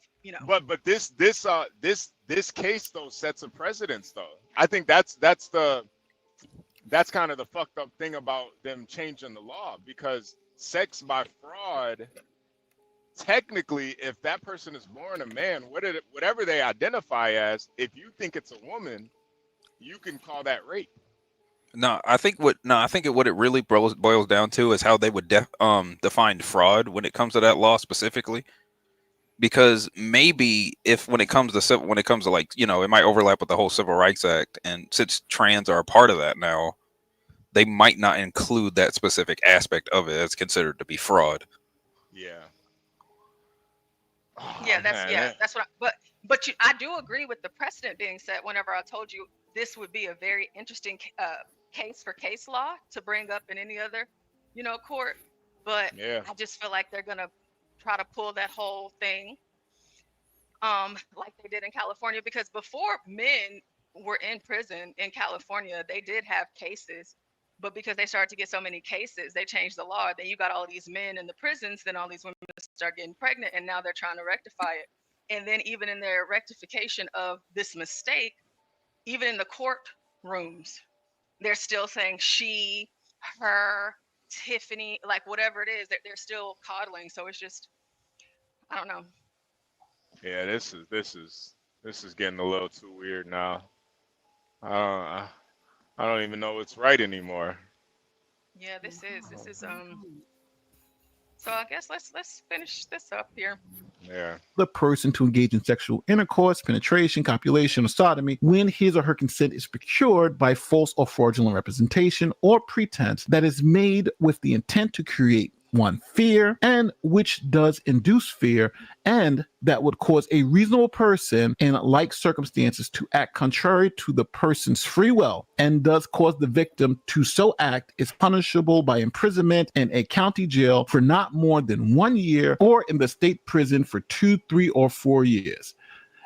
But this case though sets a precedence though. I think that's kind of the fucked up thing about them changing the law, because sex by fraud, technically, if that person is born a man, whatever they identify as, if you think it's a woman, you can call that rape. No, I think what it really boils down to is how they would define fraud when it comes to that law specifically. Because maybe when it comes to like, you know, it might overlap with the whole Civil Rights Act, and since trans are a part of that now, they might not include that specific aspect of it as considered to be fraud. Yeah. Yeah, that's what. But I do agree with the precedent being set. Whenever I told you this would be a very interesting case for case law to bring up in any other, you know, court. But Yeah. I just feel like they're gonna try to pull that whole thing, like they did in California, because before men were in prison in California, they did have cases. But because they started to get so many cases, they changed the law. Then you got all these men in the prisons, then all these women start getting pregnant, and now they're trying to rectify it. And then even in their rectification of this mistake, even in the courtrooms, they're still saying she, her, Tiffany, like whatever it is, they're still coddling. So it's just, I don't know. Yeah, this is getting a little too weird now. I don't even know what's right anymore. Yeah, this is so I guess let's finish this up here. Yeah. The person to engage in sexual intercourse, penetration, copulation, or sodomy when his or her consent is procured by false or fraudulent representation or pretense that is made with the intent to create one, fear, and which does induce fear, and that would cause a reasonable person in like circumstances to act contrary to the person's free will, and does cause the victim to so act, is punishable by imprisonment in a county jail for not more than 1 year, or in the state prison for 2, 3, or 4 years.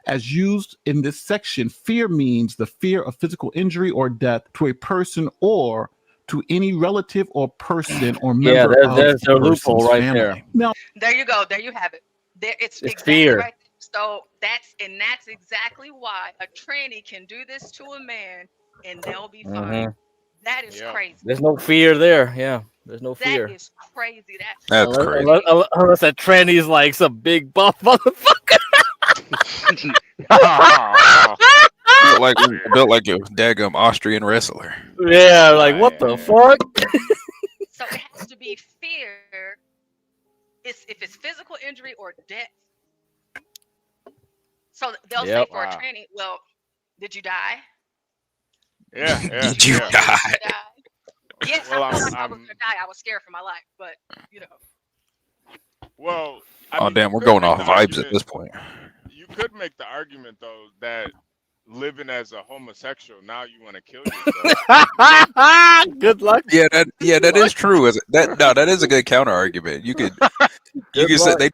As used in this section, fear means the fear of physical injury or death to a person or to any relative or person or member of there's the a loophole person's right family. there. Now, There you go. There you have it. There, it's exactly fear. right. So that's exactly why a tranny can do this to a man and they'll be fine. That is crazy. There's no fear there. Yeah, there's no fear. That is crazy. That's crazy. Unless that tranny's like some big buff motherfucker. built like a daggum Austrian wrestler. Yeah, like what the fuck? So it has to be fear. If it's physical injury or death. So they'll say for a tranny, well, did you die? Yeah. Did you die? Yes, Well, I felt like I was gonna die. I was scared for my life, but you know. Well, Oh damn, we're going off vibes at this point. You could make the argument though that living as a homosexual, now you want to kill yourself. Good luck. Yeah, that is true. That is a good counter argument. You could say they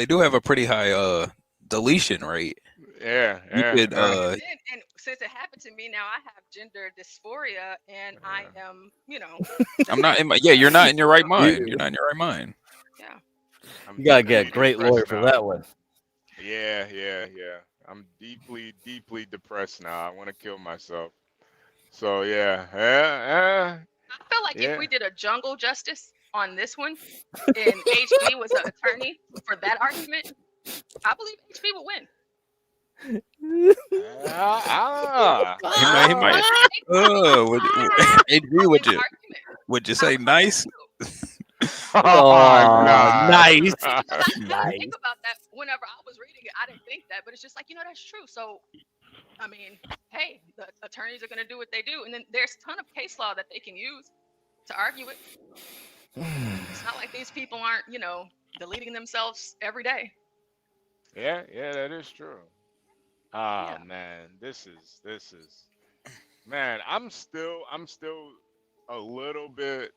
do have a pretty high deletion rate. Yeah. And since it happened to me, now I have gender dysphoria, and I am, you know. I'm not in my. Yeah, you're not in your right mind. You're not in your right mind. Yeah. You gotta get a great lawyer for that one. Yeah. I'm deeply depressed now. I want to kill myself. So yeah. I feel like if we did a jungle justice on this one, and HB was an attorney for that argument, I believe HB would win. He might. Would you say nice? Nice. Think about that. Whenever I was reading it, I didn't think that, but it's just like, you know, that's true. So, I mean, hey, the attorneys are going to do what they do, and then there's a ton of case law that they can use to argue it. It's not like these people aren't, you know, deleting themselves every day. Yeah, that is true. Man, this is man, I'm still a little bit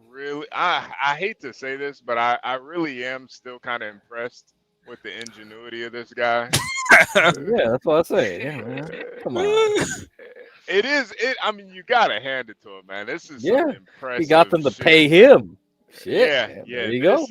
really, I hate to say this, but I really am still kind of impressed with the ingenuity of this guy. Yeah, that's what I say. Yeah, man. Come on. I mean, you gotta hand it to him, man. This is some impressive. He got them to shit. pay him. Shit. Yeah. There you go.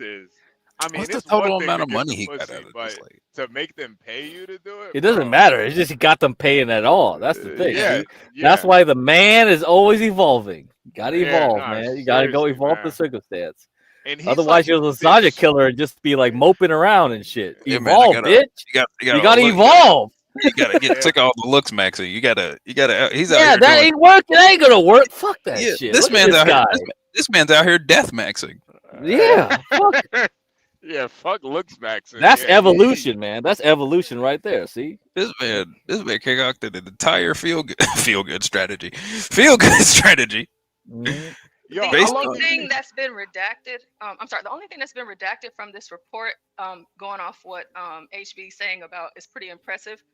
I mean, What's the it's total one thing amount to of get money the he got pussy, out of but this? Like, to make them pay you to do it, It doesn't matter. It's just he got them paying at all. That's the thing. Yeah. That's why the man is always evolving. You gotta evolve, nah, man. You gotta go seriously, evolve man. the circumstance. And he's Otherwise, like you're a this- lasagna killer and just be like moping around and shit. Yeah, man, Evolve, bitch. you You gotta evolve. You gotta get sick of all the looks, Maxie. You gotta. He's out Yeah, here that doing. ain't working. That ain't gonna work. Fuck that Yeah, shit. this Look at man's this out guy. here. This man's out here death maxing. Yeah, fuck. Yeah, fuck looks maxing. That's Yeah, evolution, man. That's evolution right there. See, This man concocted an entire feel good strategy. Feel good strategy. Yo, The Based only on- thing that's been redacted, I'm sorry, the only thing that's been redacted from this report, going off what HB is saying about is pretty impressive.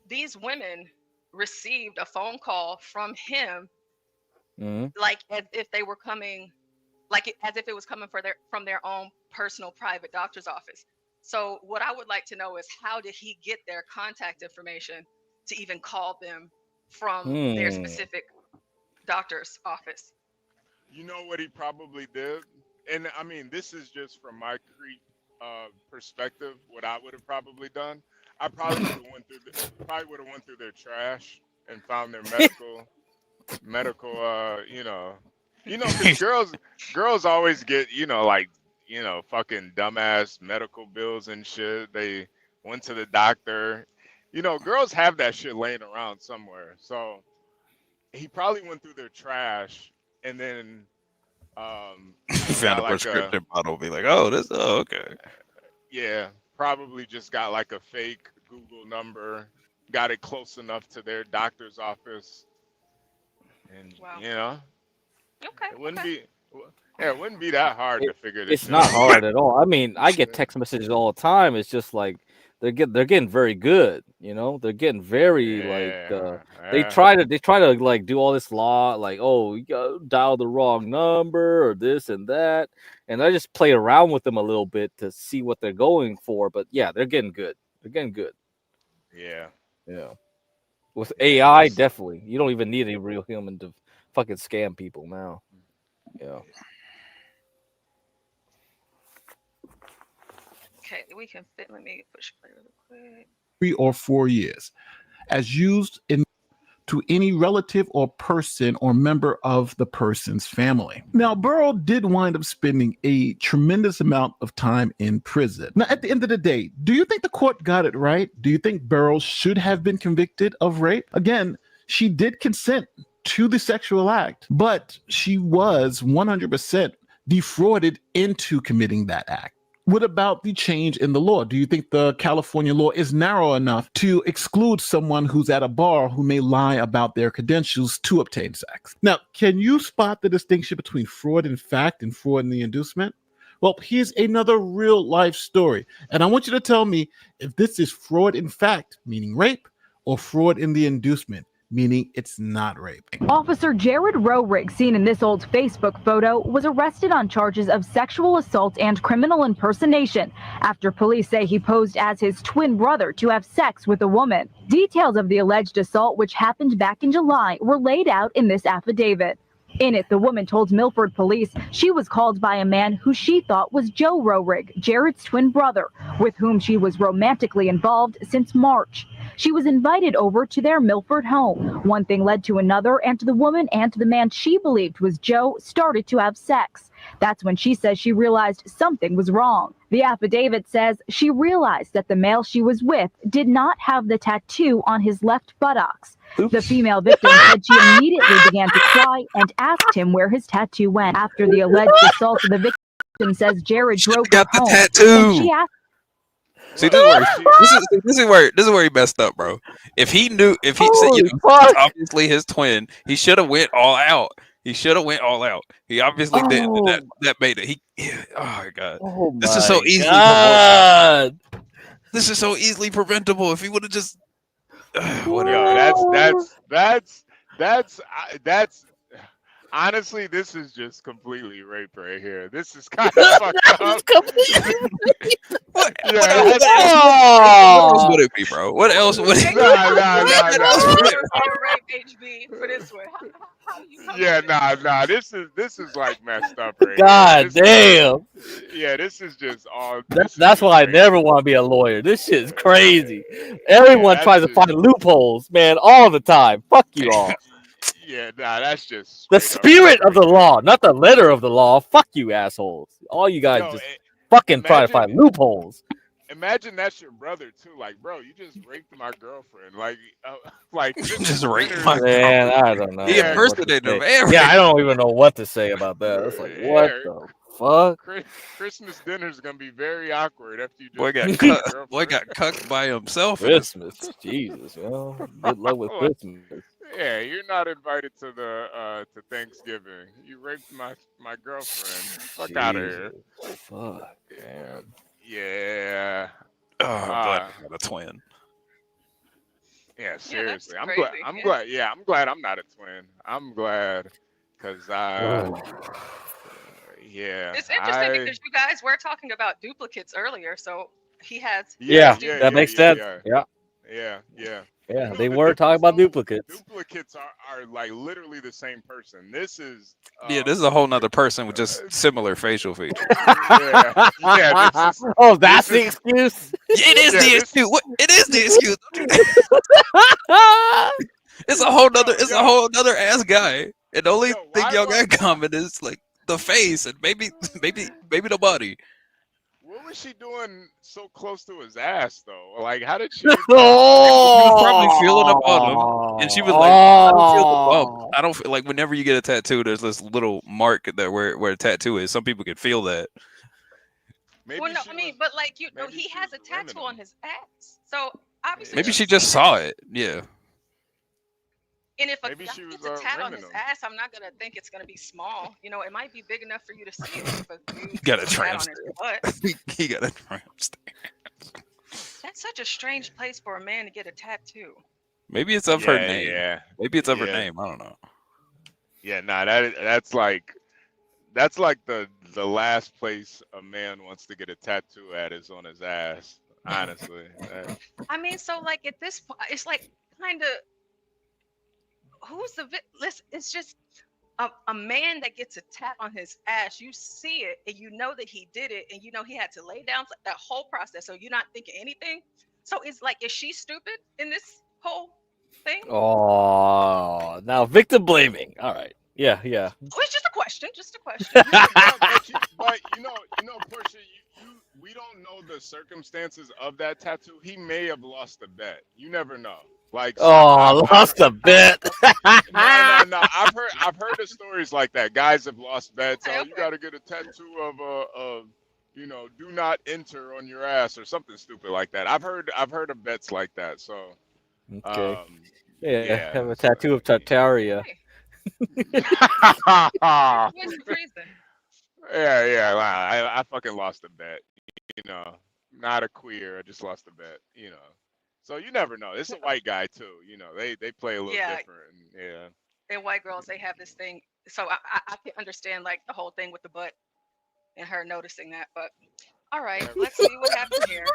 These women received a phone call from him, like as if they were coming, as if it was coming from their own personal private doctor's office. So what I would like to know is how did he get their contact information to even call them from their specific doctor's office? You know what he probably did, and I mean this is just from my perspective. What I would have probably done, I probably would have went through their trash and found their medical. Because girls always get fucking dumbass medical bills and shit. They went to the doctor. Girls have that shit laying around somewhere. So he probably went through their trash and then Found a prescription bottle. Be like, okay. Yeah, probably just got like a fake Google number, got it close enough to their doctor's office, and it wouldn't be that hard to figure this. it's not hard at all. I mean, I get text messages all the time. It's just like they're getting very good. They're getting very they try to like do all this law, like, oh, you gotta dial the wrong number or this and that, and I just play around with them a little bit to see what they're going for. But yeah, they're getting good. Yeah. With AI, definitely, you don't even need a real human to fucking scam people now. Yeah. Okay, we can fit. Let me push play really quick. 3 or 4 years, as used to any relative or person or member of the person's family. Now, Burrow did wind up spending a tremendous amount of time in prison. Now, at the end of the day, do you think the court got it right? Do you think Burrow should have been convicted of rape? Again, she did consent to the sexual act, but she was 100% defrauded into committing that act. What about the change in the law? Do you think the California law is narrow enough to exclude someone who's at a bar who may lie about their credentials to obtain sex? Now, can you spot the distinction between fraud in fact and fraud in the inducement? Well, here's another real life story. And I want you to tell me if this is fraud in fact, meaning rape, or fraud in the inducement, meaning it's not rape. Officer Jared Roehrig, seen in this old Facebook photo, was arrested on charges of sexual assault and criminal impersonation after police say he posed as his twin brother to have sex with a woman. Details of the alleged assault, which happened back in July, were laid out in this affidavit. In it, the woman told Milford police she was called by a man who she thought was Joe Roehrig, Jared's twin brother, with whom she was romantically involved since March. She was invited over to their Milford home. One thing led to another, and the woman and the man she believed was Joe started to have sex. That's when she says she realized something was wrong. The affidavit says she realized that the male she was with did not have the tattoo on his left buttocks. Oops. The female victim said she immediately began to cry and asked him where his tattoo went. After the alleged assault, the victim says Jared drove her home. Tattoo. She asked See, this is where he messed up, bro. If he said, it's obviously his twin, he should have went all out. He obviously did. That made it. Oh my god. This is so easily preventable. This is so easily preventable. If he would have just whatever. That's honestly, this is just completely rape right here. This is kind of fucked up. What else would it be, bro? What else would it be? Nah. This is like messed up right God here. damn. Yeah, this is just all. That's why I never want to be a lawyer. This shit's crazy. Everyone tries to find loopholes, man, all the time. Fuck you all. Yeah, nah, that's just the spirit of the law, not the letter of the law. Fuck you, assholes. All you guys just fucking try to find loopholes. imagine that's your brother too. Like, bro, you just raped my girlfriend. Like Just raped dinner my is- Man, I don't know. He Yeah, what to impersonated him. say. Yeah, I don't even know what to say about that. It's like, what Yeah, the fuck? Christmas dinner is gonna be very awkward after you just Boy got raped my cucked. Boy got cucked by himself. Christmas, Jesus, yo. Good luck with Like, Christmas. yeah, you're not invited to the to Thanksgiving. You raped my girlfriend. Fuck out of here. Jesus, fuck, man. Yeah. Oh, I'm glad I got a twin. Yeah, that's seriously. I'm crazy. glad. I'm glad. Yeah, I'm glad I'm not a twin. I'm glad, cause yeah, It's interesting because you guys were talking about duplicates earlier, so he has. Yeah, duplicates. that makes sense. Yeah. Yeah. Yeah, You know, they the were talking difference, about though, duplicates. duplicates are like literally the same person. This is Yeah, this is a whole nother person with just similar facial features. yeah. This is, Oh, that's this the is, excuse. It is yeah, the this- excuse. What? It is the excuse. It's a whole nother. It's a whole nother ass guy. And the only thing y'all got in common is like the face and maybe the body. What was she doing so close to his ass though? Like, how did she? She was probably feeling about him, and she was like, "I don't feel the bump. I don't feel like whenever you get a tattoo, there's this little mark that where a tattoo is. Some people can feel that." Well, no, I mean, but like you know, he has a tattoo on his ass, so obviously. Maybe she just saw it. Yeah. And if Maybe it's she was, a tat on his rimming him. ass, I'm not gonna think it's gonna be small. You know, it might be big enough for you to see it. But He got a tat tramp on his stamp. butt. He got a tramp stamp. That's such a strange place for a man to get a tattoo. Maybe it's of her Yeah, name. yeah. Maybe it's of her Yeah. name. I don't know. Yeah, nah, that's like the last place a man wants to get a tattoo at is on his ass. Honestly. I mean, so like at this point, it's like kind of who's the listen, it's just a man that gets a tat on his ass. You see it and you know that he did it, and you know he had to lay down that whole process. So you're not thinking anything. So it's like, is she stupid in this whole thing? Oh, now victim blaming. All right. Yeah. Oh, it's just a question. Just a question. but you know, Portia, we don't know the circumstances of that tattoo. He may have lost a bet. You never know. Like, lost a bet. No. I've heard of stories like that. Guys have lost bets. Oh, you got to get a tattoo of do not enter on your ass or something stupid like that. I've heard of bets like that. So, Okay. Yeah, have a tattoo of Tartaria. What's the reason? Yeah. Well, I fucking lost a bet. Not a queer. I just lost a bet. So you never know. It's a white guy too. They play a little different. Yeah. And white girls, they have this thing. So I can understand like the whole thing with the butt and her noticing that. But all right, let's see what happened here.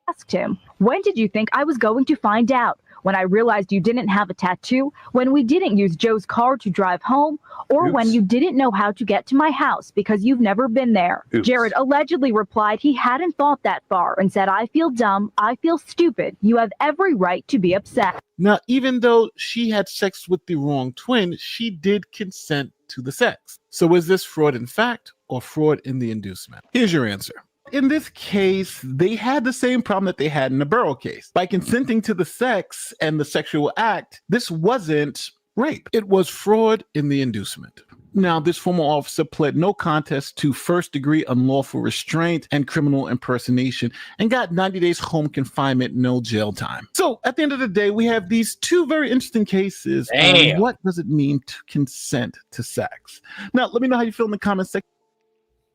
Asked him, when did you think I was going to find out? When I realized you didn't have a tattoo, when we didn't use Joe's car to drive home, or when you didn't know how to get to my house because you've never been there. Jared allegedly replied he hadn't thought that far and said, I feel dumb, I feel stupid. You have every right to be upset. Now, even though she had sex with the wrong twin, she did consent to the sex. So is this fraud in fact or fraud in the inducement? Here's your answer. In this case, they had the same problem that they had in the Burrow case. By consenting to the sex and the sexual act, this wasn't rape. It was fraud in the inducement. Now, this former officer pled no contest to first-degree unlawful restraint and criminal impersonation and got 90 days home confinement, no jail time. So, at the end of the day, we have these two very interesting cases. Damn. What does it mean to consent to sex? Now, let me know how you feel in the comments section.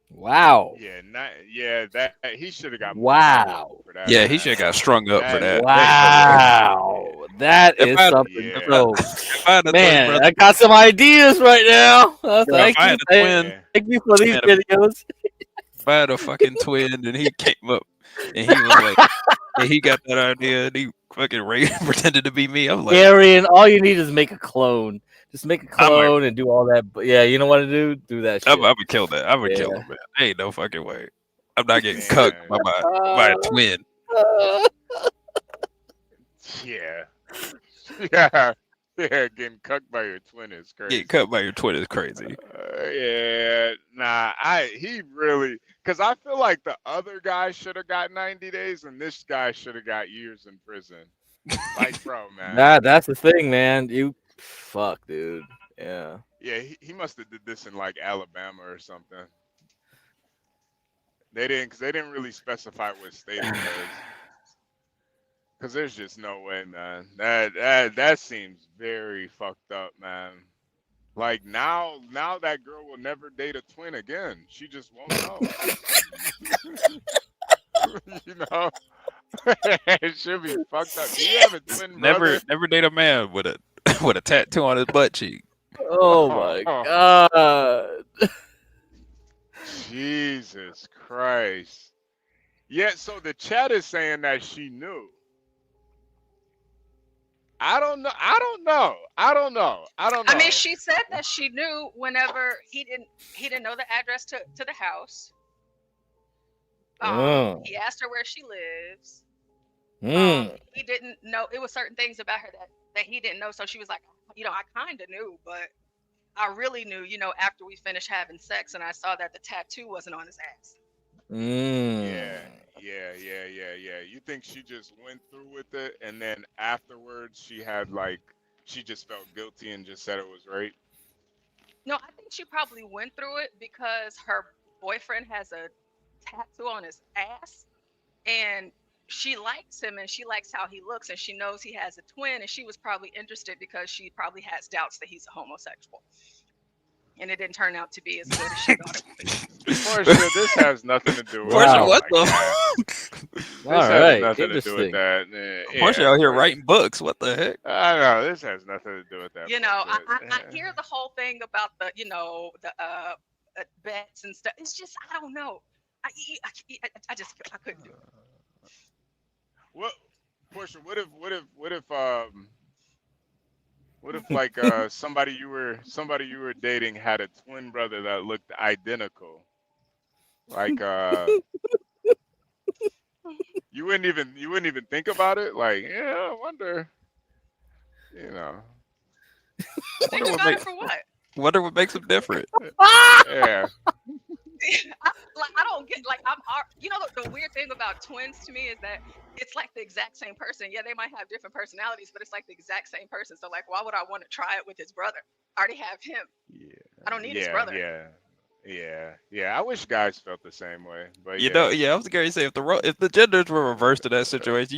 Wow. Yeah, that he should have got. Wow. For that, Yeah, he should have got strung up for that. Wow. That If is I- something. if So, If I had a twin man, brother- I got some ideas right now. if I had a twin, Thank you for these man, videos. if I had a fucking twin and he came up and he was like, and he got that idea and he fucking pretended to be me, I'm like, Arian, all you need is make a clone. Just make a I'm clone and do all that. But yeah, you know what to do? Do that shit. I would kill that. I would kill Yeah. him, man. Ain't no fucking way. I'm not getting cucked by a twin. Yeah. Yeah. Yeah, getting cucked by your twin is crazy. Get cut by your twin is crazy. Yeah, nah, he really, because I feel like the other guy should have got 90 days and this guy should have got years in prison. Like, bro, man. That's the thing, man. Fuck, dude. Yeah. Yeah, he must have did this in like Alabama or something. They didn't, because they didn't really specify what state it was. Because there's just no way, man. That seems very fucked up, man. Like now that girl will never date a twin again. She just won't know. You know, it should be fucked up. Do you have a twin brother? Never date a man with a with a tattoo on his butt cheek. Oh my god. Jesus Christ. Yeah, so the chat is saying that she knew. I don't know. I mean, she said that she knew whenever he didn't know the address to the house. He asked her where she lives. He didn't know. It was certain things about her that he didn't know. So she was like, I kind of knew, but I really knew, after we finished having sex and I saw that the tattoo wasn't on his ass. Yeah. You think she just went through with it and then afterwards she just felt guilty and just said it was rape? No, I think she probably went through it because her boyfriend has a tattoo on his ass and she likes him and she likes how he looks and she knows he has a twin and she was probably interested because she probably has doubts that he's a homosexual. And it didn't turn out to be as good as she thought it would be. Portia, this has nothing to do with Portia, that. what the fuck? This All has right, nothing to do with that. Portia out here writing books. What the heck? I know, this has nothing to do with that. I hear the whole thing about the bets and stuff. It's just, I don't know. I couldn't do it. What, Portia? What if like somebody you were dating had a twin brother that looked identical? Like you wouldn't even think about it. Like, yeah, I wonder. Think about it for what? Wonder what makes them different. Yeah. I don't get the weird thing about twins to me is that it's like the exact same person. Yeah, they might have different personalities, but it's like the exact same person. So like, why would I want to try it with his brother? I already have him. Yeah. I don't need his brother. Yeah. I wish guys felt the same way, but I was going to say if the genders were reversed in that situation,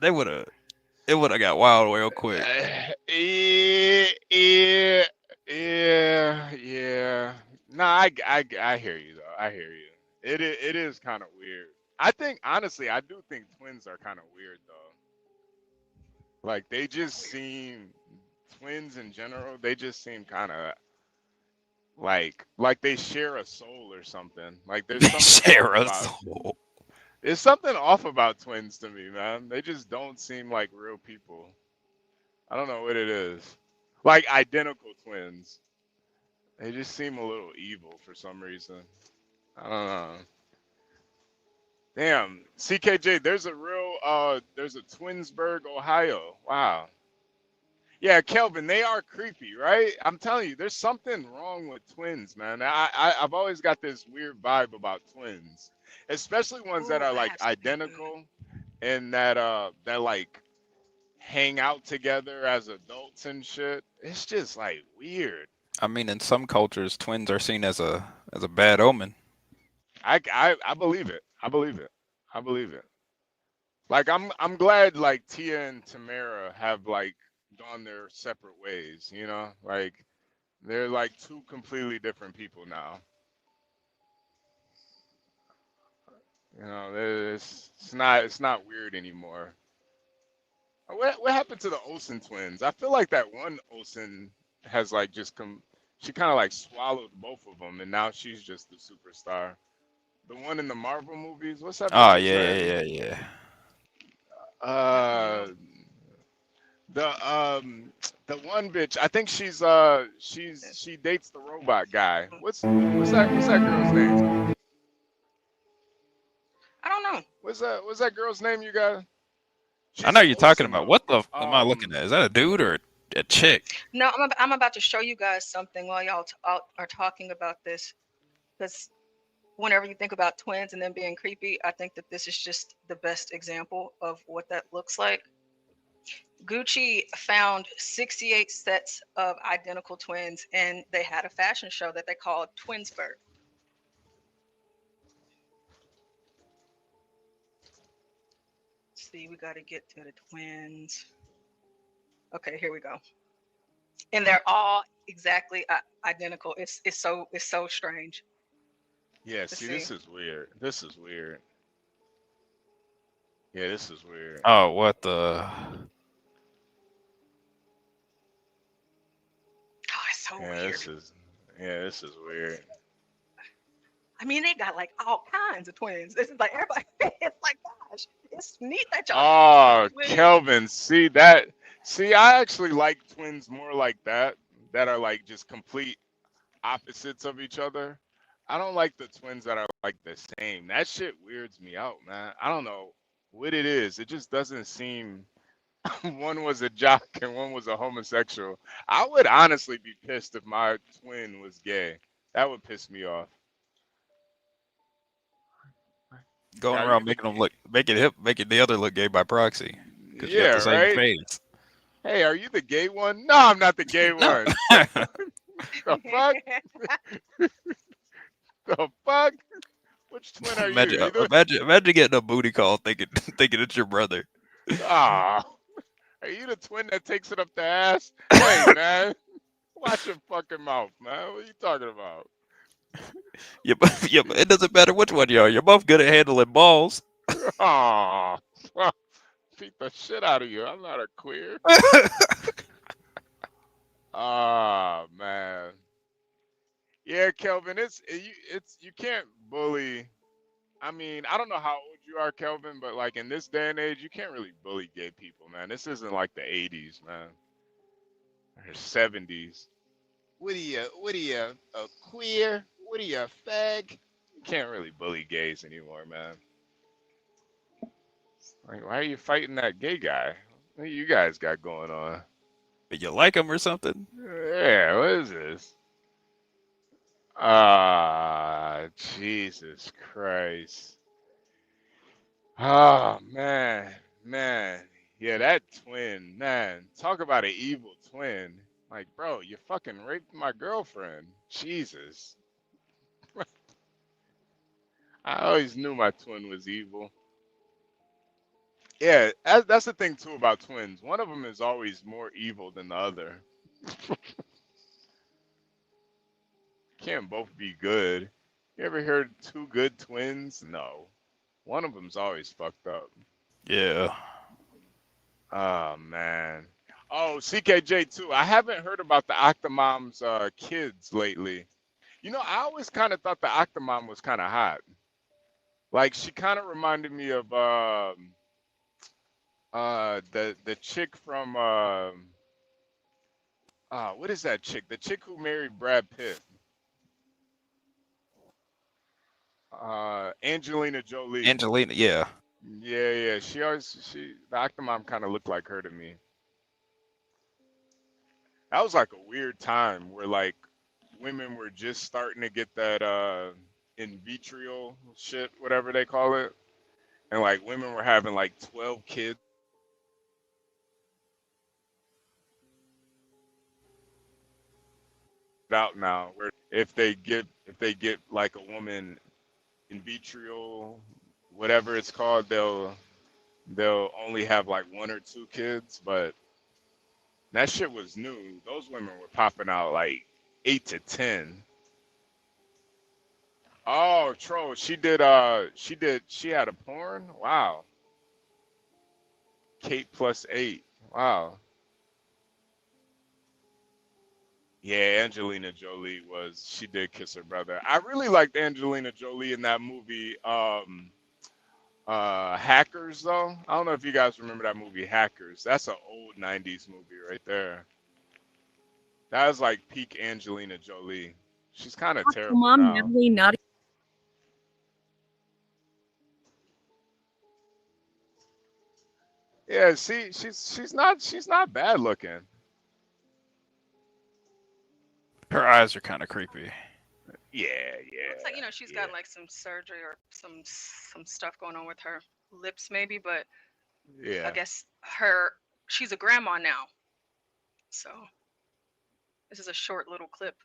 they would have. It would have got wild real quick. Yeah. No, I hear you though. I hear you. It is kind of weird. I think honestly, I do think twins are kind of weird though. Like they just seem twins in general. They just seem kind of like they share a soul or something. Like there's something share a soul. There's something off about twins to me, man. They just don't seem like real people. I don't know what it is. Like identical twins. They just seem a little evil for some reason. I don't know. Damn, CKJ, there's a Twinsburg, Ohio. Wow. Yeah, Kelvin, they are creepy, right? I'm telling you, there's something wrong with twins, man. I've always got this weird vibe about twins, especially ones that are like identical and that like hang out together as adults and shit. It's just like weird. I mean, in some cultures, twins are seen as a bad omen. I believe it. I believe it. Like I'm glad like Tia and Tamara have like gone their separate ways, Like they're like two completely different people now. It's not weird anymore. What happened to the Olsen twins? I feel like that one Olsen has like she kind of like swallowed both of them, and now she's just the superstar. The one in the Marvel movies, what's that? Oh yeah. The one bitch, I think she dates the robot guy. What's that girl's name? I don't know. What's that girl's name you got? I know you're talking about. What the am I looking at? Is that a dude or A chick. No, I'm about to show you guys something while y'all are talking about this, because whenever you think about twins and them being creepy, I think that this is just the best example of what that looks like. Gucci found 68 sets of identical twins, and they had a fashion show that they called Twinsburg. See, we got to get to the twins. Okay, here we go. And they're all exactly identical. It's so strange. Yeah, to see, this is weird. This is weird. Yeah, this is weird. Oh, what the? Oh, it's so weird. This is weird. I mean, they got like all kinds of twins. This is like everybody. It's like, gosh, it's neat that y'all. Oh, Kelvin, see that? See, I actually like twins more like that are like just complete opposites of each other. I don't like the twins that are like the same. That shit weirds me out, man. I don't know what it is. It just doesn't seem. One was a jock and one was a homosexual. I would honestly be pissed if my twin was gay. That would piss me off. Going around making them look, making the other look gay by proxy. Because you got Yeah, the same right. face. Hey, are you the gay one? No, I'm not the gay one. The fuck? The fuck? Which twin are Imagine, you? imagine getting a booty call thinking it's your brother. Ah, are you the twin that takes it up the ass? Hey, man, watch your fucking mouth, man. What are you talking about? Yeah, it doesn't matter which one you are. You're both good at handling balls. Oh, beat the shit out of you. I'm not a queer. Ah, man. Yeah, Kelvin, you can't bully. I mean, I don't know how old you are, Kelvin, but like in this day and age, you can't really bully gay people, man. This isn't like the 80s, man. Or 70s. What are you, a queer? What are you, a fag? You can't really bully gays anymore, man. Like, why are you fighting that gay guy? What do you guys got going on? You like him or something? Yeah, what is this? Ah, Jesus Christ. Oh, man. Yeah, that twin, man. Talk about an evil twin. Like, bro, you fucking raped my girlfriend. Jesus. I always knew my twin was evil. Yeah, that's the thing, too, about twins. One of them is always more evil than the other. Can't both be good. You ever heard two good twins? No. One of them's always fucked up. Yeah. Oh, man. Oh, CKJ, too. I haven't heard about the Octomom's kids lately. You know, I always kind of thought the Octomom was kind of hot. Like, she kind of reminded me of the chick from what is that chick? The chick who married Brad Pitt. Angelina Jolie. Angelina, yeah. Yeah. The Octomom kind of looked like her to me. That was like a weird time where like women were just starting to get that in vitro shit, whatever they call it. And like women were having like 12 kids out now, where if they get like a woman in vitro, whatever it's called, they'll only have like 1 or 2 kids. But that shit was new. Those women were popping out like 8 to 10. Oh, troll. She had a porn? Wow. Kate plus 8. Wow. Yeah, Angelina Jolie she did kiss her brother. I really liked Angelina Jolie in that movie, Hackers, though. I don't know if you guys remember that movie, Hackers. That's an old 90s movie right there. That was like peak Angelina Jolie. She's kind of terrible Mom, now. Nadya. Yeah, see, she's not bad looking. Her eyes are kind of creepy. Yeah. Looks like she's got like some surgery or some stuff going on with her lips maybe, but I guess she's a grandma now. So this is a short little clip.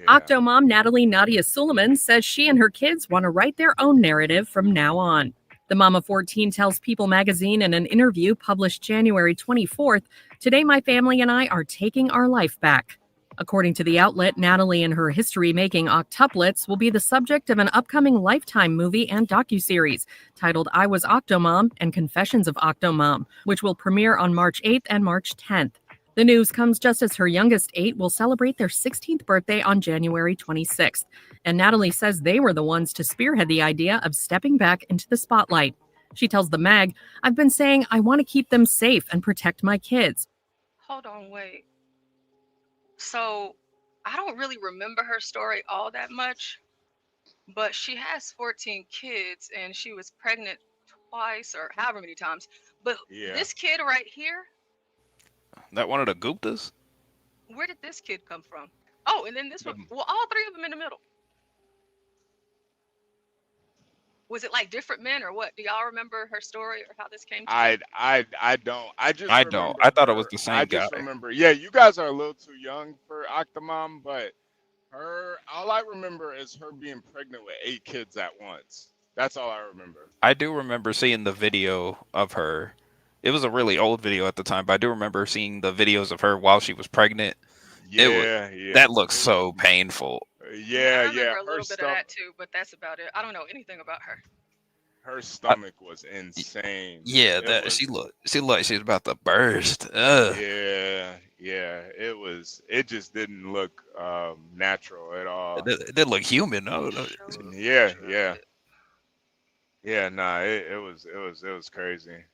Octomom Nadya Suleman says she and her kids want to write their own narrative from now on. The mom of 14 tells People magazine in an interview published January 24th, "Today my family and I are taking our life back." According to the outlet, Natalie and her history-making Octuplets will be the subject of an upcoming Lifetime movie and docuseries titled I Was Octomom and Confessions of Octomom, which will premiere on March 8th and March 10th. The news comes just as her youngest 8 will celebrate their 16th birthday on January 26th. And Natalie says they were the ones to spearhead the idea of stepping back into the spotlight. She tells the mag, "I've been saying I want to keep them safe and protect my kids." Hold on, wait. So I don't really remember her story all that much, but she has 14 kids and she was pregnant twice or however many times. But this kid right here, That one of the Guptas? where did this kid come from? Oh, and then this one, well, all three of them in the middle. Was it like different men or what? Do y'all remember her story or how this came to I don't. I don't. I thought it was the same I guy. just remember. Yeah, you guys are a little too young for Octomom, but all I remember is her being pregnant with 8 kids at once. That's all I remember. I do remember seeing the video of her. It was a really old video at the time, but I do remember seeing the videos of her while she was pregnant. Yeah. That looks so painful. I remember a little bit of that too, but that's about it. I don't know anything about her. Her stomach was insane. Yeah, she looked like she was about to burst. Ugh. Yeah. It just didn't look natural at all. It didn't look human. No. Yeah. Nah, it was crazy.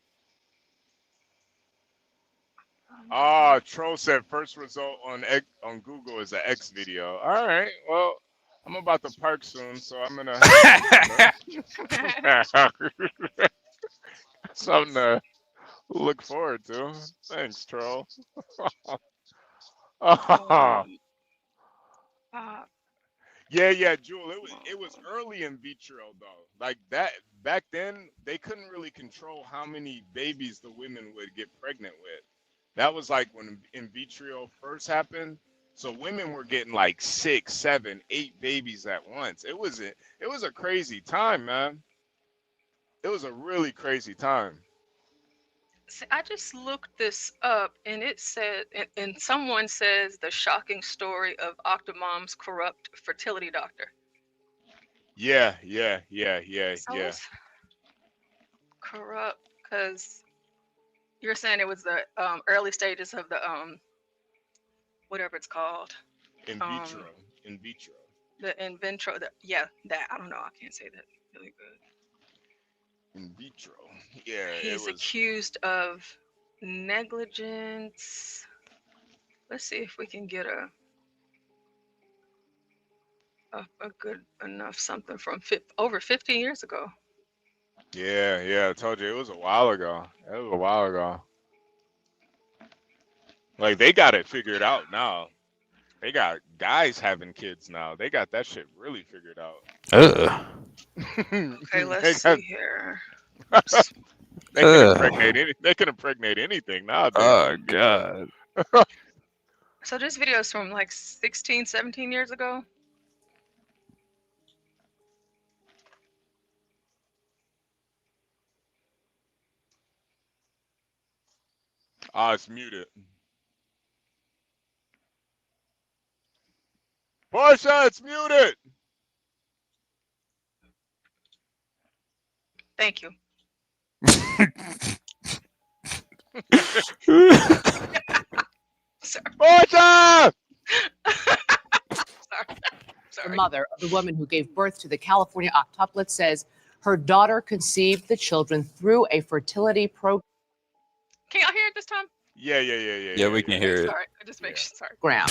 Troll said first result on Google is an X video. All right, well, I'm about to park soon, so I'm gonna something to look forward to. Thanks, Troll. Yeah, Jewel. It was early in vitro though. Like that back then, they couldn't really control how many babies the women would get pregnant with. That was like when in vitro first happened. So women were getting like 6, 7, 8 babies at once. It was a crazy time, man. It was a really crazy time. See, I just looked this up and it said, and someone says the shocking story of Octomom's corrupt fertility doctor. Yeah. So it's corrupt because you're saying it was the early stages of the whatever it's called. In vitro. The in vitro. That I don't know. I can't say that really good. In vitro. Yeah. He's accused of negligence. Let's see if we can get a good enough something from over 15 years ago. Yeah. I told you it was a while ago. Like they got it figured out now. They got guys having kids now. They got that shit really figured out. Okay, let's see here. They can impregnate anything now. Oh God. So this video is from like 16, 17 years ago. It's muted. Portia, it's muted. Thank you. Portia! The mother of the woman who gave birth to the California octuplet says her daughter conceived the children through a fertility program. Can y'all hear it this time? Yeah, we can hear it. Sorry, I just make sure. Sorry. Graham.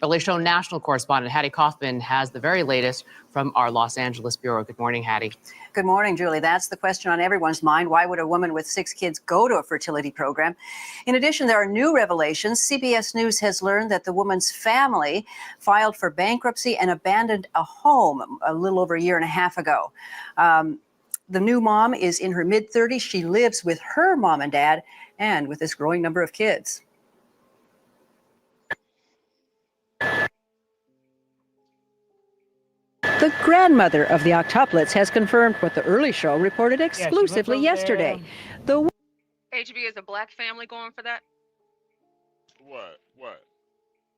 Relay Show national correspondent Hattie Kaufman has the very latest from our Los Angeles bureau. Good morning, Hattie. Good morning, Julie. That's the question on everyone's mind. Why would a woman with 6 kids go to a fertility program? In addition, there are new revelations. CBS News has learned that the woman's family filed for bankruptcy and abandoned a home a little over a year and a half ago. The new mom is in her mid-30s. She lives with her mom and dad and with this growing number of kids. The grandmother of the Octuplets has confirmed what the early show reported exclusively yesterday. The HB is a black family going for that. What?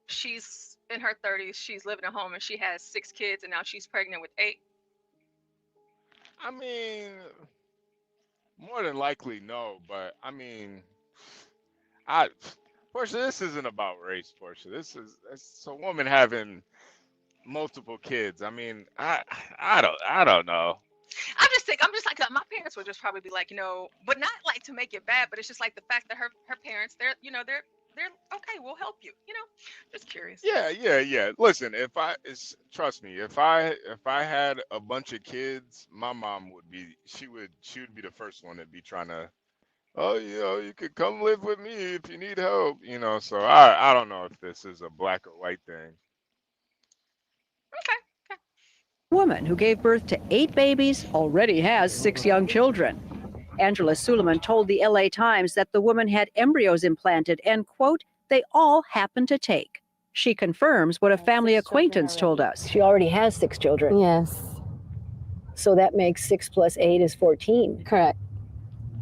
She's in her 30s. She's living at home and she has 6 kids and now she's pregnant with 8. I mean, more than likely no, but I mean, Portia, this isn't about race, Portia. It's a woman having multiple kids. I mean, I don't know. I'm just like my parents would just probably be like, but not like to make it bad, but it's just like the fact that her parents, they're okay, we'll help you, just curious. Yeah. Listen, trust me, if I had a bunch of kids, my mom would be the first one to be trying to, oh, you could come live with me if you need help, so I don't know if this is a black or white thing. woman who gave birth to 8 babies already has 6 young children. Angela Suleman told the LA Times that the woman had embryos implanted and, quote, they all happened to take. She confirms what a family acquaintance told us. She already has 6 children. Yes. So that makes 6 plus 8 is 14. Correct.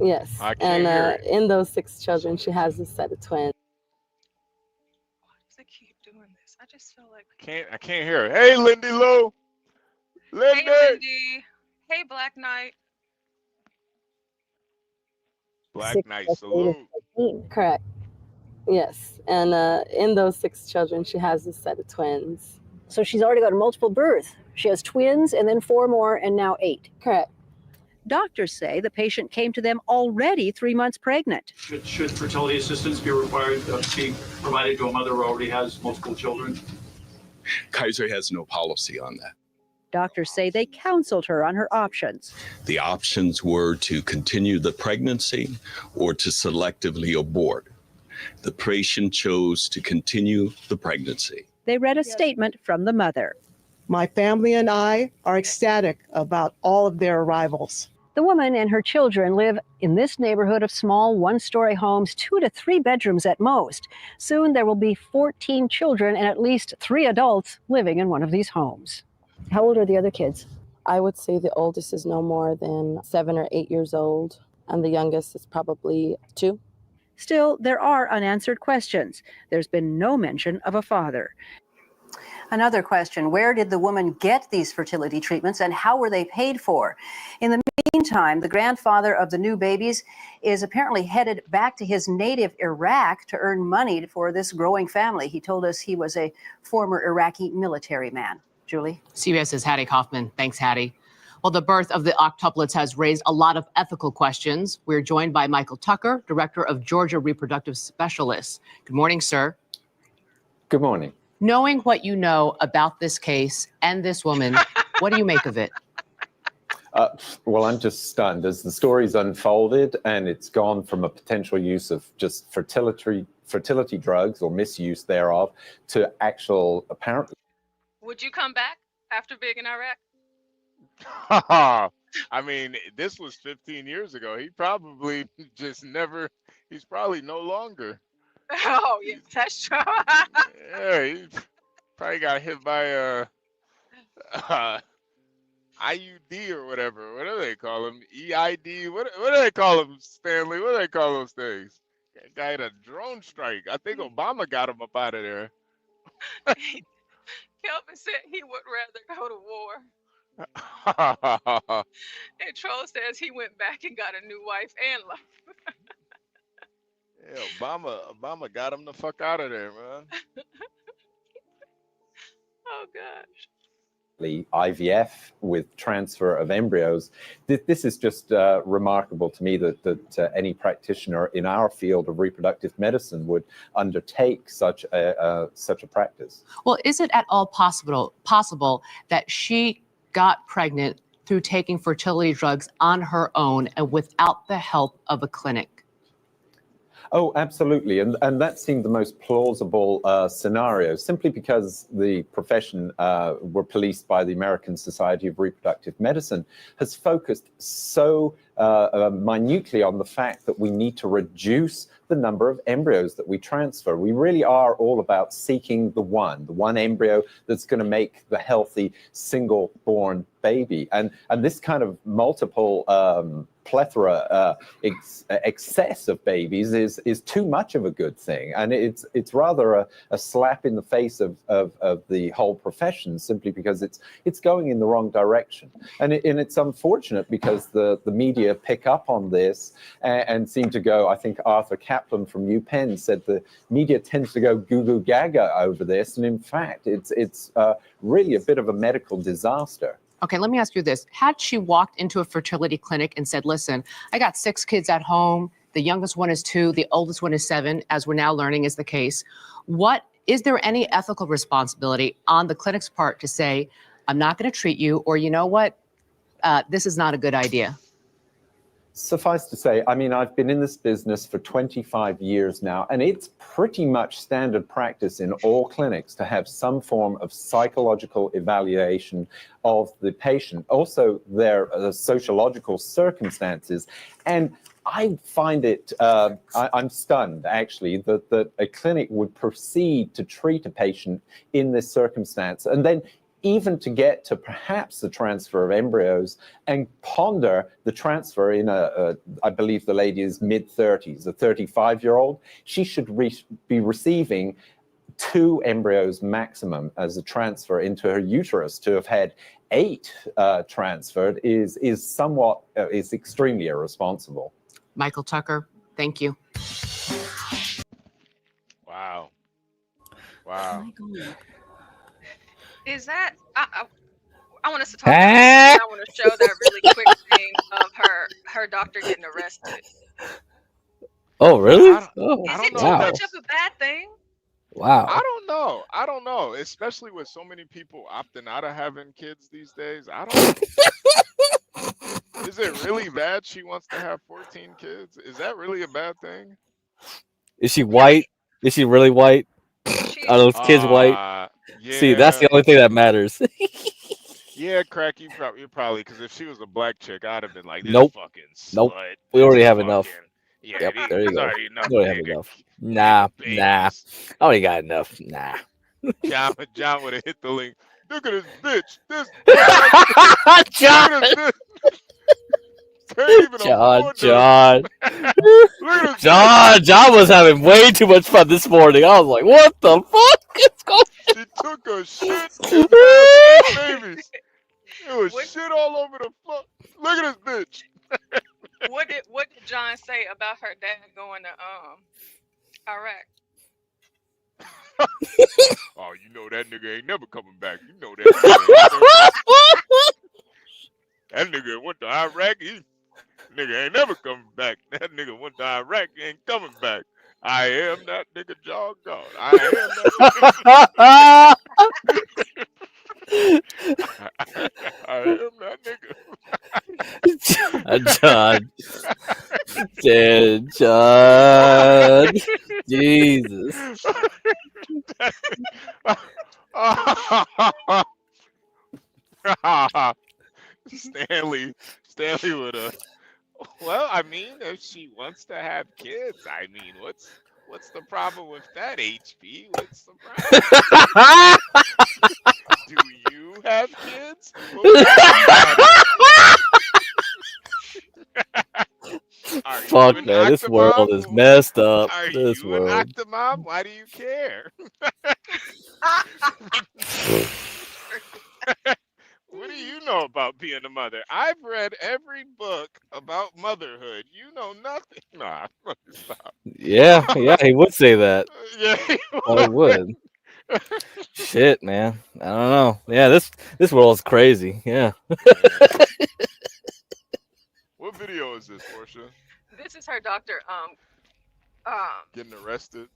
Yes. I can't hear it. In those 6 children, she has a set of twins. Why does it keep doing this? I just feel like I can't hear it. Hey, Lindy Lou. Lindy. Hey, Lindy. Hey, Black Knight. Black Knight, salute. Correct. Yes. And in those 6 children, she has a set of twins. So she's already got a multiple birth. She has twins and then 4 more and now 8. Correct. Doctors say the patient came to them already 3 months pregnant. Should fertility assistance be required to be provided to a mother who already has multiple children? Kaiser has no policy on that. Doctors say they counseled her on her options. The options were to continue the pregnancy or to selectively abort. The patient chose to continue the pregnancy. They read a statement from the mother. My family and I are ecstatic about all of their arrivals. The woman and her children live in this neighborhood of small 1-story homes, 2 to 3 bedrooms at most. Soon there will be 14 children and at least 3 adults living in one of these homes. How old are the other kids? I would say the oldest is no more than 7 or 8 years old, and the youngest is probably 2. Still, there are unanswered questions. There's been no mention of a father. Another question, where did the woman get these fertility treatments and how were they paid for? In the meantime, the grandfather of the new babies is apparently headed back to his native Iraq to earn money for this growing family. He told us he was a former Iraqi military man. Julie? CBS's Hattie Kaufman. Thanks, Hattie. Well, the birth of the octuplets has raised a lot of ethical questions. We're joined by Michael Tucker, Director of Georgia Reproductive Specialists. Good morning, sir. Good morning. Knowing what you know about this case and this woman, what do you make of it? Well, I'm just stunned as the story's unfolded and it's gone from a potential use of just fertility drugs or misuse thereof to actual apparently. Would you come back after being in Iraq? I mean, this was 15 years ago. He probably just never, he's probably no longer. Oh, yeah, that's true. Yeah, he probably got hit by a IUD or whatever. What do they call them? EID? What do they call them, Stanley? What do they call those things? That guy had a drone strike. I think Obama got him up out of there. Kelvin said he would rather go to war. And Troll says he went back and got a new wife and love. Yeah, Obama got him the fuck out of there, man. Oh gosh. separately IVF with transfer of embryos. This is just remarkable to me that any practitioner in our field of reproductive medicine would undertake such a practice. Well, is it at all possible that she got pregnant through taking fertility drugs on her own and without the help of a clinic? Oh, absolutely. And that seemed the most plausible scenario, simply because the profession were policed by the American Society of Reproductive Medicine has focused so minutely on the fact that we need to reduce the number of embryos that we transfer. We really are all about seeking the one embryo that's going to make the healthy single-born baby. And this kind of multiple plethora, excess of babies is too much of a good thing. And it's rather a slap in the face of the whole profession, simply because it's going in the wrong direction. And it's unfortunate because the media pick up on this and seem to go, I think Arthur Kaplan from UPenn said the media tends to go goo goo gaga over this. And in fact, it's really a bit of a medical disaster. Okay, let me ask you this. Had she walked into a fertility clinic and said, listen, I got 6 kids at home, the youngest one is 2, the oldest one is 7, as we're now learning is the case, is there any ethical responsibility on the clinic's part to say, I'm not going to treat you, or you know what, this is not a good idea? Suffice to say, I mean, I've been in this business for 25 years now, and it's pretty much standard practice in all clinics to have some form of psychological evaluation of the patient, also their sociological circumstances. And I find it, I'm stunned, actually, that a clinic would proceed to treat a patient in this circumstance, and then even to get to perhaps the transfer of embryos and ponder the transfer in I believe the lady is mid-30s, a 35-year-old. She should be receiving 2 embryos maximum as a transfer into her uterus. To have had 8 transferred is extremely irresponsible. Michael Tucker, thank you. Wow. Is that I want us to talk about this. I want to show that really quick thing of her doctor getting arrested. Oh, really? I don't know. Too much of a bad thing? Wow. I don't know. Especially with so many people opting out of having kids these days. I don't know. Is it really bad she wants to have 14 kids? Is that really a bad thing? Is she white? Is she really white? Are those kids white? Yeah. See, that's the only thing that matters. Yeah, Crack, you probably, because if she was a black chick, I'd have been like, this fucking slut. Nope. We already have enough. Yeah, Yep, there you go. already enough. We already have enough. Nah. I already got enough. Nah. John would have hit the link. Look at this bitch. This John. John was having way too much fun this morning. I was like, what the fuck is going on? She took a shit and had 8 babies. It was shit all over the floor. Look at this bitch. What did John say about her dad going to Iraq? Oh, you know that nigga ain't never coming back. You know that. That nigga went to Iraq. Nigga ain't never coming back. That nigga went to Iraq. He ain't coming back. I am that nigga John God. I am that nigga. I am that nigga. John. Jesus. Stanley would have. Well, I mean, if she wants to have kids, I mean, what's the problem with that, HB? What's the problem? Do you have kids? Fuck, man, this world is messed up. Are This you world. an Octomom? Why do you care? What do you know about being a mother? I've read every book about motherhood. You know nothing. Nah, stop. Yeah, he would say that. Yeah, I would. Shit, man. I don't know. Yeah, this world's crazy. Yeah. What video is this, Portia? This is her doctor. Getting arrested.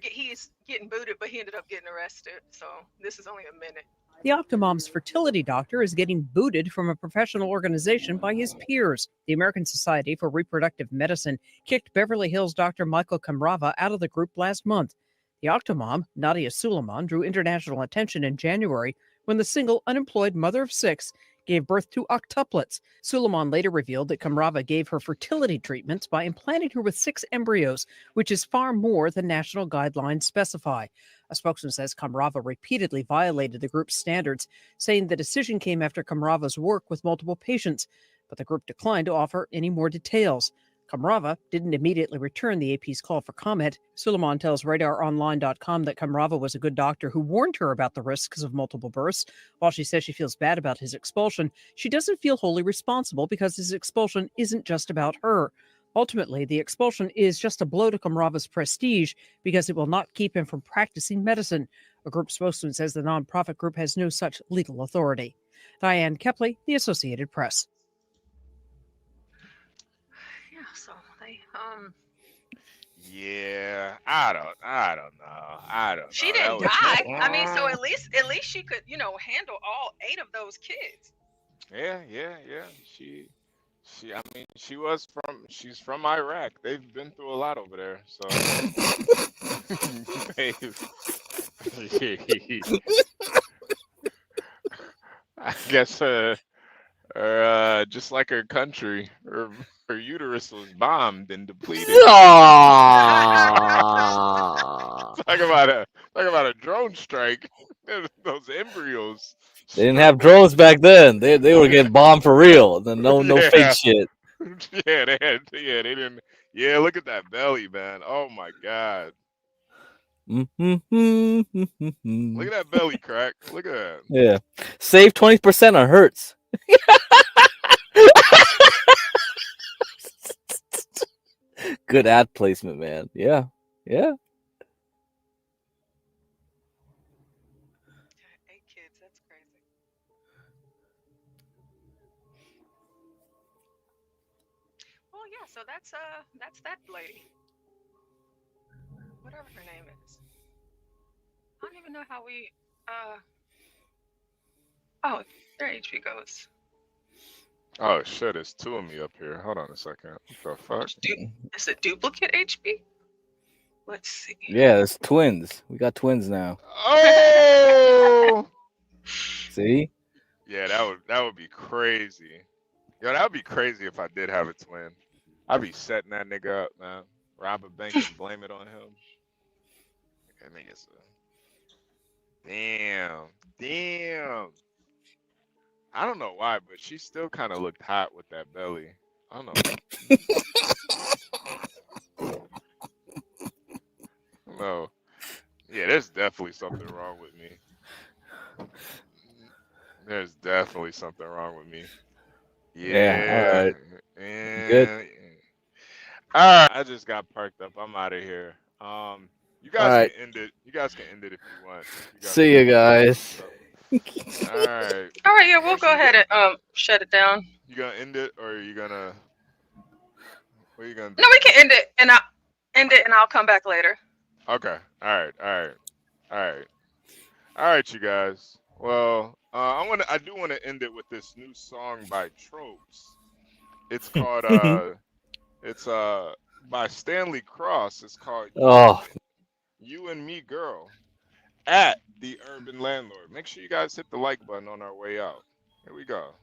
He's getting booted, but he ended up getting arrested. So this is only a minute. The Octomom's fertility doctor is getting booted from a professional organization by his peers. The American Society for Reproductive Medicine kicked Beverly Hills Dr. Michael Kamrava out of the group last month. The Octomom, Nadya Suleman, drew international attention in January when the single, unemployed mother of 6 gave birth to octuplets. Suleman later revealed that Kamrava gave her fertility treatments by implanting her with 6 embryos, which is far more than national guidelines specify. A spokesman says Kamrava repeatedly violated the group's standards, saying the decision came after Kamrava's work with multiple patients, but the group declined to offer any more details. Kamrava didn't immediately return the AP's call for comment. Suleman tells RadarOnline.com that Kamrava was a good doctor who warned her about the risks of multiple births. While she says she feels bad about his expulsion, she doesn't feel wholly responsible because his expulsion isn't just about her. Ultimately, the expulsion is just a blow to Kamrava's prestige because it will not keep him from practicing medicine. A group spokesman says the nonprofit group has no such legal authority. Diane Kepley, The Associated Press. Yeah, so they Yeah, I don't know. She didn't die. I mean, so at least she could, handle all 8 of those kids. Yeah. I mean, she's from Iraq. They've been through a lot over there, so. I guess just like her country, her uterus was bombed and depleted. Talk about a drone strike. Those embryos. They didn't have drones back then. They were getting bombed for real. No fake shit. Yeah, they didn't. Yeah, look at that belly, man. Oh my god. Look at that belly crack. Look at that. Yeah. Save 20% on Hertz. Good ad placement, man. Yeah. 8 kids, that's crazy. Well, yeah, so that's that lady. Whatever her name is. I don't even know how we oh, there HB goes. Oh shit, it's 2 of me up here. Hold on a second. What the fuck? Is it duplicate HB? Let's see. Yeah, it's twins. We got twins now. Oh! See? Yeah, that would be crazy. Yo, that would be crazy if I did have a twin. I'd be setting that nigga up, man. Rob a bank and blame it on him. That nigga's damn. I don't know why, but she still kind of looked hot with that belly. I don't know. No. Yeah, there's definitely something wrong with me. There's definitely something wrong with me. Yeah. All right. Good. All right. I just got parked up. I'm out of here. You guys can end it. You guys can end it if you want. See you guys. All right. All right, yeah, we'll go ahead and shut it down. You gonna end it, or are you gonna? What are you gonna do? No, we can end it, and I'll come back later. Okay. All right, you guys. Well, I do want to end it with this new song by Tropes. It's called it's by Stanley Cross. It's called You and Me Girl at The Urban Landlord. Make sure you guys hit the like button on our way out. Here we go.